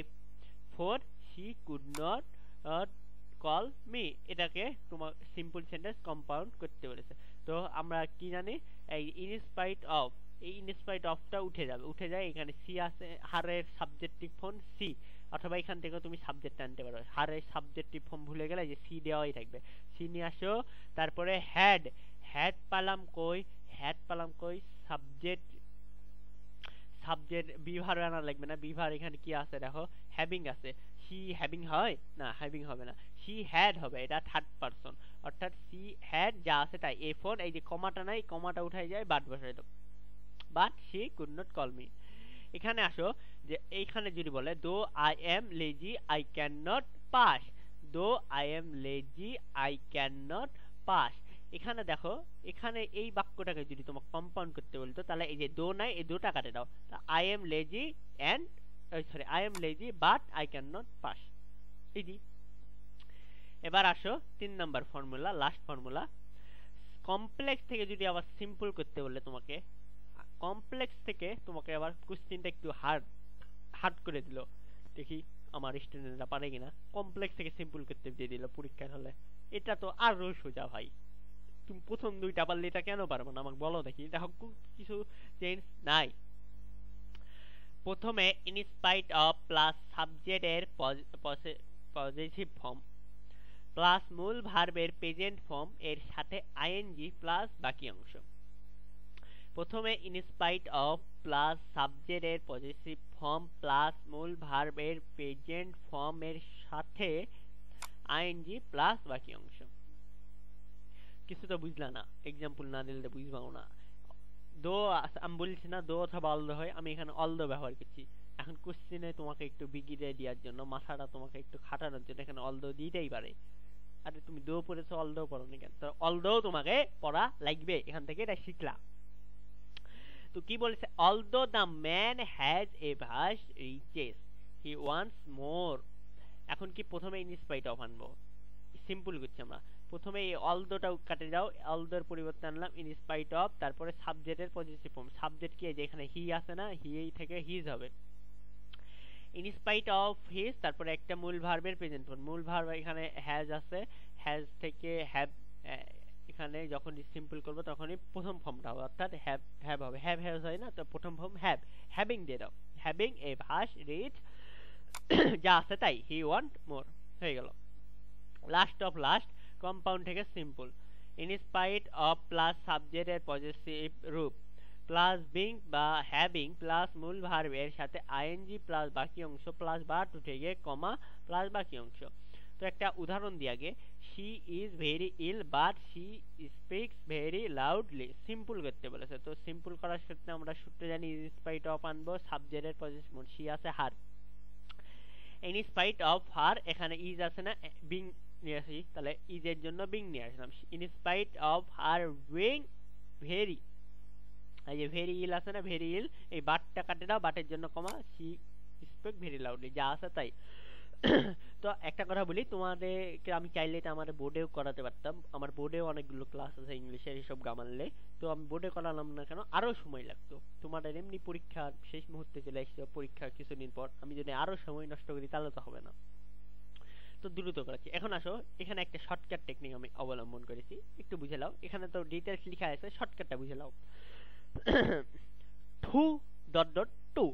four she could not call me, এটাকে তোমার সিম্পল সেন্টেন্স কম্পাউন্ড করতে বলেছে। তো আমরা কি জানি, এই ইন স্পাইট অফ, এই ইন স্পাইট অফটা উঠে যাবে, উঠে যায়, এখানে সি আছে, হারের সাবজেক্টিভ ফর্ম সি, অথবা এখান থেকে তুমি সাবজেক্ট আনতে পারো, হারের সাবজেক্টিভ ফর্ম ভুলে গেলে যে সি দেওয়াই থাকবে, সি নিয়ে আসো। তারপরে হ্যাড, হ্যাড পালাম কই, হ্যাড পালাম কই, সাবজেক্ট, সাবজেক্ট বিভার আনা লাগবে না, বিভার এখানে কি আছে দেখো, হ্যাভিং আছে, সি হ্যাভিং হয় না, হ্যাভিং হবে না, সি হ্যাড হবে, এটা থার্ড পারসন, অর্থাৎ সি হ্যাড যা আছে তাই। এ ফোর, এই যে কমাটা নাই, কমাটা উঠাই যায়, বাট বসাই দাও, but she could not call me. এখানে আসো, যে এইখানে যদি বলে though I am lazy I can not pass, though I am lazy I can not pass, এখানে দেখো, এখানে এই বাক্যটাকে যদি তোমাকে কম্পাউন্ড করতে বলতো, তাহলে এই যে দো নাই, এই দুটা কাটে দাও, I am lazy and, sorry, I am lazy but I can not pass, easy. এবার আসো 3 number formula, last formula. Complex থেকে যদি আবার সিম্পল করতে বললে তোমাকে, কমপ্লেক্স থেকে তোমাকে আবার কোশ্চেনটা একটু হার্ড হার্ড করে দিল, দেখি আমার স্টুডেন্টরা পারে কিনা, কমপ্লেক্স থেকে সিম্পল করতে দিয়ে দিল পরীক্ষার হলে। এটা তো আরো সোজা ভাই, তুমি প্রথম দুইটা পারলে এটা কেন পারবো না আমাকে বলো দেখি। দেখো কিছু চেঞ্জ নাই। প্রথমে in spite of plus subject এর পজিটিভ ফর্ম প্লাস মূল ভার্বের প্রেজেন্ট ফর্ম এর সাথে আইএনজি প্লাস বাকি অংশ। প্রথমে in spite of plus subject এর পজিটিভ ফর্ম প্লাস মূল ভার্বের প্রেজেন্ট ফর্ম এর সাথে আইএনজি প্লাস বাকি অংশ। কিছু তো বুঝলা না, এক্সাম্পল না দিলে বুঝবাও না। দো আমি বলছি না দো অথবা অল দো হয়, আমি এখানে অল দো ব্যবহার করছি। এখন কোশ্চেনে তোমাকে একটু বিগিয়ে দেওয়ার জন্য, মাথাটা তোমাকে একটু খাটানোর জন্য এখানে অল দো দিতেই পারে। আরে তুমি দো পড়েছো, অল দো পড়ো না কেন? তো অল দো তোমাকে পড়া লাগবে, এখান থেকে এটা শিখলা। তো কি বলেছে, although the man has a vast riches he wants more. এখন কি প্রথমে ইন স্পাইট অফ আনবো, সিম্পল করছি আমরা। প্রথমে এই অলদোটা কাটে যাও, অলদোর পরিবর্তে আনলাম ইন স্পাইট অফ, তারপরে সাবজেক্টের পজিটিভ ফর্ম, সাবজেক্ট কি যে এখানে হি আছে না, হি থেকে হিজ হবে, ইন স্পাইট অফ হিজ, তারপরে একটা মূল ভার্বের প্রেজেন্ট ফর্ম, মূল ভার্ব এখানে হ্যাজ আছে, হ্যাজ থেকে হ্যাভ, এখানে যখন সিম্পল করব তখনই প্রথম ফর্মটা হবে, অর্থাৎ হ্যাভ হ্যাভ হবে, হ্যাভ হ্যাভ হয় না, তো প্রথম ফর্ম হ্যাভ, হ্যাভিং দিয়ে দাও, হ্যাভিং এ ভাস্ট রিচ, যা আছে তাই, হি ওয়ান্ট মোর হয়ে গেল। লাস্ট অফ লাস্ট, কম্পাউন্ড থেকে simple, in spite of plus subject এর পজিটিভ রূপ প্লাস বিং বা হ্যাভিং প্লাস মূল ভার্ব এর সাথে আইএনজি প্লাস বাকি অংশ প্লাস বাট উঠে গিয়ে কমা প্লাস বাকি অংশ। তো একটা উদাহরণ দিয়ে আগে, she is very ill but she speaks very loudly, simple করতে বলেছে। তো সিম্পল করার ক্ষেত্রে আমরা সূত্র জানি, ইন স্পাইট অফ আনবো, সাবজেক্টের পজিটিভ she আছে হার, ইন স্পাইট অফ হার, এখানে ইজ আছে না, বিং নিয়ে আসি, তাহলে ইজ এর জন্য বিং নিয়ে আসলাম, in spite of her being very, এই যে ভেরি ইল আছে না, ভেরি ইল, এই বাটটা কাটে দাও, বাটের জন্য কমা, she speak very loudly, যা আছে তাই। তো একটা কথা বলি, তোমাদেরকে আমি চাইলে এটা আমার বোর্ডেও করাতে পারতাম, আমার বোর্ডেও অনেকগুলো ক্লাস আছে ইংলিশের এইসব গ্রামারলে, তো আমি বোর্ডে করালাম না কেন, আরো সময় লাগতো। তোমাদের এমনি পরীক্ষার শেষ মুহূর্তে চলে এসেছে, পরীক্ষার কিছুদিন পর আমি যদি আরো সময় নষ্ট করি তাহলে তো হবে না, তো দ্রুত করাচ্ছি। এখন আসো, এখানে একটা শর্টকাট টেকনিক আমি অবলম্বন করেছি, একটু বুঝে নাও, এখানে তো ডিটেলস লেখা আছে, শর্টকাটটা বুঝে নাও। টু ডট ডট টু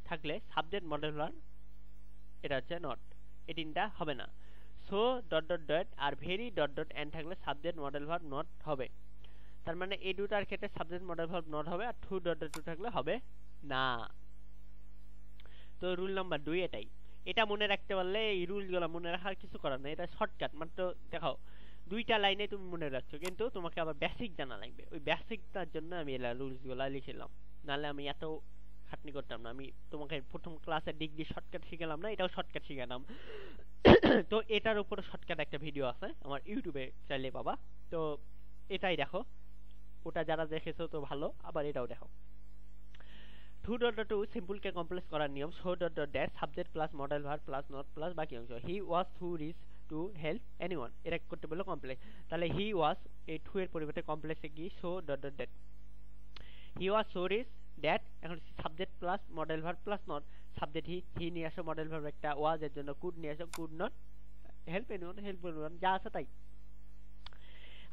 থাকলে সাবজেক্ট মডেল ভার্ব, এটা হচ্ছে নট, এই তিনটা হবে না। সো ডট ডট ডট আর ভেরি ডট ডট এন্ড থাকলে সাবজেক্ট মডেল ভার্ব নট হবে, তার মানে এই দুটার ক্ষেত্রে সাবজেক্ট মডেল ভার্ব নট হবে, আর টু ডট ডট টু থাকলে হবে না। তো রুল নাম্বার 2 এটাই, এটা মনে রাখতে পারলে, এই রুলগুলো মনে রাখার কিছু করার নেই, এটা শর্টকাট মাত্র। দেখাও, 2 দুইটা লাইনে তুমি মনে রাখছো, কিন্তু তোমাকে আবার বেসিক জানা লাগবে। ওই বেসিকটার জন্য আমি এলা রুলস গুলা লিখলাম, নাহলে আমি এত খাটনি করতাম না। আমি তোমাকে প্রথম ক্লাসে ডিগ্রি শর্টকাট শিখালাম না, এটাও শর্টকাট শিখালাম। তো এটার উপর শর্টকাট একটা ভিডিও আছে আমার ইউটিউবে, চাইলে পাবা। তো এটাই দেখো, ওটা যারা দেখেছো তো ভালো, আবার এটাও দেখো। 2.2 সিম্পলকে কমপ্লেক্স করার নিয়ম। So dot dot dash subject plus model verb plus not plus বাকি অংশ। He was too rich to help anyone, এটা করতে বললো কমপ্লেক্স। তাহলে হি ওয়াজ, এই টু এর পরিবর্তে কমপ্লেক্সে কি so dot dot that. He was so rich that, এখন subject plus model verb plus not. Subject he নিয়ে আসো, মডেল ভার্ব একটা ওয়াজ এর জন্য কুড নিয়ে আসো, could not help anyone, help anyone যা আছে তাই।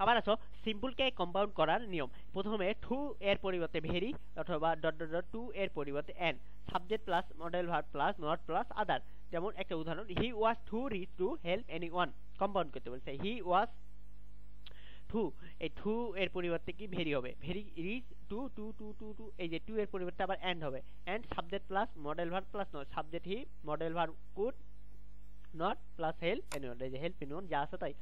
আবার আসো সিম্পলকে কম্পাউন্ড করার নিয়ম। প্রথমে টু এর পরিবর্তে ভেরি অথবা ডট ডট ডট টু এর পরিবর্তে and, subject plus model verb plus not plus other. যেমন একটা উদাহরণ, he was too rich to help anyone, compound করতে বলছে। হি ওয়াজ টু, এই টু এর পরিবর্তে কি ভেরি হবে, very rich to to to to to, এই যে টু এর পরিবর্তে আবার এন্ড হবে। And subject plus model verb plus not, subject he, modal verb could, not plus help anyone, এই যে হেল্প এনিওয়ান যা আছে তাই।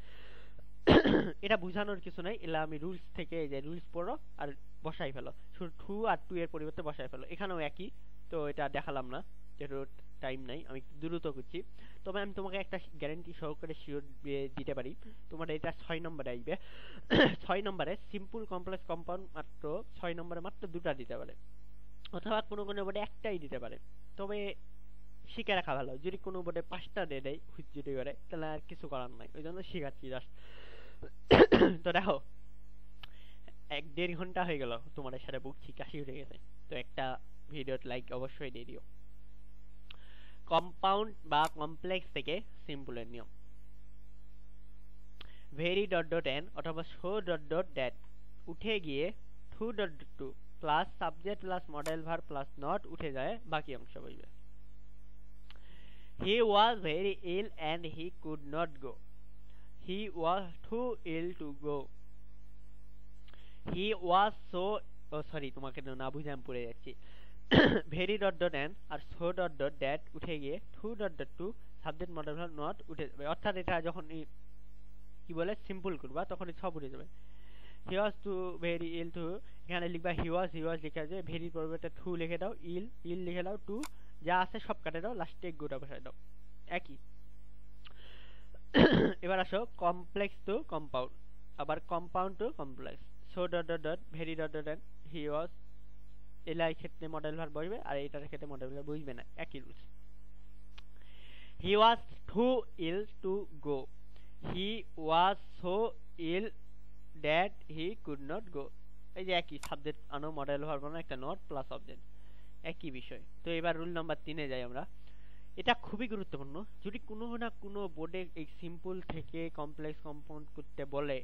এটা বুঝানোর কিছু নাই, এলা আমি রুলস থেকে, এই যে রুলস পড়ো আর বসাই ফেলো, শুধু টু আর টু এর পরিবর্তে বসাই ফেলো। এখানেও একই, তো এটা দেখালাম না যেহেতু টাইম নাই, আমি দ্রুত করছি। তবে আমি তোমাকে একটা গ্যারান্টি সহকারে শিওর দিতে পারি, তোমার এটা 6 নম্বরে আসবে। 6 নম্বরে সিম্পল কমপ্লেক্স কম্পাউন্ড মাত্র 6 নম্বরে মাত্র দুটা দিতে পারে, অথবা কোনো কোনো বোর্ডে একটাই দিতে পারে। তবে শিখে রাখা ভালো, যদি কোনো বোর্ডে 5টা দিয়ে দেয় হুজ্জুরি করে, তাহলে আর কিছু করার নাই, ওই জন্য শিখাচ্ছি জাস্ট। তো দেখো 1-1.5 ঘন্টা হয়ে গেল তোমাদের সাথে বকছি, কাশি উঠে গেছে। তো একটা ভিডিওর লাইক অবশ্যই দিয়ে দিও। কম্পাউন্ড বা কমপ্লেক্স থেকে সিম্পলের নিয়ম। ভেরি ডট ডট এন অথবা শো ডট ডট দ্যাট উঠে গিয়ে 2.2 plus subject plus model verb plus not উঠে যায়, বাকি অংশ বসবে। He was very ill and he could not go, he was too ill to go. He was so, oh sorry তোমাকে না বুঝে আমি পড়ে যাচ্ছি। ভেরি ডট ডট এন আর সো ডট ডট দ্যাট উঠে গিয়ে 2.2 সাবজেক্ট মডেল ভার্ব নট উঠে যাবে। অর্থাৎ এটা যখন কি বলে সিম্পল করবা তখন সব উঠে যাবে। হি was two very ill two, এখানে লিখবা হি ওয়াজ লিখে আছে, ভেরি পরিবর্তে টু লিখে দাও, ইল লিখে দাও, টু যা আছে সব কাটে দাও, লাস্টে গোটা বসায় দাও, একই। এবার আসো কমপ্লেক্স টু কম্পাউন্ড, আবার compound to complex. So dot dot dot very dot dot and he was, এলাই ক্ষেত্রে মডেল ভার্ব বসবে আর এইটার ক্ষেত্রে মডেল ভার্ব বসবে না, একই rules. He was too ill to go, he was so ill that he could not go, এই যে একই, সাবজেক্ট আনো মডেল ভার্ব আনো, একটা নট প্লাস অবজেক্ট, একই বিষয়। তো এবার রুল নাম্বার 3 এ যাই আমরা। এটা খুবই গুরুত্বপূর্ণ, যদি কোনো না কোনো বোর্ডে এই সিম্পল থেকে কমপ্লেক্স কম্পাউন্ড করতে বলে,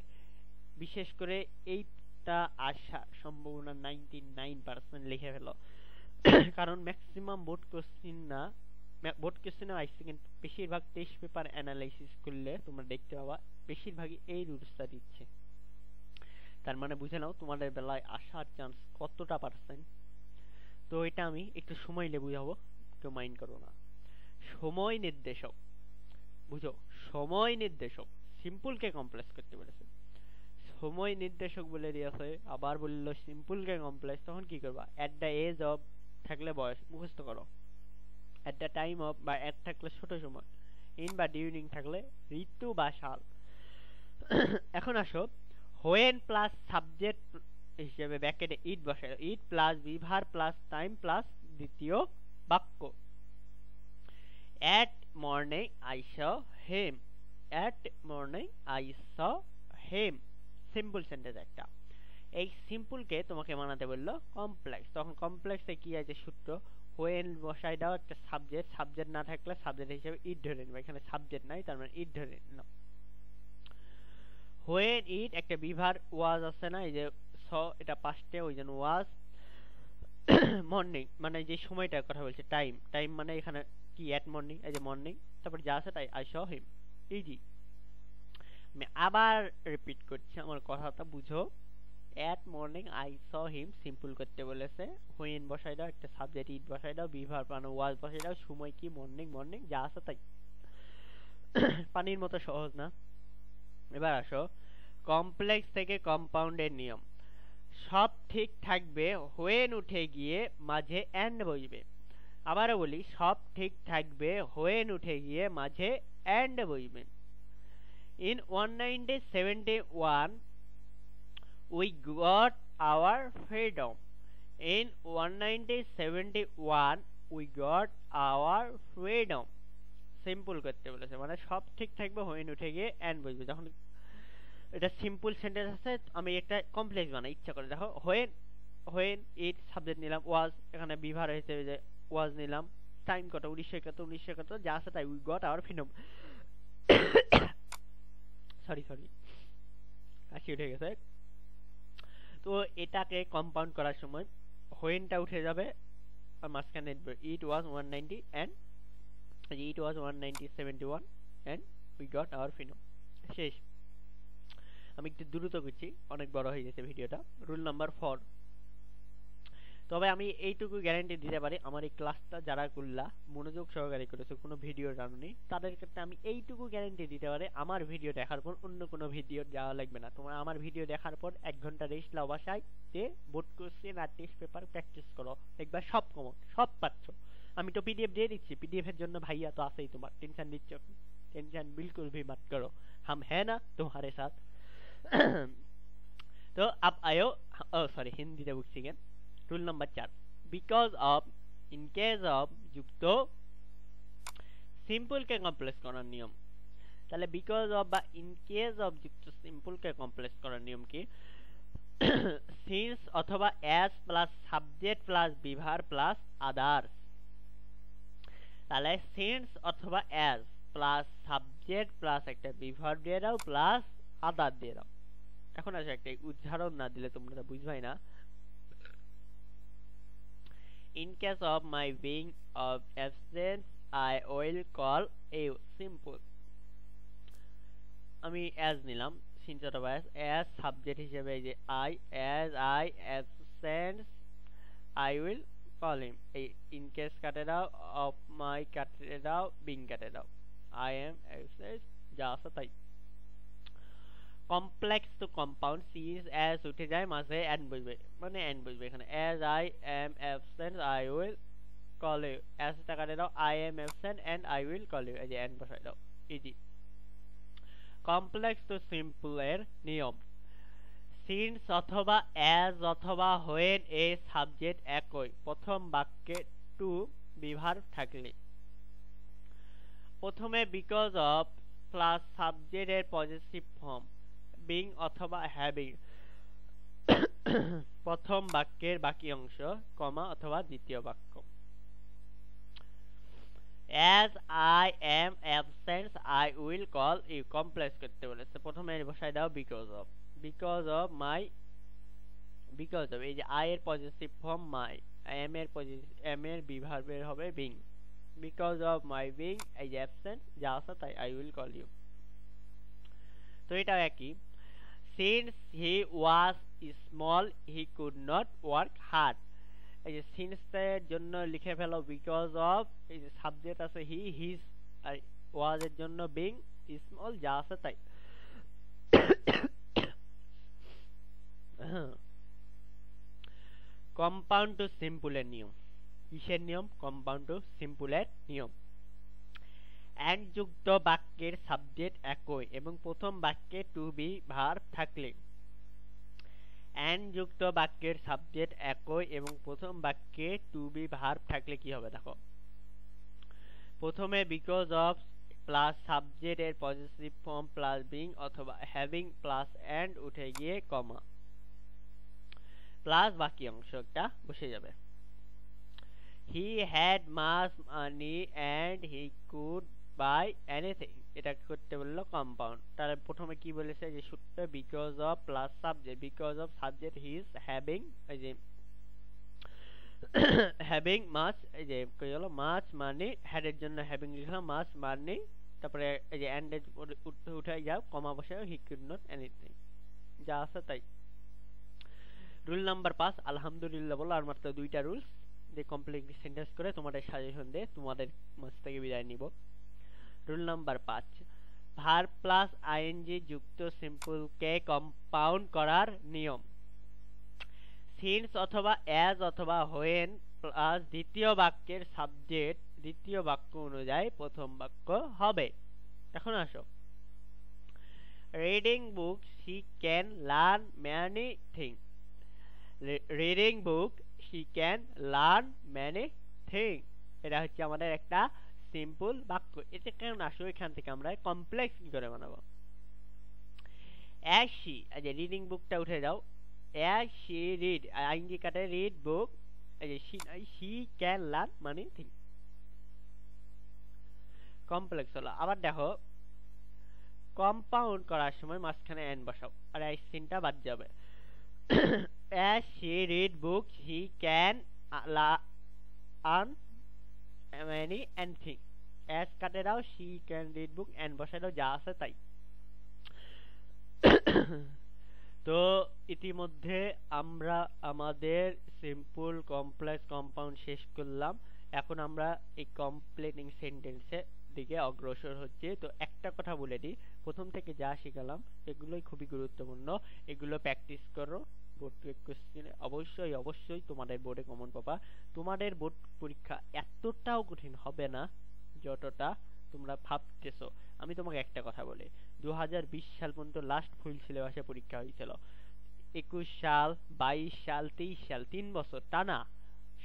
বিশেষ করে এইটা আসার সম্ভাবনা 99% লিখে ফেলো। কারণ ম্যাক্সিমাম বোর্ড কোশ্চিন না, বোর্ড কোশ্চিনে আইসে কিন্তু বেশিরভাগ টেস্ট পেপার অ্যানালাইসিস করলে তোমরা দেখতে পাবা বেশিরভাগই এই রুলসটা দিচ্ছে। তার মানে বুঝে নাও তোমাদের বেলায় আসার চান্স কতটা পার্সেন্ট। তো এটা আমি একটু সময় নিয়ে বুঝাবো, কেউ মাইন্ড করো না। সময় নির্দেশক, বুঝো, সময় নির্দেশক সিম্পলকে কমপ্লেক্স করতে বলেছে, সময় নির্দেশক বলে দিয়েছে, আবার বললো সিম্পলকে কমপ্লেক্স, তখন কি করবা? এট দ্য এজ অফ থাকলে বয়স মুখস্থ করো, এট দ্য টাইম অফ বা এট থাকলে ছোট সময়, ইন বা ডিউরিং থাকলে ঋতু বা সাল। এখন আসো হোয়েন প্লাস সাবজেক্ট হিসেবে ব্র্যাকেটে ইট বসে, ইট plus be verb plus time plus দ্বিতীয় বাক্য। At morning I saw him, at morning I saw him, simple sentence একটা। এই সিম্পলকে তোমাকে বানাতে বললো কমপ্লেক্স, তখন কমপ্লেক্সে কি আছে সূত্র, হোয়েন বসাই দাও একটা সাবজেক্ট, সাবজেক্ট না থাকলে সাবজেক্ট হিসেবে ইট ধরে নেবে, এখানে সাবজেক্ট নাই তার মানে ইট ধরে নাও। হোয়েন ইট একটা বিভার, ওয়াজ আছে না, এই যে স এটা পাস্টে ওই জন্য ওয়াজ। মর্নিং মানে যে সময়টার কথা বলছে, টাইম, টাইম মানে এখানে কি এট মর্নিং, এই যে মর্নিং, তারপর যা আছে তাই, আই স হিম, ইজি। আমি আবার রিপিট করছি, আমার কথাটা বুঝো। At morning I saw him simple করতে বলেছে, হোয়েন বসাই দাও একটা সাবজেক্ট, ইট বসাই দাও, বিভার মানে ওয়াজ বসাই দাও, সময় কি মর্নিং, মর্নিং যা আছে তাই। পানির মতো সহজ না। এবার আসো কমপ্লেক্স থেকে কম্পাউন্ডের নিয়ম, সব ঠিক থাকবে হোয়েন উঠে গিয়ে মাঝে অ্যান্ড বসবে। আবারও বলি, সব ঠিক থাকবে হোয়েন উঠে গিয়ে মাঝে অ্যান্ড বসবে। In 1971 we got our freedom. In 1971 we got our freedom. Simple করতে বলেছে, মানে সব ঠিক থাকবে হোয়েন উঠে গিয়ে অ্যান্ড বসবে। যখন এটা সিম্পল সেন্টেন্স আছে, আমি একটা কমপ্লেক্স বানাই ইচ্ছা করে। দেখো, হোয়েন হোয়েন ইট সাবজেক্ট নিলাম, ওয়াজ এখানে বিভার হয়েছে যে ওয়াজ নিলাম, টাইম কত 1971 যা আছে তাই, we got our freedom. Sorry হাসি উঠে গেছে। তো এটাকে কম্পাউন্ড করার সময় হোয়েনটা উঠে যাবে আর মাঝখানে ইট ওয়াজ 190 and it was 1971 and we got our freedom. শেষ। আমি একটু দ্রুত করছি, অনেক বড় হয়ে গেছে ভিডিওটা। Rule number 4। তবে আমি এইটুকু গ্যারান্টি দিতে পারি, আমার এই ক্লাসটা যারা করলা মনোযোগ সহকারে করেছো, কোনো ভিডিও জানোনি, তাদের ক্ষেত্রে আমি এইটুকু গ্যারান্টি দিতে পারি, আমার ভিডিও দেখার পর অন্য কোনো ভিডিও যাওয়া লাগবে না। তোমার আমার ভিডিও দেখার পর 1 ঘন্টা রেস্ট লাও, বাসায় যে বোর্ড কোশ্চেন আর টেস্ট পেপার প্র্যাকটিস করো, একবার সব কমন সব পাচ্ছ। আমি তো পিডিএফ দিয়ে দিচ্ছি, পিডিএফ এর জন্য ভাইয়া তো আছেই, তোমার টেনশন নিচ্ছ, টেনশন बिल्कुल भी मत करो, हम है ना तुम्हारे साथ। तो अब आयो, सॉरी हिंदी में बुझছি কেন। Rule number 4, because of in case of যুক্ত সিম্পলকে কমপ্লেক্স করার নিয়ম। তাহলে বিকজ অফ বা ইন কেস অফ যুক্ত সিম্পলকে কমপ্লেক্স করার নিয়ম কি? সিন্স অথবা as plus subject plus be verb plus others. তাহলে সিন্স অথবা অ্যাজ প্লাস সাবজেক্ট প্লাস একটা বিভার দিয়ে দাও প্লাস আদার দিয়ে দাও। এখন আসে একটা উদাহরণ না দিলে তোমরা বুঝবাই না। In case of my being of absence, I will call you. Simple. আমি as নিলাম, since অথবা as সাবজেক্ট হিসেবে এই যে as I absence, I will call him. এই in case কাটে দাও, of my কাটে দাও, being কাটে দাও, I am absent যা আছে তাই। কমপ্লেক্স টু কম্পাউন্ড, সিজ অ্যাজ উঠে যায়, মাঝে অ্যান্ড বসবে, মানে অ্যান্ড বসবে এখানে। As I am absent I will call you, as টা কাটে দাও, I am absent and I will call you, এই যে অ্যান্ড বসাই দাও, ইজি। কমপ্লেক্স টু সিম্পল এর নিয়ম, সিন্স অথবা অ্যাজ অথবা হোয়েন এ সাবজেক্ট একই, প্রথম বাক্যে টু বিভার থাকলে। প্রথমে বিকজ অফ প্লাস সাবজেক্ট এর পজিটিভ ফর্ম বিং অথবা হ্যাভিং, প্রথম বাক্যের বাকি অংশ, কমা অথবা দ্বিতীয় বাক্য। as I am absent I will call you, complex করতে বলেছে, প্রথমে বসাই দাও because of my, because of এই যে I এর পজিটিভ ফর্ম my, am এর বিভার্বের হবে being, because of my being এই যে absent যা আছে তাই I will call you। তো এটা একই। Since he was small he could not work hard, এই যে since এর জন্য লিখে ফেলো because of, এই যে সাবজেক্ট আছে he his, আর was এর জন্য being small যা আছে তাই। কম্পাউন্ড টু সিম্পল এর নিয়ম, কিসের নিয়ম? কম্পাউন্ড টু সিম্পল এর নিয়ম। অ্যান্ড যুক্ত বাক্যের সাবজেক্ট একই এবং প্রথম বাক্যে টু বি ভার্ব থাকলে। অ্যান্ড যুক্ত বাক্যের সাবজেক্ট একই এবং প্রথম বাক্যে টু বি ভার্ব থাকলে কি হবে দেখো। প্রথমে বিকজ অফ প্লাস সাবজেক্ট এর পজিটিভ ফর্ম প্লাস বিং অথবা হ্যাভিং প্লাস অ্যান্ড উঠে গিয়ে কমা প্লাস বাকি অংশটা বসে যাবে। He had much money and he could buy anything, এটা করতে বললো কম্পাউন্ড। তার প্রথমে কি বলেছে যে সূত্র because of plus subject, because of subject he is having, এই যে হ্যাভিং মাছ, এই যে কই হলো মাছ মানি, হ্যাড এর জন্য হ্যাভিং লিখলাম মাছ মানি, তারপরে এই যে এন্ড এর উঠে যাও কমা বসে হি কুড নট এনিথিং যা আছে তাই। রুল নাম্বার 5, আলহামদুলিল্লাহ বলো। আর মাত্র 2টা রুলস দিয়ে কমপ্লিট সেন্টেন্স করে তোমাদের সাজেশন দিয়ে তোমাদের মাঝ থেকে বিদায় নিব। Rule number 5, verb plus ING যুক্ত সিম্পল কে কম্পাউন্ড করার নিয়ম। সিন্স অথবা অ্যাজ অথবা হোয়েন প্লাস দ্বিতীয় বাক্যের সাবজেক্ট দ্বিতীয় বাক্য অনুযায়ী প্রথম বাক্য হবে। এখন আসো, reading book she can learn many thing. Reading book she can learn many thing, এটা হচ্ছে আমাদের একটা সিম্পল বাক্য। এটা কেন আসো, এখান থেকে আমরা কমপ্লেক্স কি করে বানাবো। অ্যাজ শি, রিডিং বুকটা উঠে যাও, as she read আইএনজি কাটে read book, she can learn many things, complex হলো। আবার দেখো কম্পাউন্ড করার সময় মাঝখানে এন বসাও আর এই সিনটা বাদ যাবে। as she read book he can learn many anything, as কাটে দাও she can read book N বসাই দাও, যা আছে তাই। তো ইতিমধ্যে আমরা আমাদের সিম্পল কমপ্লেক্স কম্পাউন্ড শেষ করলাম। এখন আমরা এই কমপ্লিটিং সেন্টেন্সের দিকে অগ্রসর হচ্ছে। তো একটা কথা বলে দিই, প্রথম থেকে যা শিখালাম এগুলোই খুবই গুরুত্বপূর্ণ, এগুলো প্র্যাকটিস করো। বোর্ড কোশ্চেন অবশ্যই অবশ্যই তোমাদের বোর্ডে কমন পাবা। তোমাদের বোর্ড পরীক্ষা এতটাও কঠিন হবে না যতটা তোমরা ভাবতেছো। আমি তোমাকে একটা কথা বলি, 2020 সাল পর্যন্ত লাস্ট ফুল সিলেবাসে পরীক্ষা হয়েছিল। 21 সাল 22 সাল 23 সাল 3 বছর টানা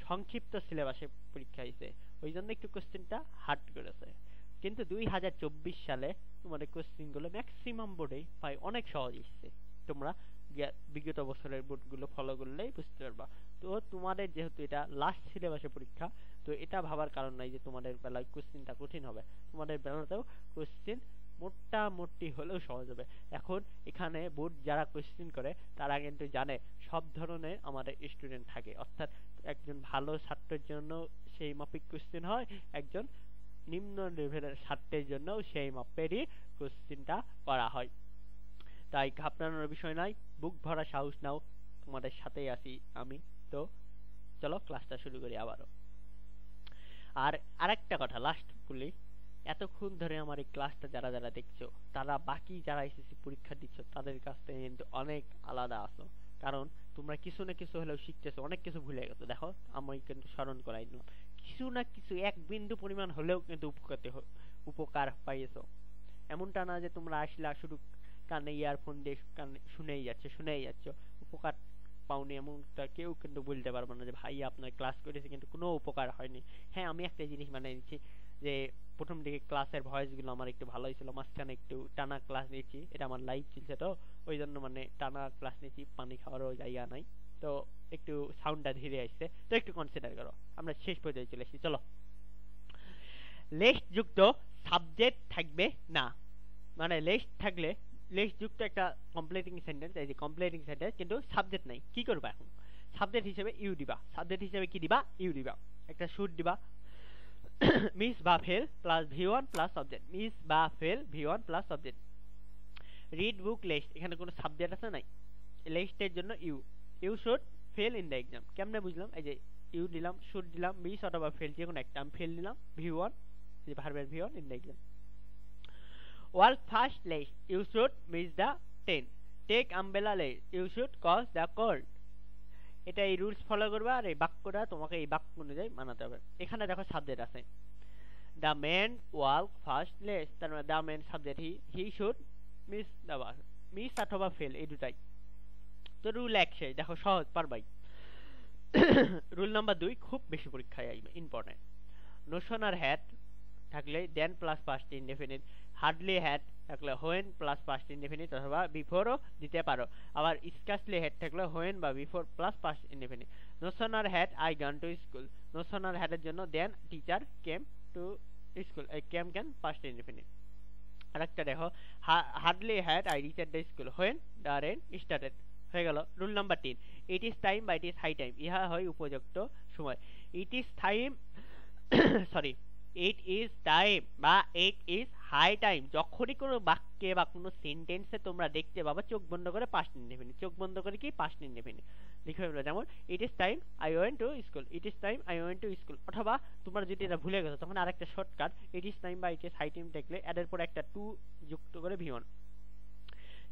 সংক্ষিপ্ত সিলেবাসে পরীক্ষা হয়েছে, ওই জন্য একটু কোশ্চেনটা হার্ড করেছে। কিন্তু 2024 সালে তোমাদের কোশ্চেন গুলো ম্যাক্সিমাম বোর্ডে প্রায় অনেক সহজ এসেছে। তোমরা বিগত বছরের বোর্ডগুলো ফলো করলেই বুঝতে পারবা। তো তোমাদের যেহেতু এটা লাস্ট সিলেবাসে পরীক্ষা, তো এটা ভাবার কারণ নাই যে তোমাদের বেলায় কোশ্চেনটা কঠিন হবে। তোমাদের বেলাতেও কোশ্চেন মোটামুটি হলেও সহজ হবে। এখন এখানে বোর্ড যারা কোশ্চেন করে তারা কিন্তু জানে সব ধরনের আমাদের স্টুডেন্ট থাকে, অর্থাৎ একজন ভালো ছাত্রের জন্য সেই মাপিক কোশ্চেন হয়, একজন নিম্ন লেভেলের ছাত্রের জন্য সেই মাপেরই কোশ্চেনটা করা হয়। তাই ঘাবড়ানোর বিষয় নাই, বুক ভরা সাহস নাও, তোমাদের সাথেই আছি আমি। তো চলো ক্লাসটা শুরু করি আবারও। আর আরেকটা কথা লাস্ট বলি, এতক্ষণ ধরে আমার এই ক্লাসটা যারা যারা দেখছো তারা বাকি যারা এসএসসি পরীক্ষা দিচ্ছ তাদের কাছ থেকে কিন্তু অনেক আলাদা আছো, কারণ তোমরা কিছু না কিছু হলেও শিখতেছো, অনেক কিছু ভুলে গেছো। দেখো আমি কিন্তু স্মরণ করাই দিলাম, কিছু না কিছু এক বিন্দু পরিমাণ হলেও কিন্তু উপকার পাইয়েছো। এমনটা না যে তোমরা আসলা শুধু কানে ইয়ারফোন দিয়ে কানে শুনেই যাচ্ছ, উপকার পাওনি এমনটা কেউ কিন্তু বলতে পারবো না যে ভাই আপনার ক্লাস করেছে কিন্তু কোনো উপকার হয়নি। হ্যাঁ, আমি একটা জিনিস মানে নিচ্ছি যে প্রথম দিকে ক্লাসের ভয়েস গুলো আমার একটু ভালোই ছিল, মাঝখানে একটু টানা ক্লাস নিচ্ছি, এটা আমার লাইভ চলছে তো ওই জন্য মানে টানা ক্লাস নিচ্ছি, পানি খাওয়ারও জায়গা নাই, তো একটু সাউন্ডটা ধীরে আসছে, তো একটু কনসিডার করো। আমরা শেষ পর্যায়ে চলে এসেছি, চলো। লেস যুক্ত সাবজেক্ট থাকবে না, মানে লেস থাকলে লেস যুক্ত একটা কমপ্লিটিং সেন্টেন্স, এই যে কমপ্লিটিং সেন্টেন্স কিন্তু সাবজেক্ট নাই, কি করবা এখন? সাবজেক্ট হিসেবে ইউ দিবা, সাবজেক্ট হিসেবে কি দিবা? ইউ দিবা, একটা শুড দিবা। মিস বা fail plus V1 plus subject, miss বা fail V1 plus subject. Read book lest, এখানে কোনো সাবজেক্ট আছে নাই, লেস্টের জন্য you should fail in the exam. কেমনে বুঝলাম? এই যে ইউ দিলাম, শুড দিলাম, মিস অথবা ফেল যে কোনো একটা, আমি ফেল দিলাম V1, যে ভার্বের V1 in the exam. Work fast lest, you should miss the train. Take umbrella lest, you should catch the cold. এটা এই রুলস ফলো করবা আর এই বাক্যটা তোমাকে এই বাক্য অনুযায়ী মানাতে হবে। এখানে দেখো সাবজেক্ট আছে, the man work fast less, তার মানে the man subject, he should miss the bus, miss অথবা ফেল এই দুটাই। তো রুল 1 শেষ, দেখো সহজ পারবাই। রুল নাম্বার 2 খুব বেশি পরীক্ষায় আইবে, ইম্পর্টেন্ট। নোশন আর হ্যাড থাকলে then plus past indefinite, hardly had থাকলে হোয়েন প্লাস পাস্ট ইনডেফিনিট অথবা বিফোরও দিতে পারো। আবার স্কার্সলি হ্যাড থাকলে হোয়েন বা before plus past indefinite. No sooner আর had I gone to school, no sooner আর হ্যাডের জন্য then teacher came to school, এই কেম ক্যান পাস্ট ইনডেফিনিট। আরেকটা দেখো, hardly had I reached the school when the rain started. হয়ে গেল। Rule number 3, it is time বা ইট ইজ হাই টাইম, ইহা হয় উপযুক্ত সময়। ইট is time sorry it is time বা ইট ইজ হাই টাইম যখনই কোনো বাক্যে বা কোনো সেন্টেন্সে তোমরা দেখতে পাবা চোখ বন্ধ করে পাস্ট ইনডেফিনিট, চোখ বন্ধ করে কি পাস্ট ইনডেফিনিট লিখে ফেলো। যেমন it is time I went to school, it is time I went to school. অথবা তোমরা যদি এটা ভুলে গেছো তখন আরেকটা শর্টকাট, ইট ইজ টাইম বা ইট ইজ হাই টাইম দেখলে এদের পরে একটা টু যুক্ত করে ভি1।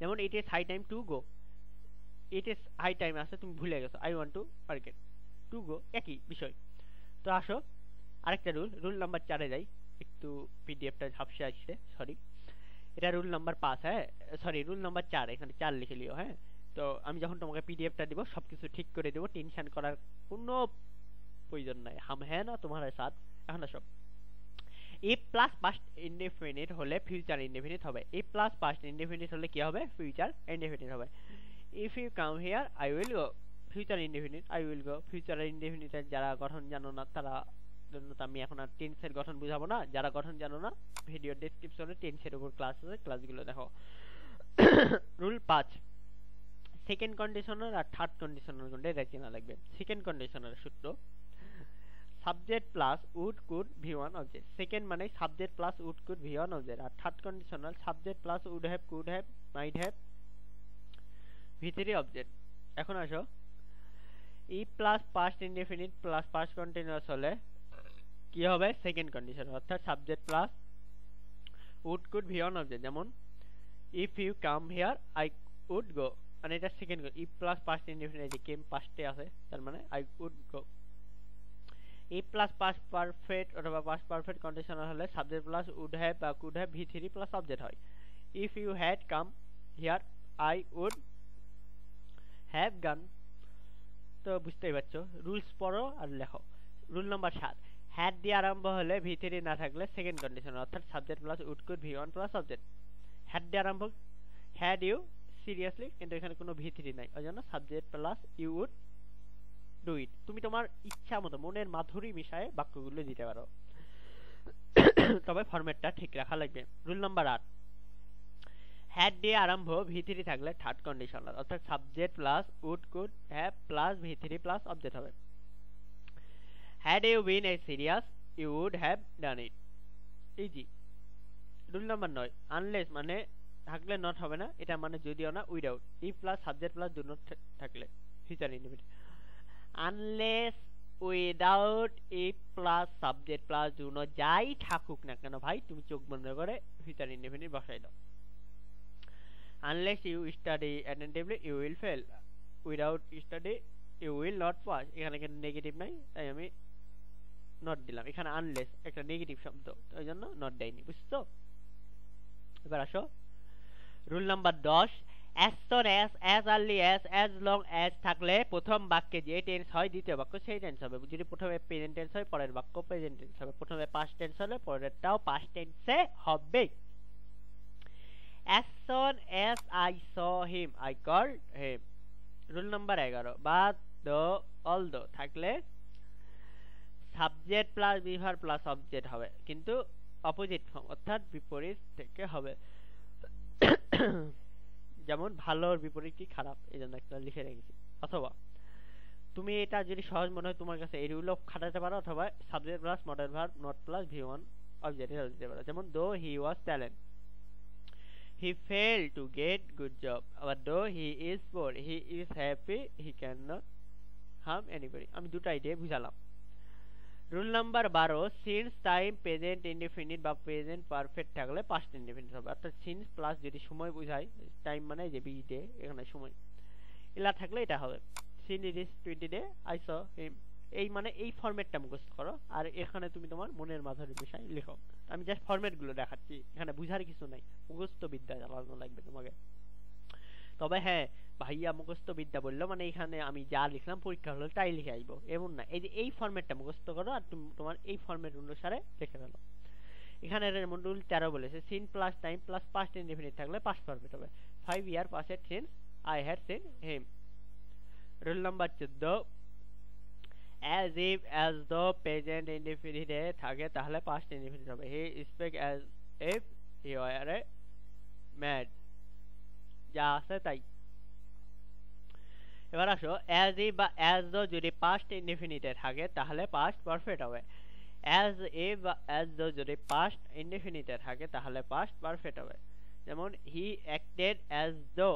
যেমন it is high time to go, it is high time আছে তুমি ভুলে গেছো, I want to market, to go একই বিষয়। তো আসো আরেকটা রুল নাম্বার 4-এ যাই। একটু পিডিএফটা ঝাপসে আসছে, সরি। এটা রুল নাম্বার 5, হ্যাঁ সরি রুল নাম্বার 4, এখানে 4 লিখে লিও। হ্যাঁ, তো আমি যখন তোমাকে পিডিএফটা দিব সবকিছু ঠিক করে দেবো, টেনশন করার কোনো প্রয়োজন নাই। হাম হ্যাঁ না তোমার সাথ। এখন সব ইফ প্লাস পাস্ট ইনডেফিনিট হলে ফিউচার ইনডেফিনিট হবে, ইফ প্লাস পাস্ট ইনডেফিনিট হলে কি হবে, ফিউচার ইনডেফিনিট হবে। If you come here I will go, future indefinite I will go. Future ইনডেফিনিটের যারা গঠন জানো না তারা জন্য তো আমি এখন আর টেন্সের গঠন বুঝাবো না, যারা গঠন জানো না ভিডিও ডেসক্রিপশনে টেন্সের উপর ক্লাস আছে, ক্লাসগুলো দেখো। রুল 5, সেকেন্ড কন্ডিশনার আর থার্ড কন্ডিশনার কোনটা এটা চেনা লাগবে। সেকেন্ড কন্ডিশনার সূত্র subject plus would could V one object. Second মানে subject plus would could V one object, আর third conditional subject plus would have could have might have ভি3 অবজেক্ট। এখন আসো if plus past indefinite plus past continuous হলে কি হবে, second condition, অর্থাৎ subject plus would could V one object. যেমন if you come here I would go, মানে এটা second. If plus past indefinite যে কেম পাস্টে আছে তার মানে I would go. If plus past perfect অথবা পাস্ট পারফেক্ট কন্ডিশনাল হলে সাবজেক্ট প্লাস উড হ্যাভ বা কুড হ্যাভ ভি3 প্লাস অবজেক্ট হয়। If you had come here I would have gone. তো বুঝতেই পারছো, রুলস পড়ো আর লেখো। রুল নাম্বার 7, হ্যাড দিয়ে আরম্ভ হলে ভি3 না থাকলে সেকেন্ড কন্ডিশন, অর্থাৎ subject plus would could V one plus object. Had দিয়ে আরম্ভ, হ্যাড ইউ সিরিয়াসলি, কিন্তু এখানে কোনো ভি3 নাই, ওই জন্য subject plus you would do it. তুমি তোমার ইচ্ছা মতো মনের মাধুরী মিশায়ে বাক্যগুলো দিতে পারো, তবে ফরম্যাটটা ঠিক রাখা লাগবে। রুল নাম্বার 8, হ্যাড দিয়ে আরম্ভ ভি3 থাকলে থার্ড কন্ডিশনাল, অর্থাৎ subject plus would could have plus ভি3 প্লাস অবজেক্ট হবে। Had you been a serious you would have done it, easy. Rule number 9, unless মানে থাকলে নট হবে না, এটা মানে যদিও না, without. If plus subject plus do not থাকলে future indefinite. Unless without if plus subject plus do not যাই থাকুক না কেন ভাই, তুমি চোখ বন্ধ করে ফিউচার ইনডেফিনিট বসাই দাও। Unless you study attentively you will fail, without study you will not pass. এখানে কিন্তু নেগেটিভ নাই তাই আমি নট দিলাম। এখানে আনলেস একটা নেগেটিভ শব্দ, ওই জন্য নট দেয়নি, বুঝছো? এবার আসো rule number 10, as soon as early as long as থাকলে প্রথম বাক্যে যে টেন্স হয় দ্বিতীয় বাক্য সেই টেন্স হবে। যদি প্রথমে প্রেজেন্ট টেন্স হয় পরের বাক্য প্রেজেন্ট টেন্স হবে, প্রথমে পাস্ট টেন্স হলে পরেরটাও পাস্ট টেন্সে হবে। as soon as I saw him I called him। Rule number 11, but দো অলদো থাকলে subject plus be verb plus object হবে, কিন্তু অপোজিট ফর্ম অর্থাৎ বিপরীত থেকে হবে। যেমন ভালোর বিপরীত কি খারাপ, এই জন্য একটা লিখে রেখেছি। অথবা তুমি এটা যদি সহজ মনে হয় তোমার কাছে এই রুলও খাটাতে পারো, অথবা subject plus model verb not plus V1 object দিতে পারো। যেমন দো হি ওয়াজ talent he failed to get good job, but though he is poor he is happy he cannot harm anybody। আমি দুটাই দিয়ে বুঝালাম। Rule number 12, since time present indefinite বা present perfect থাকলে পাস্ট ইনডেফিনিট হবে, অর্থাৎ সিন্স প্লাস যদি সময় বোঝায়, টাইম মানে যে বি ডে, এখানে সময় এলা থাকলে এটা হবে। Since it is 20 day I saw him, এই মানে এই ফরম্যাটটা মুখস্থ করো, আর এখানে তুমি তোমার মনের মাধুরী বিষয় লিখো। আমি জাস্ট ফরম্যাটগুলো দেখাচ্ছি, এখানে বুঝার কিছু নাই, মুখস্থ বিদ্যা চালানো লাগবে তোমাকে। তবে হ্যাঁ ভাইয়া মুখস্থ বিদ্যা বললো মানে এখানে আমি যা লিখলাম পরীক্ষা হলো তাই লিখে আসবো এমন না। এই যে এই ফরম্যাটটা মুখস্থ করো আর তুমি তোমার এই ফরম্যাট অনুসারে লিখে ফেলো। এখানে রুল 13 বলেছে since plus time plus past indefinite থাকলে পাস্ট পারফেক্ট হবে। 5 year past since I had seen him. Rule number 14, as if as though present indefinite থাকে তাহলে পাস্ট ইনডেফিনিট হবে। He speak as if he were a mad, যা আছে তাই। এবার আসো as if বা as though যদি পাস্ট ইনডেফিনিটে থাকে তাহলে পাস্ট পারফেক্ট হবে। অ্যাজ এ বা অ্যাজ দো যদি পাস্ট ইনডেফিনিটে থাকে তাহলে পাস্ট পারফেক্ট হবে। যেমন হি acted as though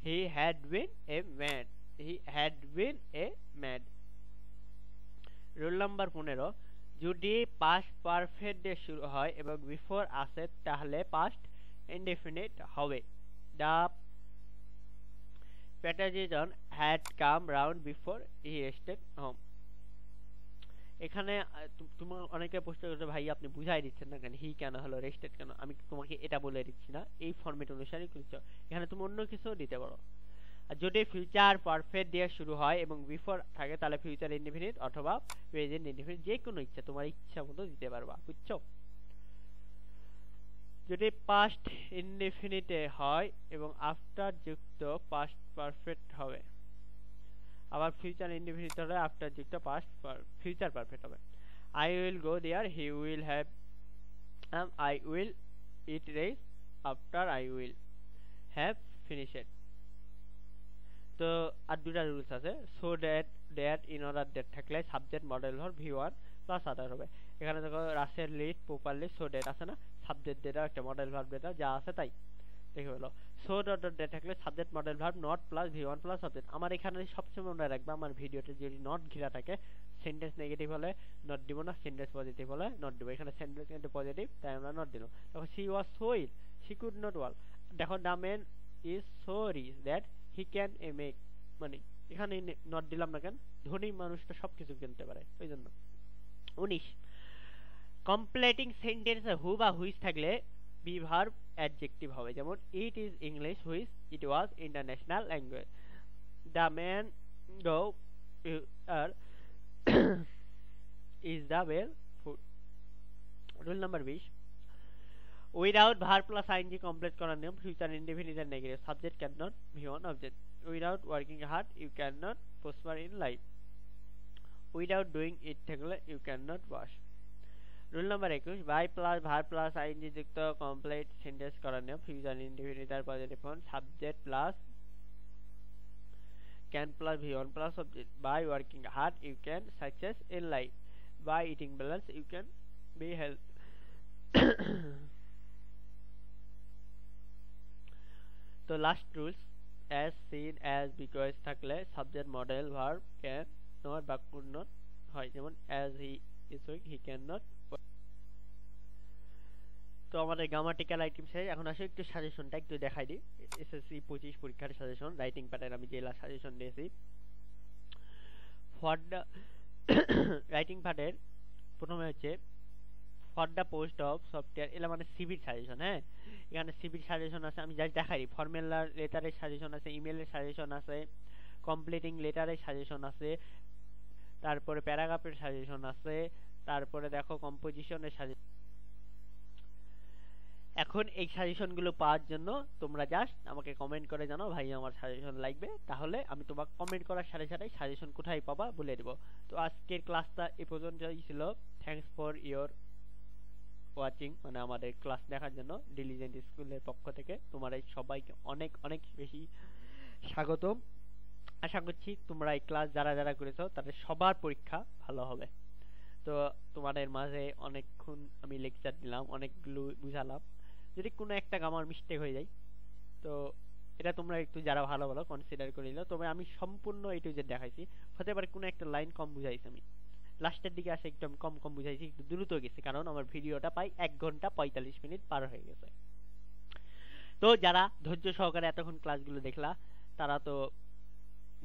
he had been A mad, he had been A mad. Rule number 15, যদি পাস্ট পারফেক্ট দিয়ে শুরু হয় এবং বিফোর আসে তাহলে পাস্ট ইনডেফিনিট হবে। দ্য পেটাজিজন had come round before he stayed home. এখানে তোমার অনেকে প্রশ্ন করছে ভাই আপনি বুঝাই দিচ্ছেন না কেন, হি কেন হলো, রেস্টেড কেন? আমি তোমাকে এটা বলে দিচ্ছি না, এই ফরম্যাট অনুসারে করছো। এখানে তুমি অন্য কিছু দিতে পারো। আর যদি ফিউচার পারফেক্ট দিয়ে শুরু হয় এবং বিফোর থাকে তাহলে ফিউচার ইনডেফিনিট অথবা প্রেজেন্ট ইনডেফিনিট, যে কোনো ইচ্ছা তোমার ইচ্ছা মতো দিতে পারবা, বুঝছো? যদি পাস্ট ইনডেফিনিটে হয় এবং আফটার যুক্ত পাস্ট পারফেক্ট হবে, আবার ফিউচার ইনডেফিনিট হলে আফটার যুক্ত পাস্ট ফিউচার পারফেক্ট হবে। I will go there, he will have, I will eat rice after I will have finished. তো আর দুটা রুলস আছে। So that, that, in order, that থাকলে subject model verb V1 plus other হবে। এখানে দেখো Russell lead properly, so that আছে না, সাবজেক্ট ডেটা একটা মডেল ভার্ব ডেটা যা আছে তাই দেখে হলো। সো ডট ডট থাকলে subject model verb not plus V1 plus subject. আমার এখানে সবসময় মনে রাখবে আমার ভিডিওতে যদি নট ঘিরা থাকে সেন্টেন্স নেগেটিভ হলে নট দিব না, সেন্টেন্স পজিটিভ হলে নট দিব। এখানে সেন্টেন্স কিন্তু পজিটিভ তাই আমরা নট দিলাম। দেখো she was so ill, she could not walk. দেখো the man is so rich that he can a make money, এখানে নট দিলাম না কেন, ধনী মানুষটা সবকিছু কিনতে পারে ওই জন্য। 19, কমপ্লিটিং সেন্টেন্সে হু বা হুইচ থাকলে বি ভার্ব অ্যাডজেক্টিভ হবে। যেমন it is English which it was international language. The man go are is the well food. Rule number 20, without verb plus ING complete করার নিয়ম। Future indefinite and negative, subject can not V1 object. Without working hard you can not prosper in life. Without doing it থাকলে you can not wash. Rule number 21, by plus verb plus ING যুক্ত complete sentence করার নিয়ম। Future indefinite আর positive form, subject plus can plus V1 plus object. By working hard you can success in life. By eating balance you can be health. তো last rules, as seen as because থাকলে subject model verb can not বা could not হয়। যেমন as he is weak he cannot। তো আমাদের grammatical item শেষ। এখন আসলে একটু সাজেশনটা একটু দেখাই দিই। এসএসসি 25 পরীক্ষার সাজেশন, রাইটিং প্যাটার্ন আমি জেলা সাজেশন দিয়েছি। ফর দ্য রাইটিং পার্টের প্রথমে হচ্ছে for the post of software, এলা মানে সিভির সাজেশন। হ্যাঁ, এখানে সিভির সাজেশন আছে, আমি জাস্ট দেখাই। ফর্মুলার লেটারের সাজেশন আছে, ইমেলের সাজেশন আছে, কমপ্লিটিং লেটারের সাজেশন আছে, তারপরে প্যারাগ্রাফের সাজেশন আছে, তারপরে দেখো কম্পোজিশনের সাজেশন। এখন এই সাজেশনগুলো পাওয়ার জন্য তোমরা জাস্ট আমাকে কমেন্ট করে জানাও ভাই আমার সাজেশন লাগবে, তাহলে আমি তোমাকে কমেন্ট করার সাথে সাথে সাজেশন কোথায় পাবা বলে দেব। তো আজকের ক্লাসটা এ পর্যন্তই ছিল। থ্যাঙ্কস ফর ইওর ওয়াচিং, মানে আমাদের ক্লাস দেখার জন্য ডিলিজেন্ট স্কুলের পক্ষ থেকে তোমাদের সবাইকে অনেক অনেক বেশি স্বাগতম। আশা করছি তোমরা এই ক্লাস যারা যারা করেছো তাদের সবার পরীক্ষা ভালো হবে। তো তোমাদের মাঝে অনেকক্ষণ আমি লেকচার দিলাম, অনেকগুলো বুঝালাম। যদি কোনো একটা আমার মিস্টেক হয়ে যায় তো এটা তোমরা একটু যারা ভালো ভালো কনসিডার করে নিও। তবে আমি সম্পূর্ণ এ টু জেড দেখাইছি, হতে পারে কোনো একটা লাইন কম বুঝাইছি, আমি লাস্টের দিকে আসে একদম কম কম বুঝাইছি, একটু দ্রুত গেছে, কারণ আমার ভিডিওটা প্রায় 1 ঘন্টা 45 মিনিট পার হয়ে গেছে। তো যারা ধৈর্য সহকারে এতক্ষণ ক্লাসগুলো দেখলা তারা তো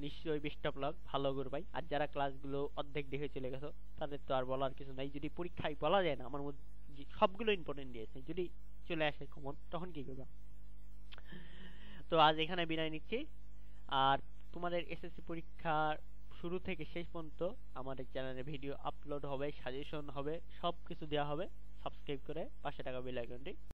নিশ্চয়ই বেস্ট অফ লাক, ভালো করবাই। আর যারা ক্লাসগুলো অর্ধেক দেখে চলে গেছো তাদের তো আর বলার কিছু নাই। যদি পরীক্ষায় বলা যায় না আমার মধ্যে সবগুলো ইম্পর্টেন্ট দিয়েছে, যদি চলে আসে কমন তখন কি করবা? তো আজ এখানে বিদায় নিচ্ছি। আর তোমাদের এসএসসি পরীক্ষার শুরু থেকে শেষ পর্যন্ত আমাদের চ্যানেলে ভিডিও আপলোড হবে, সাজেশন হবে, সবকিছু দেওয়া হবে। সাবস্ক্রাইব করে পাশে থাকা বেল আইকনটি